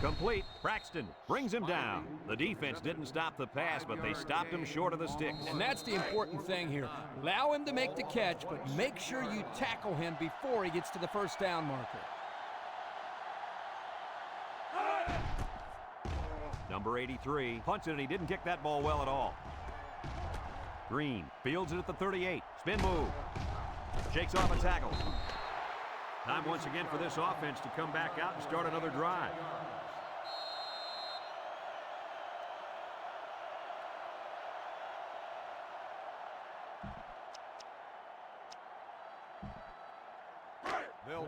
Speaker 1: Complete. Braxton brings him down. The defense didn't stop the pass, but they stopped him short of the sticks.
Speaker 6: And that's the important thing here. Allow him to make the catch, but make sure you tackle him before he gets to the first down marker.
Speaker 1: Number 83 punts it, and he didn't kick that ball well at all. Green fields it at the 38. Spin move. Shakes off a tackle. Time once again for this offense to come back out and start another drive.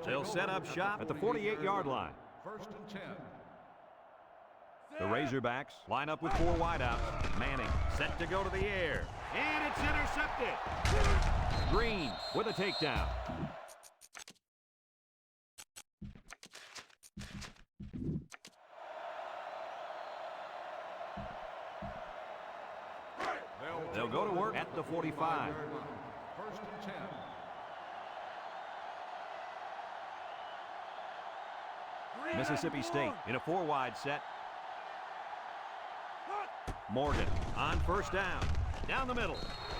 Speaker 1: They'll set up shop at the 48-yard line.
Speaker 4: First and 10.
Speaker 1: The Razorbacks line up with 4 wideouts. Manning set to go to the air. And it's intercepted. Green with a takedown. They'll go to work at the 45.
Speaker 4: First and 10.
Speaker 1: Mississippi State in a 4-wide set. Morgan on first down. Down the middle.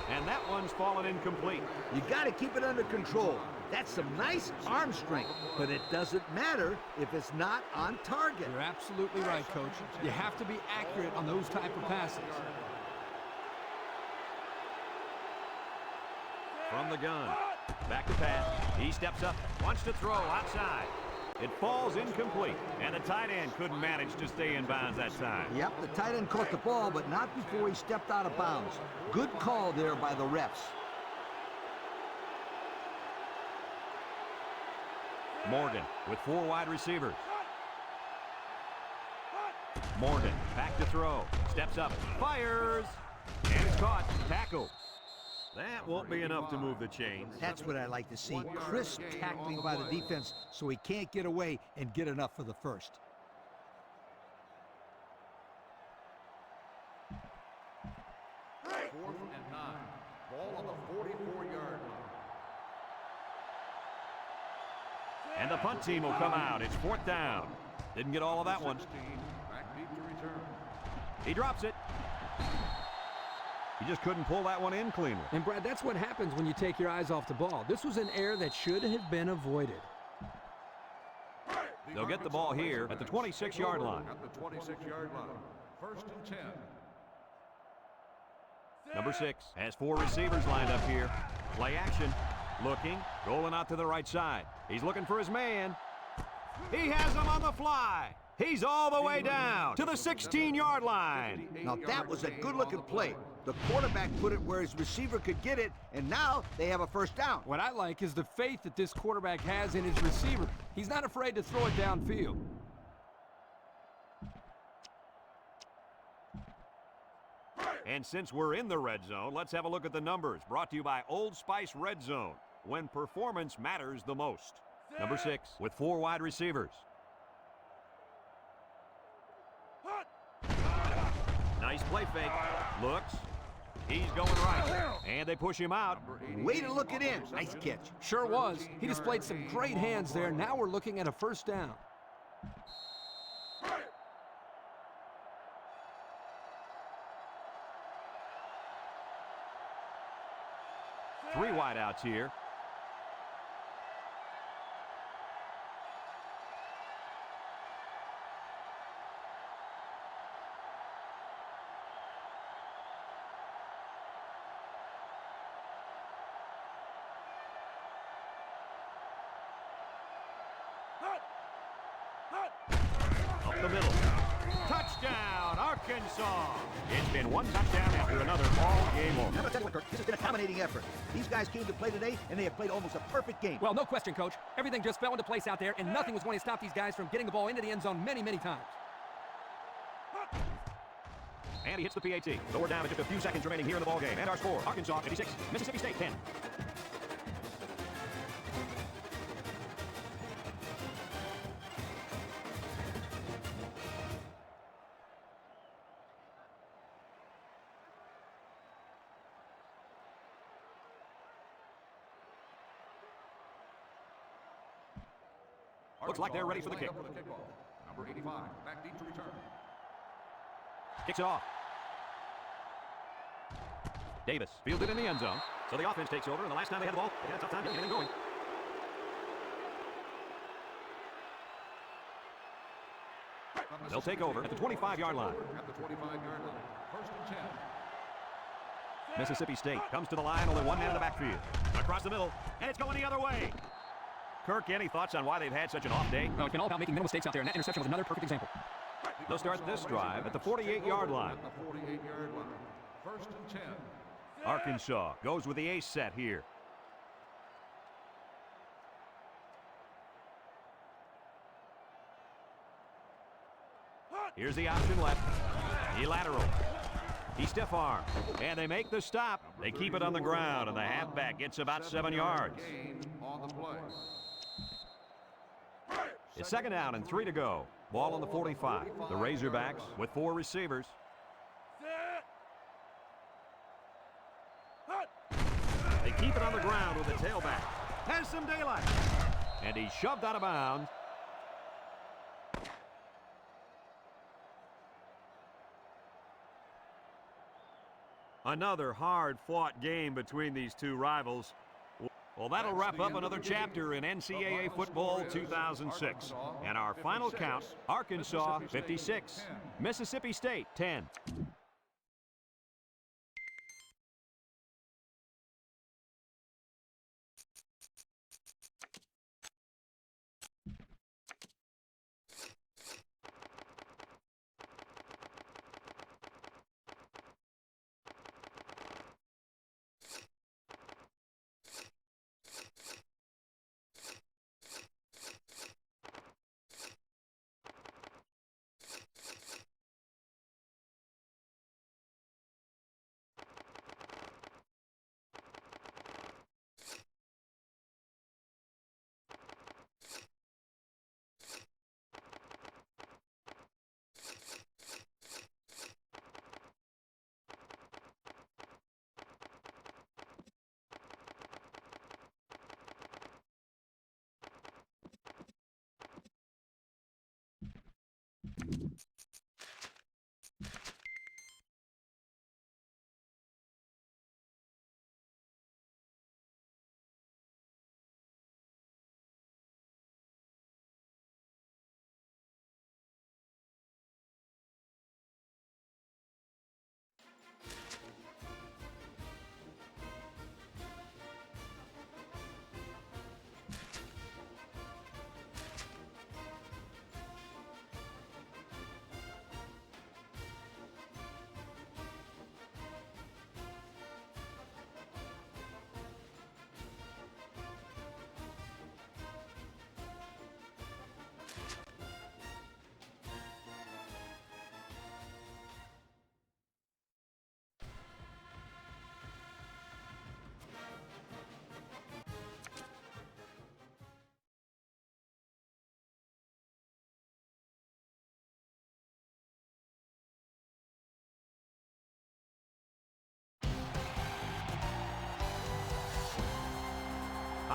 Speaker 1: And that one's fallen incomplete.
Speaker 2: You got to keep it under control. That's some nice arm strength, but it doesn't matter if it's not on target.
Speaker 3: You're absolutely right, Coach. You have to be accurate on those type of passes.
Speaker 1: From the gun. Back to pass. He steps up. Wants to throw outside. It falls incomplete. And the tight end couldn't manage to stay in bounds that time.
Speaker 2: Yep, the tight end caught the ball, but not before he stepped out of bounds. Good call there by the refs.
Speaker 1: Morgan with 4 wide receivers. Morgan back to throw. Steps up. Fires. And it's caught. Tackle. That won't be enough to move the chains.
Speaker 2: That's what I like to see. Crisp tackling by the defense so he can't get away and get enough for the first.
Speaker 4: Fourth and 9. Ball on the 44-yard line.
Speaker 1: And the punt team will come out. It's 4th down. Didn't get all of that one.
Speaker 4: 16. Back deep to return.
Speaker 1: He drops it. He just couldn't pull that one in cleanly.
Speaker 3: And, Brad, that's what happens when you take your eyes off the ball. This was an error that should have been avoided.
Speaker 1: They'll get the ball here at the 26-yard line.
Speaker 4: At the 26-yard line. First and 10.
Speaker 1: Number 6 has 4 receivers lined up here. Play action. Looking. Rolling out to the right side. He's looking for his man. He has him on the fly. He's all the way down to the 16-yard line.
Speaker 2: Now that was a good-looking play. The quarterback put it where his receiver could get it, and now they have a first down.
Speaker 3: What I like is the faith that this quarterback has in his receiver. He's not afraid to throw it downfield.
Speaker 1: And since we're in the red zone, let's have a look at the numbers. Brought to you by Old Spice Red Zone, when performance matters the most. Number 6 with 4 wide receivers. Nice play fake. Looks. He's going right. And they push him out.
Speaker 2: Way to look it in. Nice catch.
Speaker 3: Sure was. He displayed some great hands there. Now we're looking at a first down.
Speaker 1: Three wideouts here. Up the middle. Touchdown, Arkansas. It's been one touchdown after another all game long.
Speaker 2: Now, I'll tell you what, Kirk, this has been a dominating effort. These guys came to play today, and they have played almost a perfect game.
Speaker 6: Well, no question, Coach. Everything just fell into place out there, and nothing was going to stop these guys from getting the ball into the end zone many, many times.
Speaker 1: And he hits the PAT. So we're down to just a few seconds remaining here in the ball game. And our score, Arkansas 56, Mississippi State 10. Looks like they're ready for the kick.
Speaker 4: Number 85, back deep to return.
Speaker 1: Kicks it off. Davis fielded in the end zone. So the offense takes over, and the last time they had the ball, they had a tough time getting anything going. They'll take over at the 25-yard line.
Speaker 4: At the 25-yard line. First and 10.
Speaker 1: Mississippi State comes to the line, only one man in the backfield. Across the middle, and it's going the other way. Kirk, any thoughts on why they've had such an off day?
Speaker 6: Well, it's been all about making little mistakes out there, and that interception was another perfect example.
Speaker 1: They'll start this drive at the 48-yard line.
Speaker 4: At the 48-yard line. First and 10.
Speaker 1: Arkansas goes with the ace set here. Here's the option left. He lateral. He stiff arm. And they make the stop. They keep it on the ground, and the halfback gets about 7 yards.
Speaker 4: Gain on the play.
Speaker 1: It's second down and 3 to go. Ball on the 45. The Razorbacks with 4 receivers. They keep it on the ground with the tailback. Has some daylight. And he's shoved out of bounds. Another hard-fought game between these two rivals. Well, that'll wrap up another chapter in NCAA football 2006. And our final count, Arkansas 56, Mississippi State 10.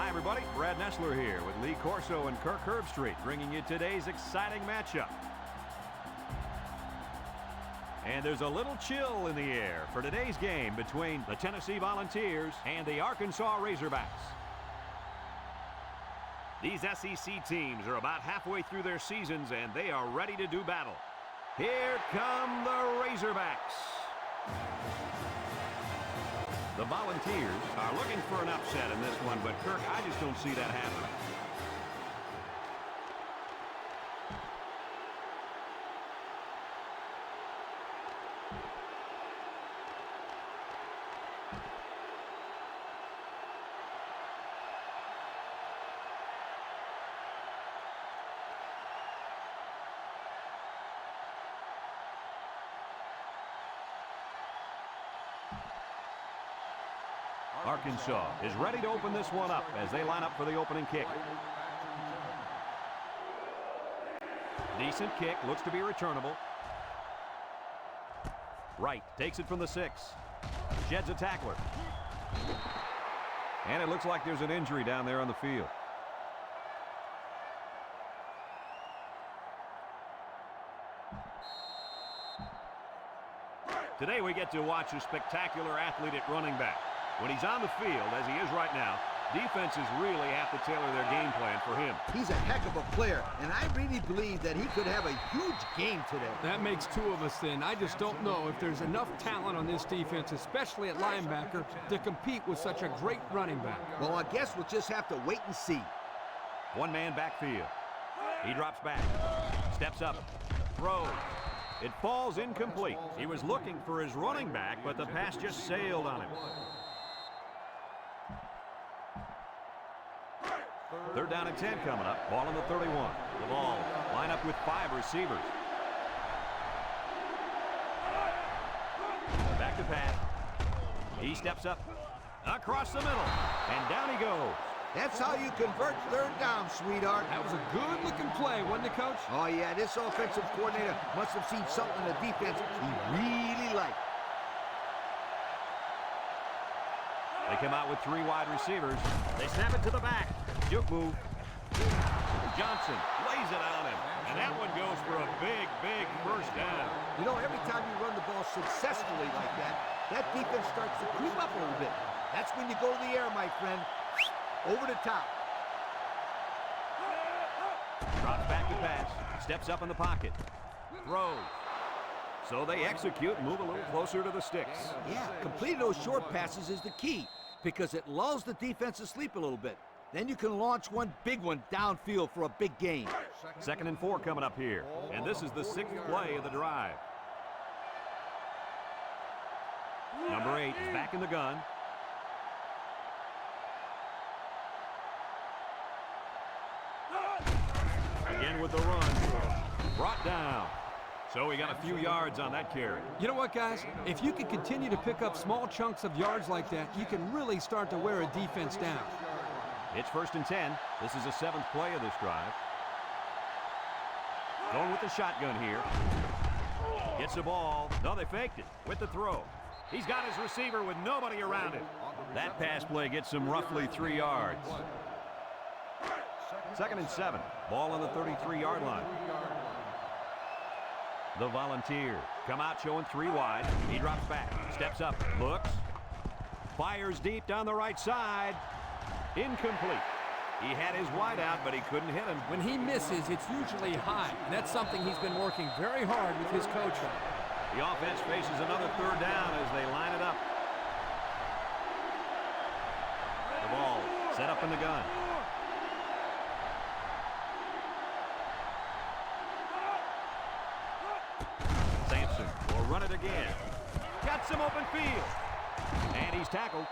Speaker 1: Hi, everybody. Brad Nessler here with Lee Corso and Kirk Herbstreit, bringing you today's exciting matchup. And there's a little chill in the air for today's game between the Tennessee Volunteers and the Arkansas Razorbacks. These SEC teams are about halfway through their seasons, and they are ready to do battle. Here come the Razorbacks. The Volunteers are looking for an upset in this one, but Kirk, I just don't see that happening. Arkansas is ready to open this one up as they line up for the opening kick. Decent kick, looks to be returnable. Wright takes it from the 6. Sheds a tackler. And it looks like there's an injury down there on the field. Today we get to watch a spectacular athlete at running back. When he's on the field, as he is right now, defenses really have to tailor their game plan for him.
Speaker 2: He's a heck of a player, and I really believe that he could have a huge game today.
Speaker 3: That makes two of us then. I just don't know if there's enough talent on this defense, especially at linebacker, to compete with such a great running back.
Speaker 2: Well, I guess we'll just have to wait and see.
Speaker 1: One-man backfield. He drops back, steps up, throws. It falls incomplete. He was looking for his running back, but the pass just sailed on him. Third down and 10 coming up. Ball on the 31. The ball line up with 5 receivers. Back to pass. He steps up across the middle, and down he goes.
Speaker 2: That's how you convert third down, sweetheart.
Speaker 3: That was a good-looking play, wasn't it, Coach?
Speaker 2: Oh, yeah, this offensive coordinator must have seen something in the defense he really liked.
Speaker 1: They come out with 3 wide receivers. They snap it to the back. Juke move. Johnson lays it on him. And that one goes for a big, big first down.
Speaker 2: You know, every time you run the ball successfully like that, that defense starts to creep up a little bit. That's when you go to the air, my friend. Over the top.
Speaker 1: Drops back to pass. Steps up in the pocket. Throws. So they execute and move a little closer to the sticks.
Speaker 2: Yeah, completing those short passes is the key because it lulls the defense to sleep a little bit. Then you can launch one big one downfield for a big gain.
Speaker 1: 2nd and 4 coming up here. And this is the 6th play of the drive. Number 8 is back in the gun. Again with the run. Brought down. So he got a few yards on that carry.
Speaker 3: You know what, guys? If you can continue to pick up small chunks of yards like that, you can really start to wear a defense down.
Speaker 1: It's 1st and 10. This is the 7th play of this drive. Going with the shotgun here. Gets the ball. No, they faked it with the throw. He's got his receiver with nobody around him. That pass play gets him roughly 3 yards. 2nd and 7. Ball on the 33-yard line. The Volunteers come out showing 3 wide. He drops back, steps up, looks, fires deep down the right side. Incomplete. He had his wide out, but he couldn't hit him.
Speaker 3: When he misses, it's usually high, and that's something he's been working very hard with his coach on.
Speaker 1: The offense faces another 3rd down as they line it up. The ball set up in the gun. Sampson will run it again. Got some open field. And he's tackled.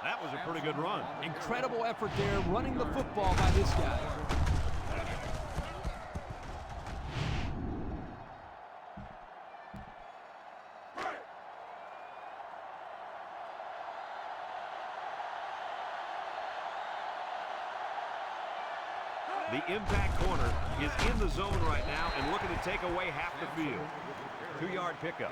Speaker 1: That was a pretty good run.
Speaker 3: Incredible effort there, running the football by this guy.
Speaker 1: The impact corner is in the zone right now and looking to take away half the field. 2-yard pickup.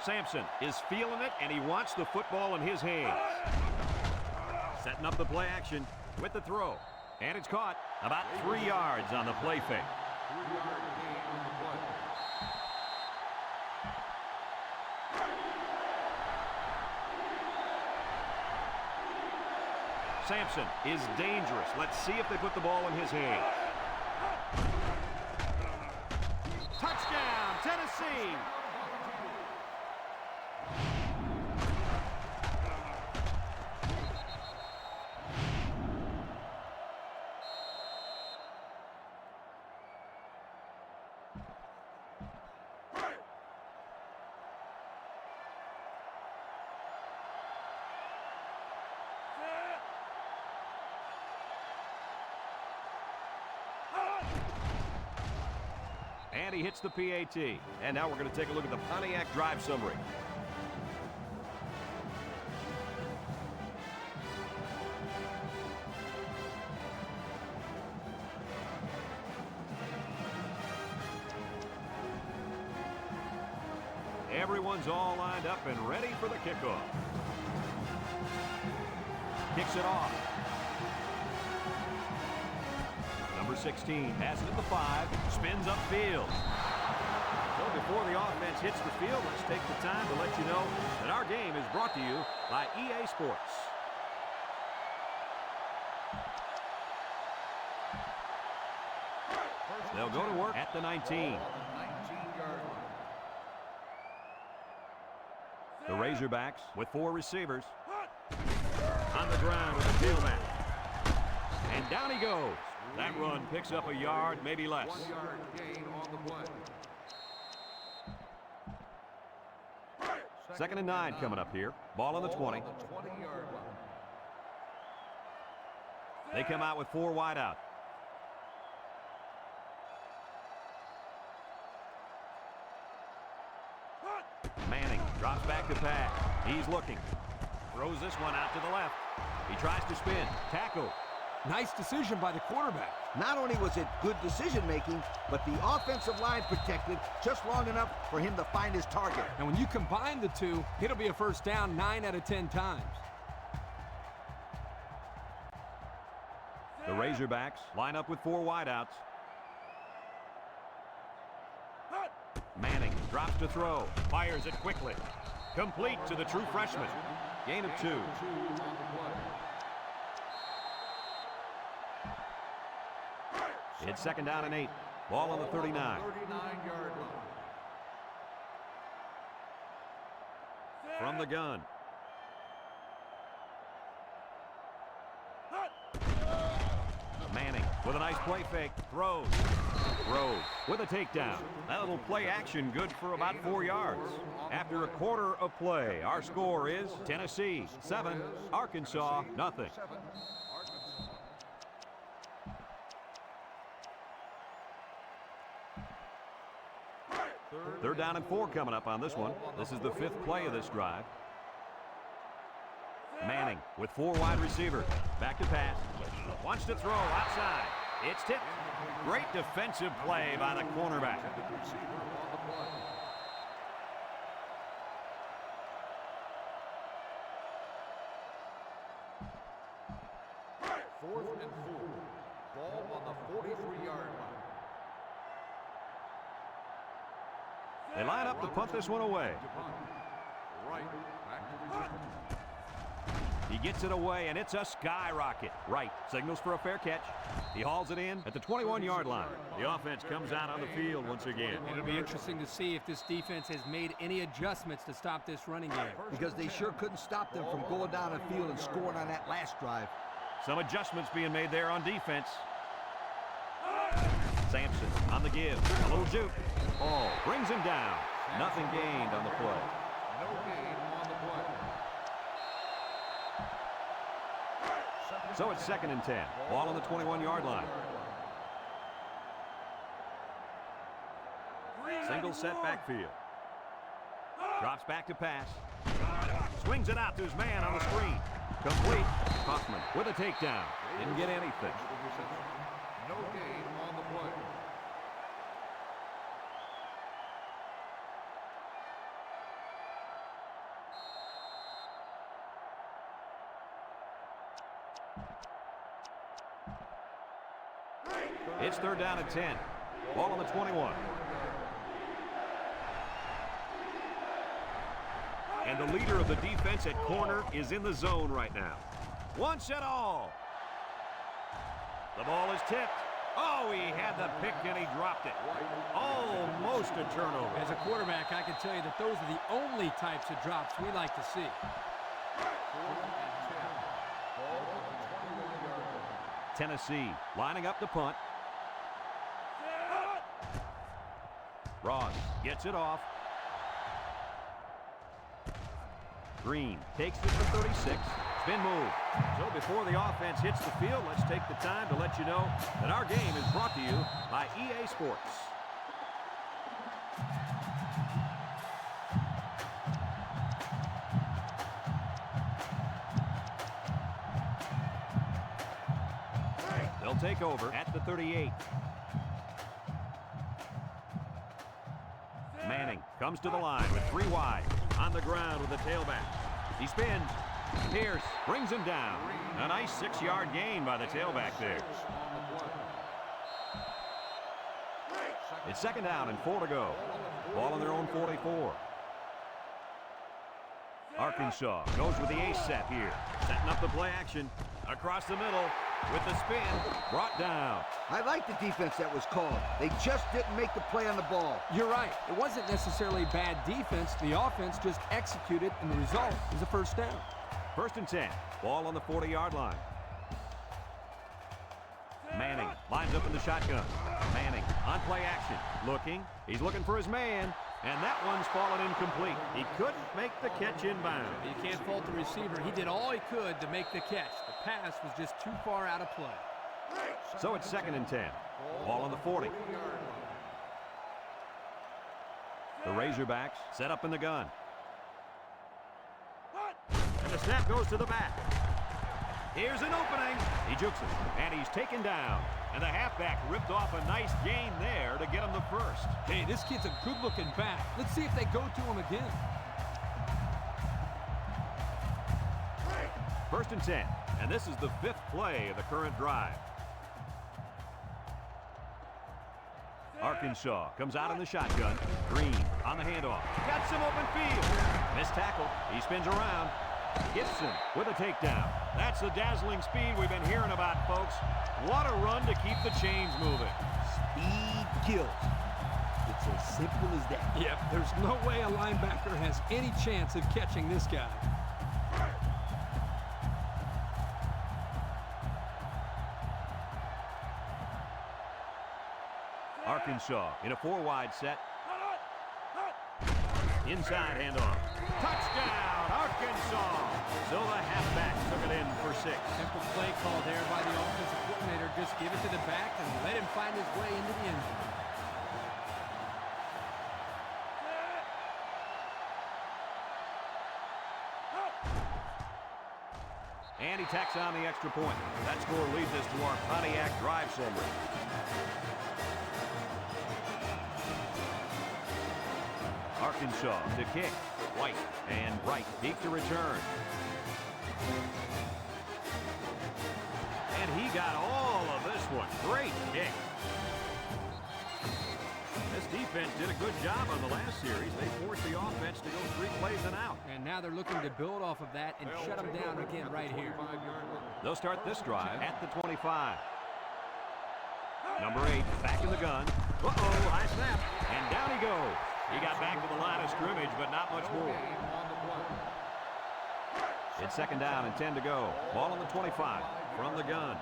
Speaker 1: Sampson is feeling it, and he wants the football in his hands. Setting up the play action with the throw. And it's caught about 3 yards on the play fake.
Speaker 4: 3-yard gain on the play.
Speaker 1: Sampson is dangerous. Let's see if they put the ball in his hands. Touchdown, Tennessee! And he hits the PAT. And now we're going to take a look at the Pontiac drive summary. Everyone's all lined up and ready for the kickoff. Kicks it off. Number 16 has it at the 5, spins upfield. So before the offense hits the field, let's take the time to let you know that our game is brought to you by EA Sports. They'll go to work at the 19. The Razorbacks with 4 receivers. On the ground with a tailback. And down he goes. That run picks up a yard, maybe less.
Speaker 4: 1-yard gain on the play.
Speaker 1: 2nd and 9 coming up here. Ball on the 20.
Speaker 4: 20-yard line.
Speaker 1: They come out with 4 wide out. Manning drops back to pass. He's looking. Throws this one out to the left. He tries to spin. Tackle.
Speaker 3: Nice decision by the quarterback.
Speaker 2: Not only was it good decision-making, but the offensive line protected just long enough for him to find his target.
Speaker 3: And when you combine the two, it'll be a first down 9 out of 10 times.
Speaker 1: The Razorbacks line up with 4 wideouts. Manning drops to throw. Fires it quickly. Complete to the true freshman. Gain of 2. It's 2nd down and 8. Ball on the 39.
Speaker 4: 39-yard line.
Speaker 1: From the gun. Manning with a nice play fake. Throws. With a takedown. That little play action good for about 4 yards. After a quarter of play, our score is Tennessee 7, Arkansas nothing. Third down and 4 coming up on this one. This is the 5th play of this drive. Manning with 4 wide receivers. Back to pass. Wants to throw outside. It's tipped. Great defensive play by the cornerback.
Speaker 4: Fourth and 4. Ball on the 43-yard line.
Speaker 1: They line up to punt this one away.
Speaker 4: Right. Back to return.
Speaker 1: He gets it away, and it's a skyrocket. Right signals for a fair catch. He hauls it in at the 21-yard line. The offense comes out on the field once again.
Speaker 6: It'll be interesting to see if this defense has made any adjustments to stop this running game.
Speaker 2: Because they sure couldn't stop them from going down the field and scoring on that last drive.
Speaker 1: Some adjustments being made there on defense. Sampson on the give. A little juke. Ball brings him down. Nothing gained on the play.
Speaker 4: No gain on the play.
Speaker 1: So it's 2nd and 10. Ball on the 21-yard line. Single set backfield. Drops back to pass. Swings it out to his man on the screen. Complete. Hoffman with a takedown. Didn't get anything.
Speaker 4: No gain on the play.
Speaker 1: It's 3rd down and 10. Ball on the 21. And the leader of the defense at corner is in the zone right now. Once and all. The ball is tipped. Oh, he had the pick and he dropped it. Almost a turnover.
Speaker 6: As a quarterback, I can tell you that those are the only types of drops we like to see.
Speaker 1: Tennessee lining up the punt. Ross gets it off. Green takes it for 36. Spin move. So before the offense hits the field, let's take the time to let you know that our game is brought to you by EA Sports. They'll take over at the 38. Manning comes to the line with 3 wide. On the ground with the tailback. He spins. Pierce brings him down. A nice 6-yard gain by the tailback there. It's 2nd down and 4 to go. Ball on their own 44. Arkansas goes with the ace set here. Setting up the play action. Across the middle with the spin. Brought down.
Speaker 2: I like the defense that was called. They just didn't make the play on the ball.
Speaker 6: You're right. It wasn't necessarily bad defense. The offense just executed, and the result is a 1st down.
Speaker 1: 1st and 10. Ball on the 40-yard line. Manning lines up in the shotgun. Manning on play action. Looking. He's looking for his man. And that one's fallen incomplete. He couldn't make the catch inbound.
Speaker 6: You can't fault the receiver. He did all he could to make the catch. The pass was just too far out of play.
Speaker 1: So it's 2nd and 10. Ball on the 40. The Razorbacks set up in the gun. And the snap goes to the back. Here's an opening. He jukes it, and he's taken down. And the halfback ripped off a nice gain there to get him the 1st.
Speaker 6: Hey, this kid's a good-looking back. Let's see if they go to him again.
Speaker 1: 1st and 10. And this is the 5th play of the current drive. Arkansas comes out in the shotgun. Green on the handoff. Got some open field. Missed tackle. He spins around. Gibson with a takedown. That's the dazzling speed we've been hearing about, folks. What a run to keep the chains moving.
Speaker 2: Speed kills. It's as simple as that.
Speaker 6: Yep, there's no way a linebacker has any chance of catching this guy.
Speaker 1: Arkansas in a 4-wide set. Inside handoff. Touchdown, Arkansas. So the halfback took it in for 6.
Speaker 6: Simple play call there by the offensive coordinator. Just give it to the back and let him find his way into the end zone.
Speaker 1: And he tacks on the extra point. That score leads us to our Pontiac drive summary. Arkansas to kick. White and Bright deep to return. And he got all of this one. Great kick. This defense did a good job on the last series. They forced the offense to go 3 plays and out.
Speaker 6: And now they're looking to build off of that and shut them down again right here.
Speaker 1: They'll start this drive at the 25. Number 8 back in the gun. Uh-oh, high snap. And down he goes. He got back to the line of scrimmage, but not much more. It's 2nd down and 10 to go. Ball on the 25 from the gun.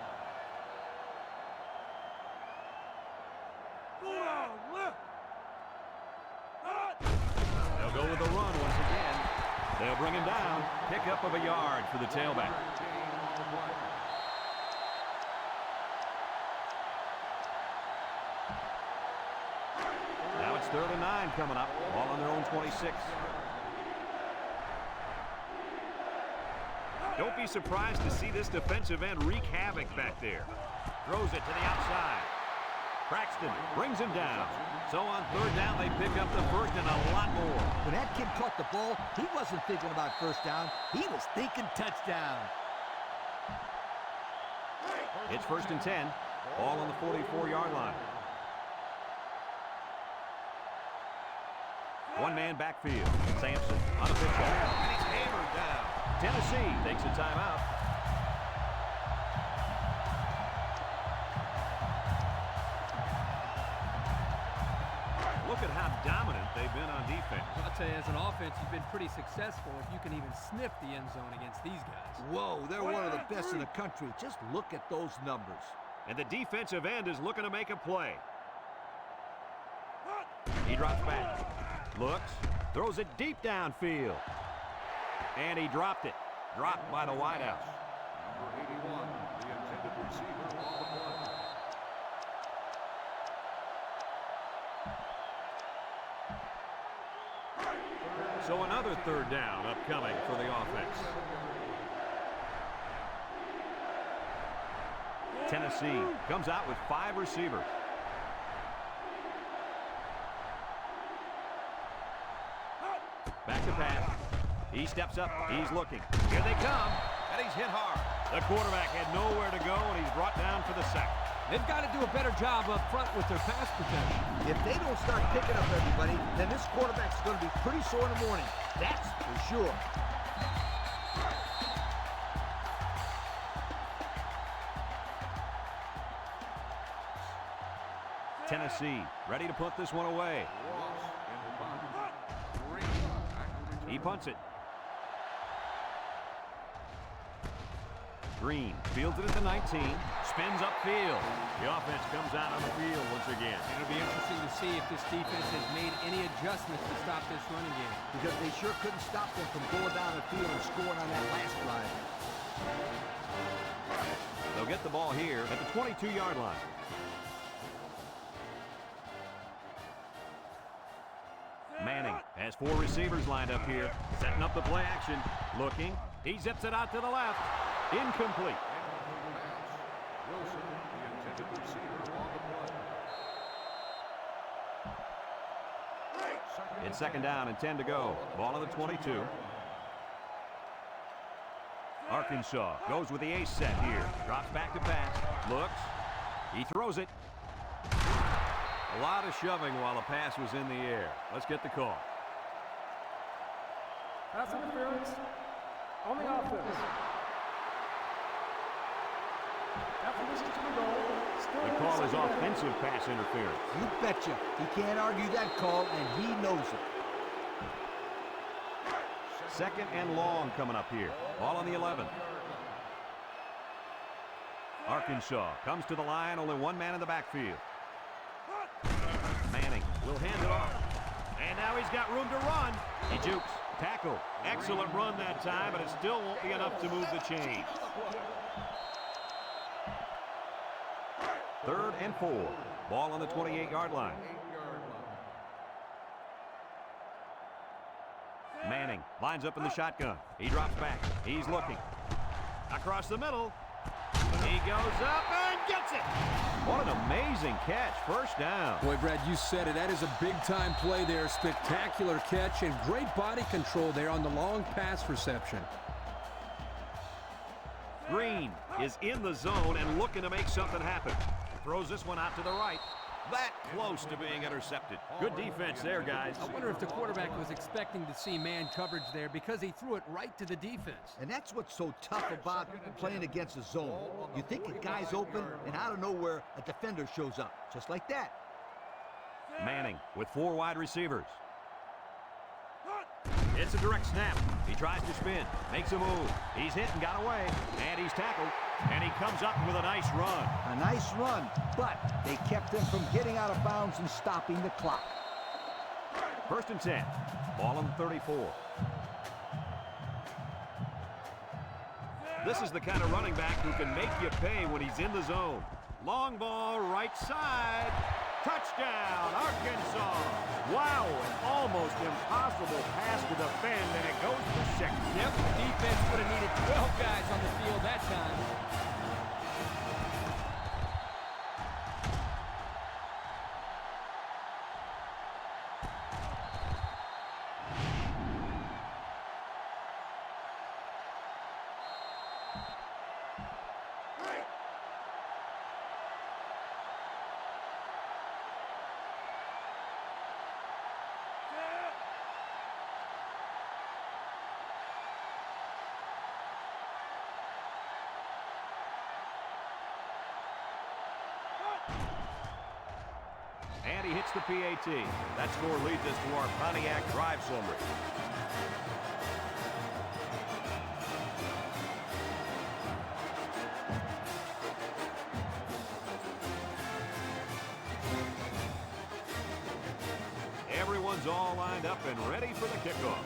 Speaker 1: They'll go with the run once again. They'll bring him down. Pickup of a yard for the tailback. Now it's 3rd and 9 coming up. Ball on their own 26. Don't be surprised to see this defensive end wreak havoc back there. Throws it to the outside. Braxton brings him down. So on 3rd down, they pick up the 1st and a lot more.
Speaker 2: When that kid caught the ball, he wasn't thinking about 1st down. He was thinking touchdown.
Speaker 1: It's 1st and 10. Ball on the 44-yard line. One-man backfield. Sampson on a pitch out. And he's hammered down. Tennessee takes a timeout. Look at how dominant they've been on defense.
Speaker 6: I'll tell you, as an offense, you've been pretty successful if you can even sniff the end zone against these guys.
Speaker 2: Whoa, they're one of the best in the country. Just look at those numbers.
Speaker 1: And the defensive end is looking to make a play. He drops back. Looks. Throws it deep downfield. And he dropped it. Dropped by the wideout.
Speaker 4: Number 81, the intended receiver on the play.
Speaker 1: So another third down upcoming for the offense. Tennessee comes out with 5 receivers. Back to pass. He steps up. He's looking. Here they come. And he's hit hard. The quarterback had nowhere to go, and he's brought down for the sack.
Speaker 3: They've got to do a better job up front with their pass protection.
Speaker 2: If they don't start picking up everybody, then this quarterback's going to be pretty sore in the morning. That's for sure.
Speaker 1: Tennessee ready to punt this one away. He punts it. Green fields it at the 19. Spins upfield. The offense comes out on the field once again.
Speaker 6: It'll be interesting to see if this defense has made any adjustments to stop this running game.
Speaker 2: Because they sure couldn't stop them from going down the field and scoring on that last drive.
Speaker 1: They'll get the ball here at the 22-yard line. Manning has 4 receivers lined up here. Setting up the play action. Looking. He zips it out to the left. Incomplete.
Speaker 4: Wilson, the intended receiver on the play.
Speaker 1: It's second down and 10 to go. Ball on the 22. Arkansas goes with the ace set here. Drops back to pass. Looks. He throws it. A lot of shoving while the pass was in the air. Let's get the call.
Speaker 5: Pass interference on the offense. After this is to the goal, still
Speaker 1: The call is offensive pass interference.
Speaker 2: You betcha. He can't argue that call, and he knows it.
Speaker 1: Second and long coming up here. Ball on the 11. Arkansas comes to the line. Only one man in the backfield. Manning will hand it off. And now he's got room to run. He jukes. Tackle. Excellent run that time, but it still won't be enough to move the chains. Third and 4. Ball on the 28-yard line. Manning lines up in the shotgun. He drops back. He's looking. Across the middle. He goes up and gets it. What an amazing catch. First down.
Speaker 3: Boy, Brad, you said it. That is a big-time play there. Spectacular catch and great body control there on the long pass reception.
Speaker 1: Green is in the zone and looking to make something happen. Throws this one out to the right. That close to being intercepted. Good defense there, guys.
Speaker 6: I wonder if the quarterback was expecting to see man coverage there because he threw it right to the defense.
Speaker 2: And that's what's so tough about playing against a zone. You think a guy's open, and out of nowhere, a defender shows up. Just like that.
Speaker 1: Manning with 4 wide receivers. It's a direct snap. He tries to spin, makes a move. He's hit and got away, and he's tackled. And he comes up with a nice run.
Speaker 2: A nice run, but they kept him from getting out of bounds and stopping the clock.
Speaker 1: First and 10. Ball on the 34. This is the kind of running back who can make you pay when he's in the zone. Long ball, right side. Touchdown, Arkansas. Wow, an almost impossible pass to defend, and it goes to 6.
Speaker 6: Yep, the defense would have needed 12 guys on the field that time.
Speaker 1: and he hits the PAT. That score leads us to our Pontiac drive summary. Everyone's all lined up and ready for the kickoff.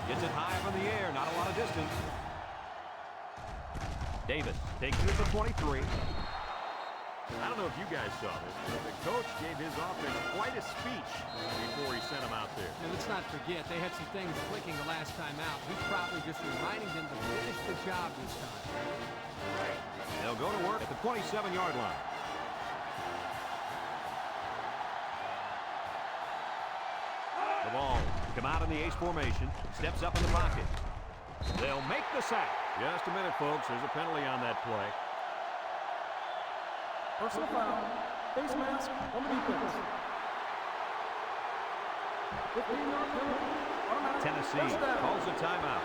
Speaker 1: Gets it high up in the air, not a lot of distance. Davis takes it to the 23. I don't know if you guys saw this, but the coach gave his offense quite a speech before he sent them out there.
Speaker 6: And let's not forget, they had some things clicking the last time out. He's probably just reminding them to finish the job this time.
Speaker 1: They'll go to work at the 27-yard line. The ball come out in the ace formation, steps up in the pocket. They'll make the sack. Just a minute, folks. There's a penalty on that play.
Speaker 5: Personal foul. Face mask on the defense. 15-yard penalty. Automatic.
Speaker 1: Tennessee calls a timeout.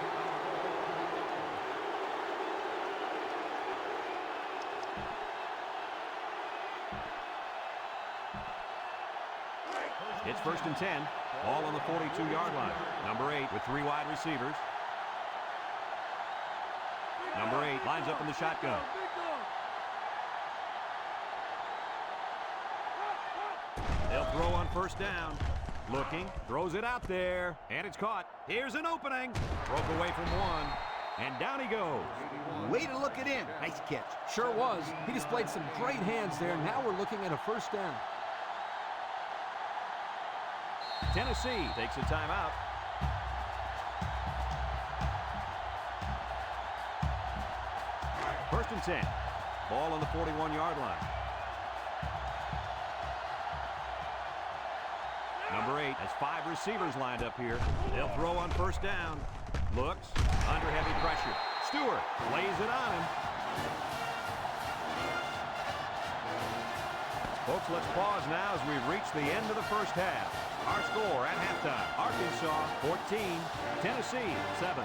Speaker 1: It's 1st and 10. Ball on the 42-yard line. Number 8 with 3 wide receivers. Number 8 lines up in the shotgun. They'll throw on 1st down. Looking, throws it out there, and it's caught. Here's an opening. Broke away from one, and down he goes.
Speaker 2: Way to look it in. Nice catch.
Speaker 3: Sure was. He displayed some great hands there. Now we're looking at a 1st down.
Speaker 1: Tennessee takes a timeout. First and 10. Ball on the 41-yard line. Number 8 has 5 receivers lined up here. They'll throw on 1st down. Looks under heavy pressure. Stewart lays it on him. Folks, let's pause now as we've reached the end of the 1st half. Our score at halftime, Arkansas 14, Tennessee 7.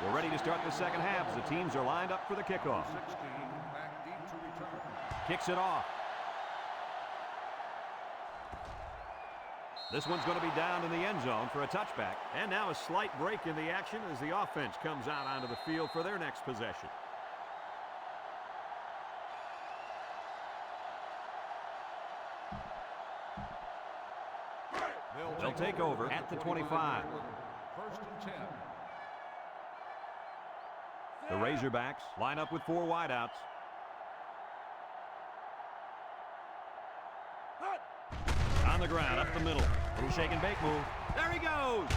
Speaker 1: We're ready to start the 2nd half as the teams are lined up for the kickoff.
Speaker 4: 16 back deep to return.
Speaker 1: Kicks it off. This one's going to be down in the end zone for a touchback. And now a slight break in the action as the offense comes out onto the field for their next possession. They'll take over at the 25.
Speaker 4: 1st and 10.
Speaker 1: The Razorbacks line up with 4 wideouts. On the ground, up the middle. Little shake and bake move. There he goes.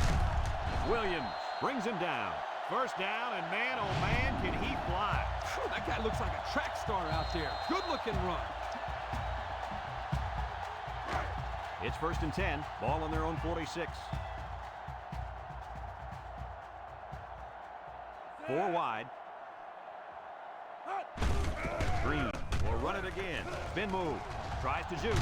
Speaker 1: Williams brings him down. 1st down, and man, oh man, can he fly.
Speaker 3: Whew, that guy looks like a track star out there. Good-looking run.
Speaker 1: It's 1st and 10. Ball on their own 46. 4 wide. Green will run it again. Spin move. Tries to juke.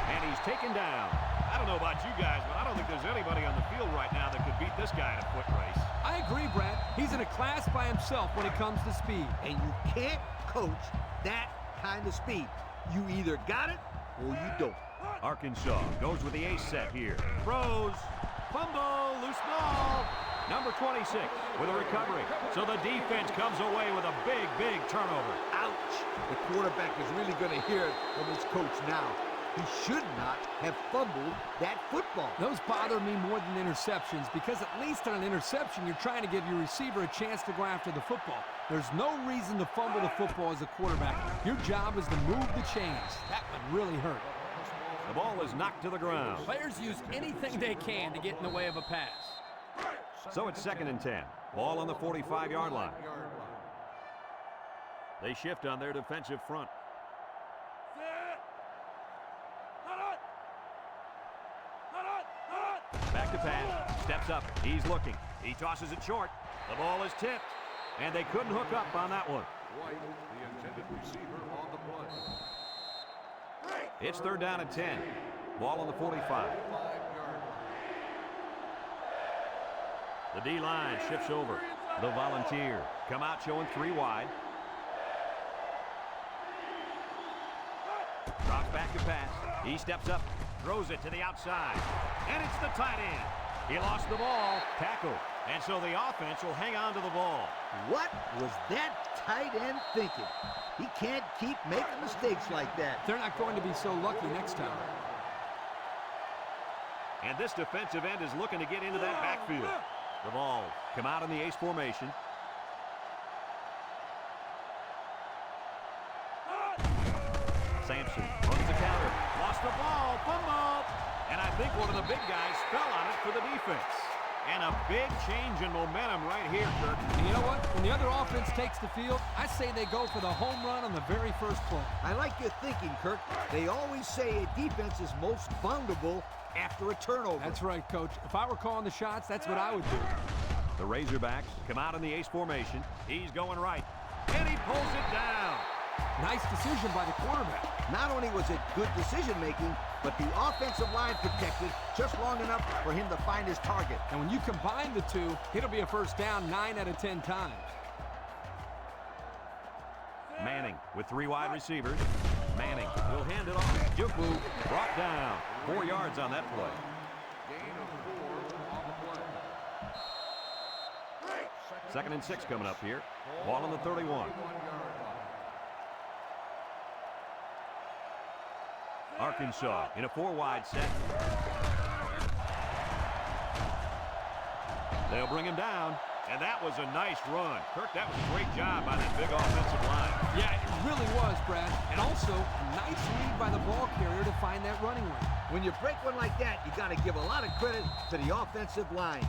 Speaker 1: And he's taken down. I don't know about you guys, but I don't think there's anybody on the field right now that could beat this guy in a foot race.
Speaker 3: I agree, Brad. He's in a class by himself when it comes to speed.
Speaker 2: And you can't coach that kind of speed. You either got it or you don't.
Speaker 1: Arkansas goes with the ace set here. Throws. Fumble. Loose ball. Number 26 with a recovery. So the defense comes away with a big, big turnover.
Speaker 2: Ouch. The quarterback is really going to hear it from his coach now. He should not have fumbled that football.
Speaker 3: Those bother me more than interceptions because at least on an interception, you're trying to give your receiver a chance to go after the football. There's no reason to fumble the football as a quarterback. Your job is to move the chains. That would really hurt.
Speaker 1: The ball is knocked to the ground.
Speaker 6: Players use anything they can to get in the way of a pass.
Speaker 1: So it's 2nd and 10. Ball on the 45-yard line. They shift on their defensive front. Back to pass. Steps up. He's looking. He tosses it short. The ball is tipped. And they couldn't hook up on that one.
Speaker 4: White, the intended receiver on the play.
Speaker 1: It's 3rd down and 10. Ball on the 45.
Speaker 4: 5-yard line.
Speaker 1: The D-line shifts over. The Volunteers come out showing 3 wide. Drops back to pass. He steps up, throws it to the outside. And it's the tight end. He lost the ball, tackled. And so the offense will hang on to the ball.
Speaker 2: What was that tight end thinking? He can't keep making mistakes like that.
Speaker 3: They're not going to be so lucky next time.
Speaker 1: And this defensive end is looking to get into that backfield. The ball come out in the ace formation. Sampson runs the counter. Lost the ball. Fumble. And I think one of the big guys fell on it for the defense. And a big change in momentum right here, Kirk.
Speaker 3: And you know what? When the other offense takes the field, I say they go for the home run on the very first play.
Speaker 2: I like your thinking, Kirk. They always say a defense is most vulnerable after a turnover.
Speaker 3: That's right, Coach. If I were calling the shots, that's what I would do.
Speaker 1: The Razorbacks come out in the ace formation. He's going right. And he pulls it down.
Speaker 3: Nice decision by the quarterback.
Speaker 2: Not only was it good decision-making, but the offensive line protected just long enough for him to find his target.
Speaker 3: And when you combine the two, it'll be a first down 9 out of 10 times.
Speaker 1: Manning with 3 wide receivers. Manning will hand it off. Juke move brought down. 4 yards on that play.
Speaker 4: Gain of 4 on the play.
Speaker 1: 2nd and 6 coming up here. Ball on the 31.
Speaker 4: 1-yard line.
Speaker 1: Arkansas in a 4-wide set. They'll bring him down. And that was a nice run. Kirk, that was a great job by that big offensive line.
Speaker 3: Yeah, it really was, Brad. And also, a nice lead by the ball carrier to find that running lane.
Speaker 2: When you break one like that, you got to give a lot of credit to the offensive line.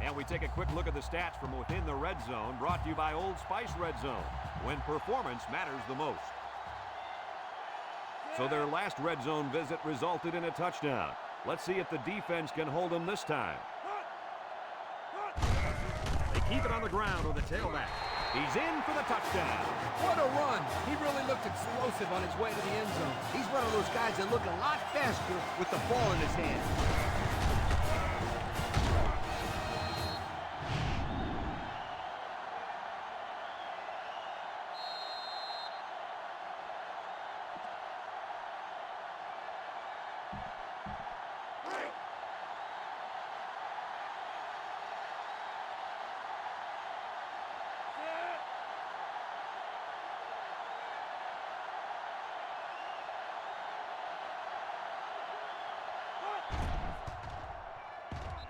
Speaker 1: And we take a quick look at the stats from within the red zone, brought to you by Old Spice Red Zone, when performance matters the most. So their last red zone visit resulted in a touchdown. Let's see if the defense can hold them this time. They keep it on the ground with the tailback. He's in for the touchdown.
Speaker 3: What a run. He really looked explosive on his way to the end zone.
Speaker 2: He's one of those guys that look a lot faster with the ball in his hand.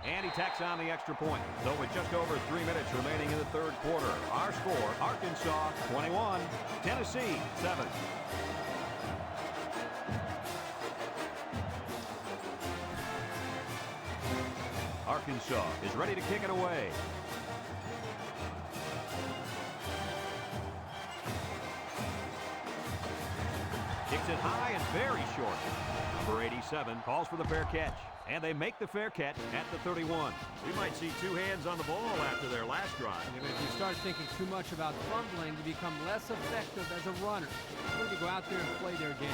Speaker 1: And he tacks on the extra point. So with just over 3 minutes remaining in the 3rd quarter, our score, Arkansas 21, Tennessee 7. Arkansas is ready to kick it away. Kicks it high and very short. Number 87 calls for the fair catch. And they make the fair catch at the 31. We might see 2 hands on the ball after their last drive.
Speaker 6: And if you start thinking too much about fumbling, you become less effective as a runner. They need to go out there and play their game.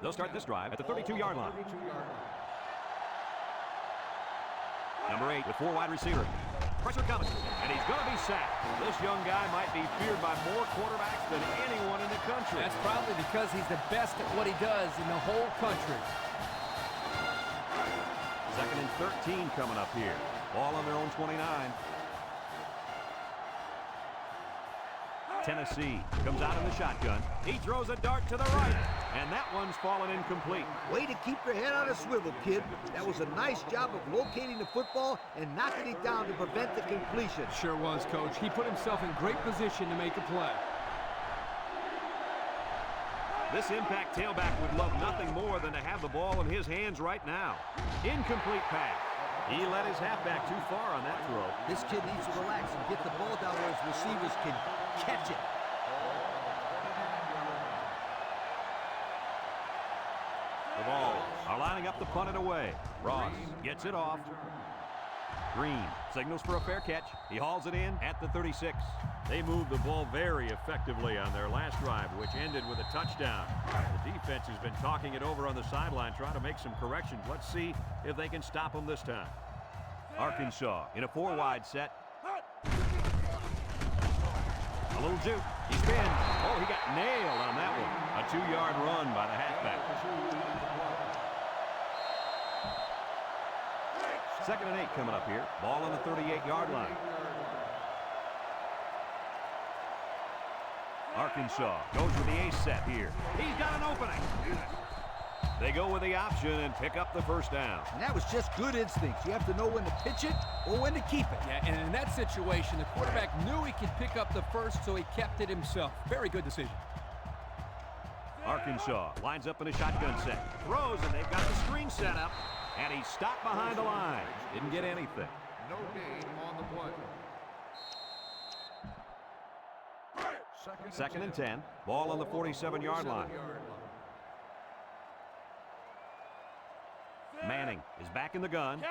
Speaker 1: They'll start this drive at the 32-yard line. Number 8 with 4 wide receivers. Pressure coming, and he's going to be sacked. This young guy might be feared by more quarterbacks than anyone in the country.
Speaker 6: That's probably because he's the best at what he does in the whole country.
Speaker 1: Second and 13 coming up here. Ball on their own 29. Tennessee comes out in the shotgun. He throws a dart to the right, and that one's fallen incomplete.
Speaker 2: Way to keep your head on a swivel, kid. That was a nice job of locating the football and knocking it down to prevent the completion.
Speaker 3: Sure was, Coach. He put himself in great position to make a play.
Speaker 1: This impact tailback would love nothing more than to have the ball in his hands right now. Incomplete pass. He let his halfback too far on that throw.
Speaker 2: This kid needs to relax and get the ball down where his receivers can catch it.
Speaker 1: The Vols are lining up to punt it away. Ross gets it off. Green signals for a fair catch. He hauls it in at the 36. They moved the ball very effectively on their last drive, which ended with a touchdown. The defense has been talking it over on the sideline, trying to make some corrections. Let's see if they can stop them this time. Arkansas in a 4-wide set. A little juke. He spins. Oh, he got nailed on that one. A 2-yard run by the halfback. Second and 8 coming up here. Ball on the 38-yard line. Arkansas goes with the ace set here. He's got an opening. They go with the option and pick up the first down.
Speaker 2: And that was just good instincts. You have to know when to pitch it or when to keep it.
Speaker 6: Yeah, and in that situation, the quarterback knew he could pick up the first, so he kept it himself. Very good decision.
Speaker 1: Arkansas lines up in a shotgun set. Throws, and they've got the screen set up. And he's stopped behind the line. Didn't get anything.
Speaker 4: No gain on the play.
Speaker 1: Second and 10. Ball on the 47-yard line. Manning is back in the gun.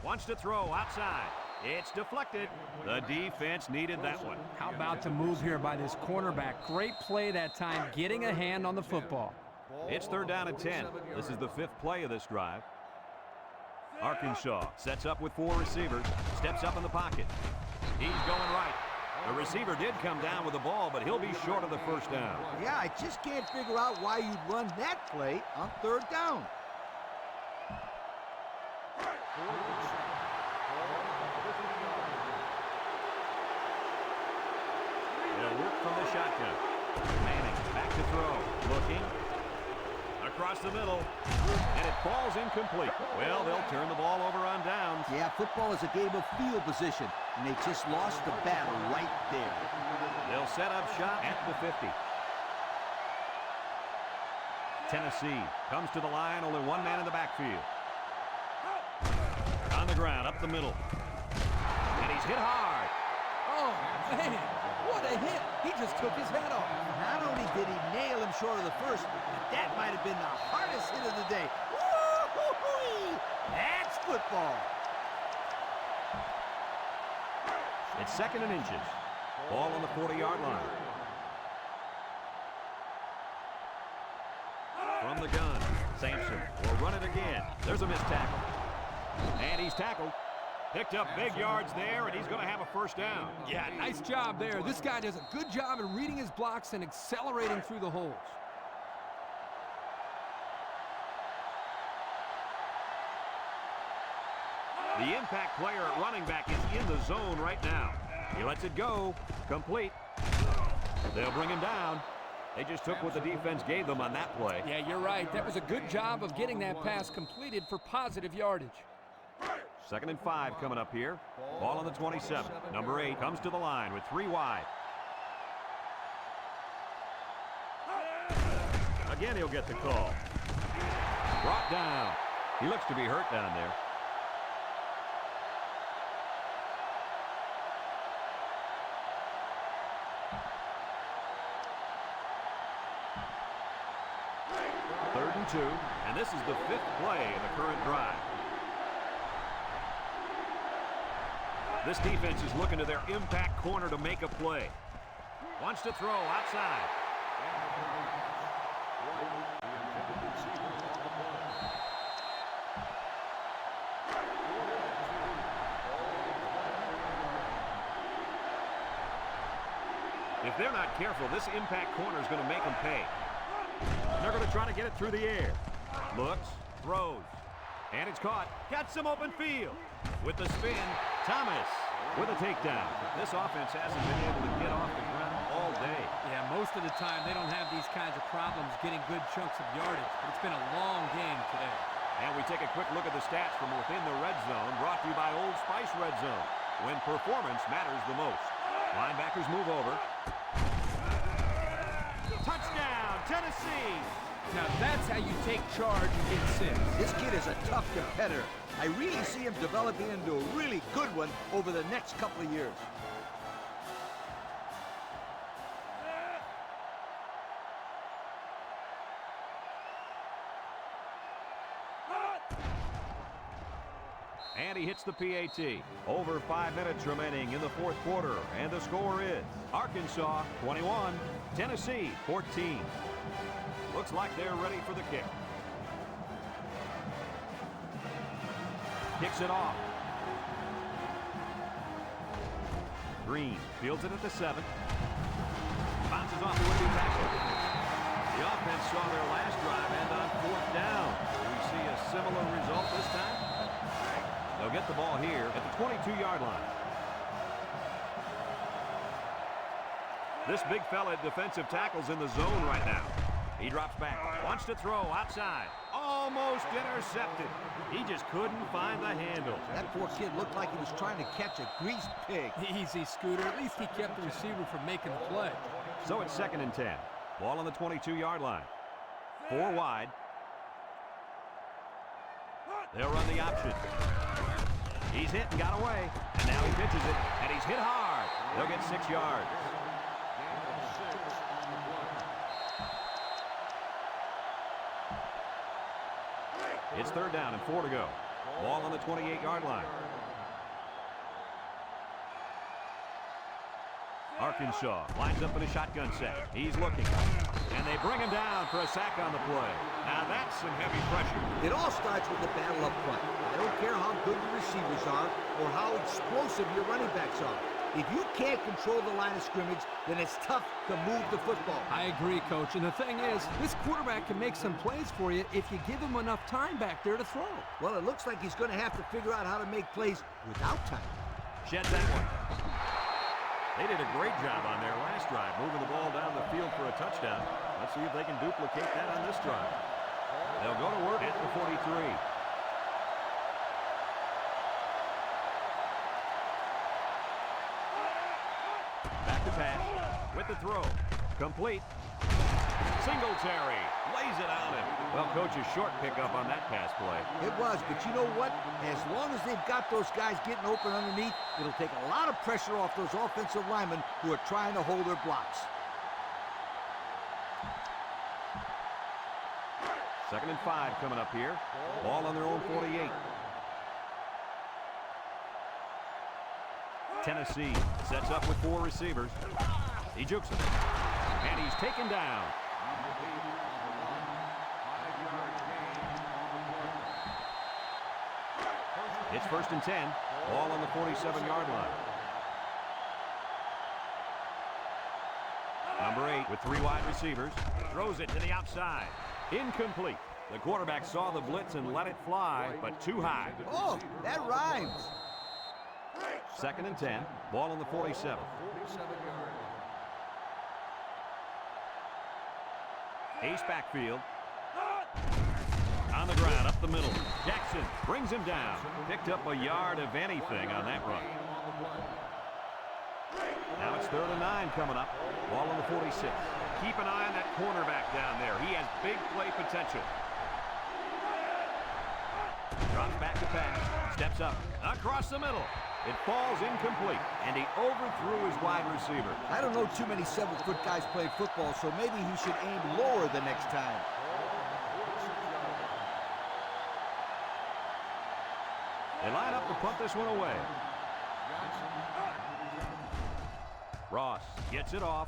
Speaker 1: Wants to throw outside. It's deflected. The defense needed that one.
Speaker 6: How about the move here by this cornerback? Great play that time, getting a hand on the football.
Speaker 1: It's third down and 10. This is the 5th play of this drive. Arkansas sets up with 4 receivers, steps up in the pocket. He's going right. The receiver did come down with the ball, but he'll be short of the first down.
Speaker 2: Yeah, I just can't figure out why you'd run that play on third down.
Speaker 1: It'll work from the shotgun. Manning back to throw. Looking. Across the middle. And it falls incomplete. Well, they'll turn the ball over on downs.
Speaker 2: Yeah, football is a game of field position, and they just lost the battle right there.
Speaker 1: They'll set up shop at the 50. Tennessee comes to the line, only one man in the backfield. On the ground, up the middle. And he's hit hard.
Speaker 6: Oh, man, what a hit. He just took his head off.
Speaker 2: Not only did he nail him short of the first, but that might have been the hardest hit of the day. Woo-hoo-hoo-wee! That's football.
Speaker 1: It's second and inches. Ball on the 40-yard line. From the gun, Sampson will run it again. There's a missed tackle. And he's tackled. Picked up big yards there, and he's going to have a first down.
Speaker 6: Yeah, nice job there. This guy does a good job of reading his blocks and accelerating through the holes.
Speaker 1: The impact player at running back is in the zone right now. He lets it go. Complete. They'll bring him down. They just took what the defense gave them on that play.
Speaker 6: Yeah, you're right. That was a good job of getting that pass completed for positive yardage.
Speaker 1: Second and 5 coming up here. Ball on the 27. Number 8 comes to the line with 3 wide. Again, he'll get the call. Brought down. He looks to be hurt down there. Third and 2, and this is the 5th play of the current drive. This defense is looking to their impact corner to make a play. Wants to throw outside. If they're not careful, this impact corner is going to make them pay. And they're going to try to get it through the air. Looks, throws, and it's caught. Got some open field. With the spin, Thomas with a takedown. This offense hasn't been able to get off the ground all day.
Speaker 6: Yeah, most of the time they don't have these kinds of problems getting good chunks of yardage, but it's been a long game today.
Speaker 1: And we take a quick look at the stats from within the red zone, brought to you by Old Spice Red Zone, when performance matters the most. Linebackers move over. Touchdown, Tennessee!
Speaker 3: Now that's how you take charge and get 6.
Speaker 2: This kid is a tough competitor. I really see him developing into a really good one over the next couple of years.
Speaker 1: And he hits the PAT. Over 5 minutes remaining in the fourth quarter, and the score is Arkansas 21, Tennessee 14. Looks like they're ready for the kick. Kicks it off. Green fields it at the 7. Bounces off the would-be tackle. The offense saw their last drive end on 4th down. Do we see a similar result this time? They'll get the ball here at the 22-yard line. This big fella at defensive tackle's in the zone right now. He drops back, wants to throw outside. Almost intercepted. He just couldn't find the handle.
Speaker 2: That poor kid looked like he was trying to catch a greased pig.
Speaker 6: Easy, Scooter. At least he kept the receiver from making the play.
Speaker 1: So it's 2nd and 10. Ball on the 22-yard line. 4 wide. They'll run the option. He's hit and got away. And now he pitches it, and he's hit hard. They'll get 6 yards. It's 3rd down and 4 to go. Ball on the 28-yard line. Arkansas lines up in a shotgun set. He's looking. And they bring him down for a sack on the play. Now that's some heavy pressure.
Speaker 2: It all starts with the battle up front. I don't care how good the receivers are or how explosive your running backs are. If you can't control the line of scrimmage, then it's tough to move the football.
Speaker 3: I agree, Coach. And the thing is, this quarterback can make some plays for you if you give him enough time back there to throw.
Speaker 2: Well, it looks like he's going to have to figure out how to make plays without time.
Speaker 1: Sheds that one. They did a great job on their last drive, moving the ball down the field for a touchdown. Let's see if they can duplicate that on this drive. They'll go to work at the 43. Back to pass with the throw. Complete. Singletary lays it on him. Well, Coach, a short pickup on that pass play.
Speaker 2: It was, but you know what? As long as they've got those guys getting open underneath, it'll take a lot of pressure off those offensive linemen who are trying to hold their blocks.
Speaker 1: 2nd and 5 coming up here. Ball on their own 48. Tennessee sets up with 4 receivers. He jukes him. And he's taken down. It's 1st and 10. Ball on the 47-yard line. Number 8 with 3 wide receivers. Throws it to the outside. Incomplete. The quarterback saw the blitz and let it fly, but too high.
Speaker 2: Oh, that rhymes.
Speaker 1: 2nd and 10. Ball on the 47. Ace backfield. On the ground, up the middle. Jackson brings him down. Picked up a yard of anything on that run. Now it's 3rd and 9 coming up. Ball on the 46. Keep an eye on that cornerback down there. He has big play potential. Drops back to pass. Steps up. Across the middle. It falls incomplete, and he overthrew his wide receiver.
Speaker 2: I don't know too many 7-foot guys playing football, so maybe he should aim lower the next time.
Speaker 1: They line up to punt this one away. Ross gets it off.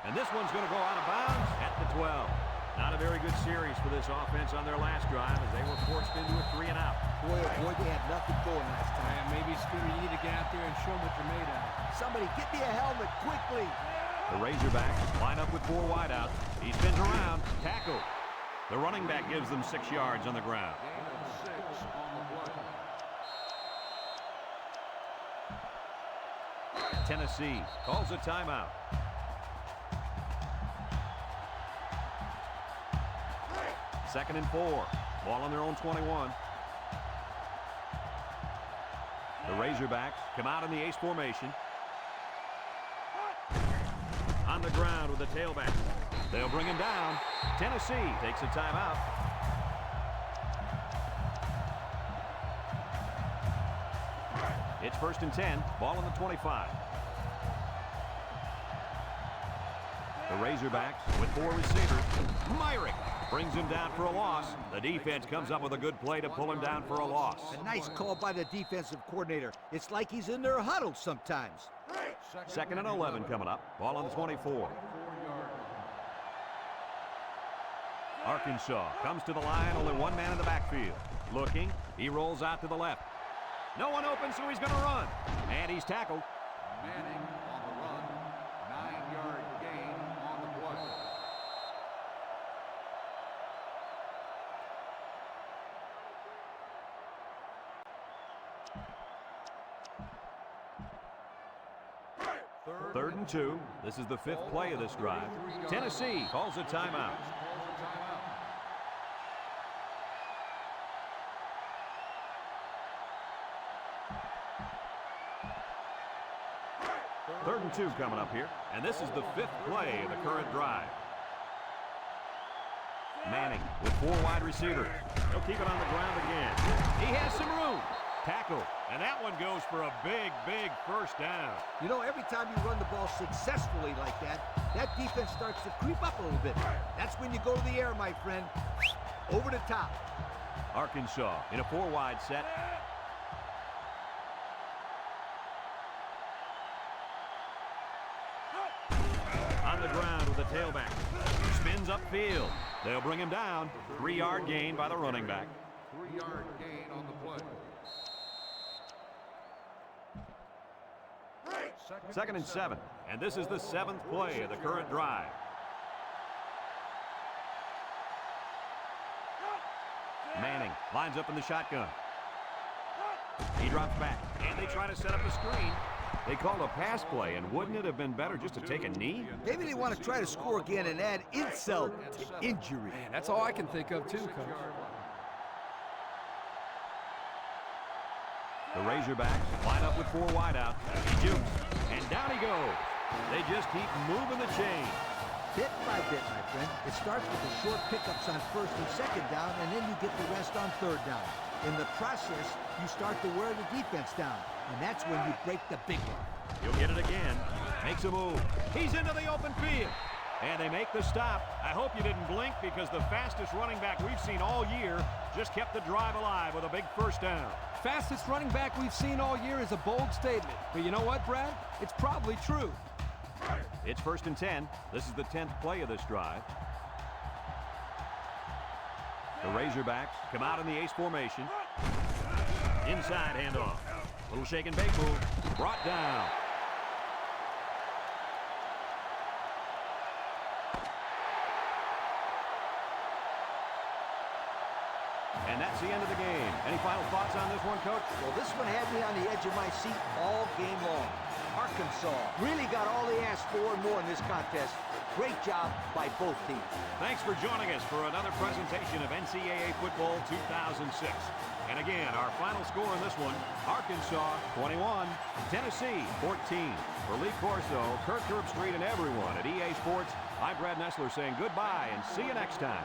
Speaker 1: And this one's going to go out of bounds at the 12. Not a very good series for this offense on their last drive as they were forced into a 3-and-out.
Speaker 2: Boy, oh boy, they had nothing going last time.
Speaker 6: And maybe, Scooter, you need to get out there and show them what you're made of.
Speaker 2: Somebody get me a helmet quickly.
Speaker 1: The Razorbacks line up with 4 wideouts. He spins around, tackle. The running back gives them 6 yards on the ground.
Speaker 4: Gain of 6 on the play.
Speaker 1: Tennessee calls a timeout. Second and 4. Ball on their own 21. The Razorbacks come out in the ace formation. On the ground with the tailback. They'll bring him down. Tennessee takes a timeout. It's first and 10. Ball on the 25. The Razorbacks with 4 receivers. Myrick brings him down for a loss. The defense comes up with a good play to pull him down for a loss.
Speaker 2: A nice call by the defensive coordinator. It's like he's in their huddle sometimes.
Speaker 1: Second and 11 coming up. Ball on the 24. Arkansas comes to the line. Only 1 man in the backfield. Looking. He rolls out to the left. No one open, so he's going to run. And he's tackled.
Speaker 4: Manning on the run. 9-yard gain on the play.
Speaker 1: Third and 2. This is the 5th play of this drive. Tennessee calls a timeout. Third and 2 coming up here. And this is the 5th play of the current drive. Manning with 4 wide receivers. He'll keep it on the ground again. He has some room. Tackle. And that one goes for a big, big first down.
Speaker 2: You know, every time you run the ball successfully like that, that defense starts to creep up a little bit. That's when you go to the air, my friend. Over the top.
Speaker 1: Arkansas in a 4-wide set. On the ground with the tailback. Spins upfield. They'll bring him down. 3-yard gain by the running back.
Speaker 4: 3-yard gain on the play.
Speaker 1: Second and 7. And this is the 7th play of the current drive. Manning lines up in the shotgun. He drops back, and they try to set up a screen. They called a pass play, and wouldn't it have been better just to take a knee?
Speaker 2: Maybe they want to try to score again and add insult to injury.
Speaker 3: Man, that's all I can think of too, Coach.
Speaker 1: The Razorbacks line up with 4 wideouts. He jukes, and down he goes. They just keep moving the chain.
Speaker 2: Bit by bit, my friend. It starts with the short pickups on 1st and 2nd down, and then you get the rest on 3rd down. In the process, you start to wear the defense down, and that's when you break the big one.
Speaker 1: He'll get it again. Makes a move. He's into the open field. And they make the stop. I hope you didn't blink because the fastest running back we've seen all year just kept the drive alive with a big first down.
Speaker 3: Fastest running back we've seen all year is a bold statement. But you know what, Brad? It's probably true.
Speaker 1: It's first and 10. This is the 10th play of this drive. The Razorbacks come out in the ace formation. Inside handoff. Little shake and bake move. Brought down. And that's the end of the game. Any final thoughts on this one, Coach?
Speaker 2: Well, this one had me on the edge of my seat all game long. Arkansas really got all they asked for and more in this contest. Great job by both teams.
Speaker 1: Thanks for joining us for another presentation of Ncaa Football 2006. And again, our final score in this one, Arkansas 21, Tennessee 14. For Lee Corso, Kirk Herbstreit, and everyone at EA Sports, I'm Brad Nessler saying goodbye and see you next time.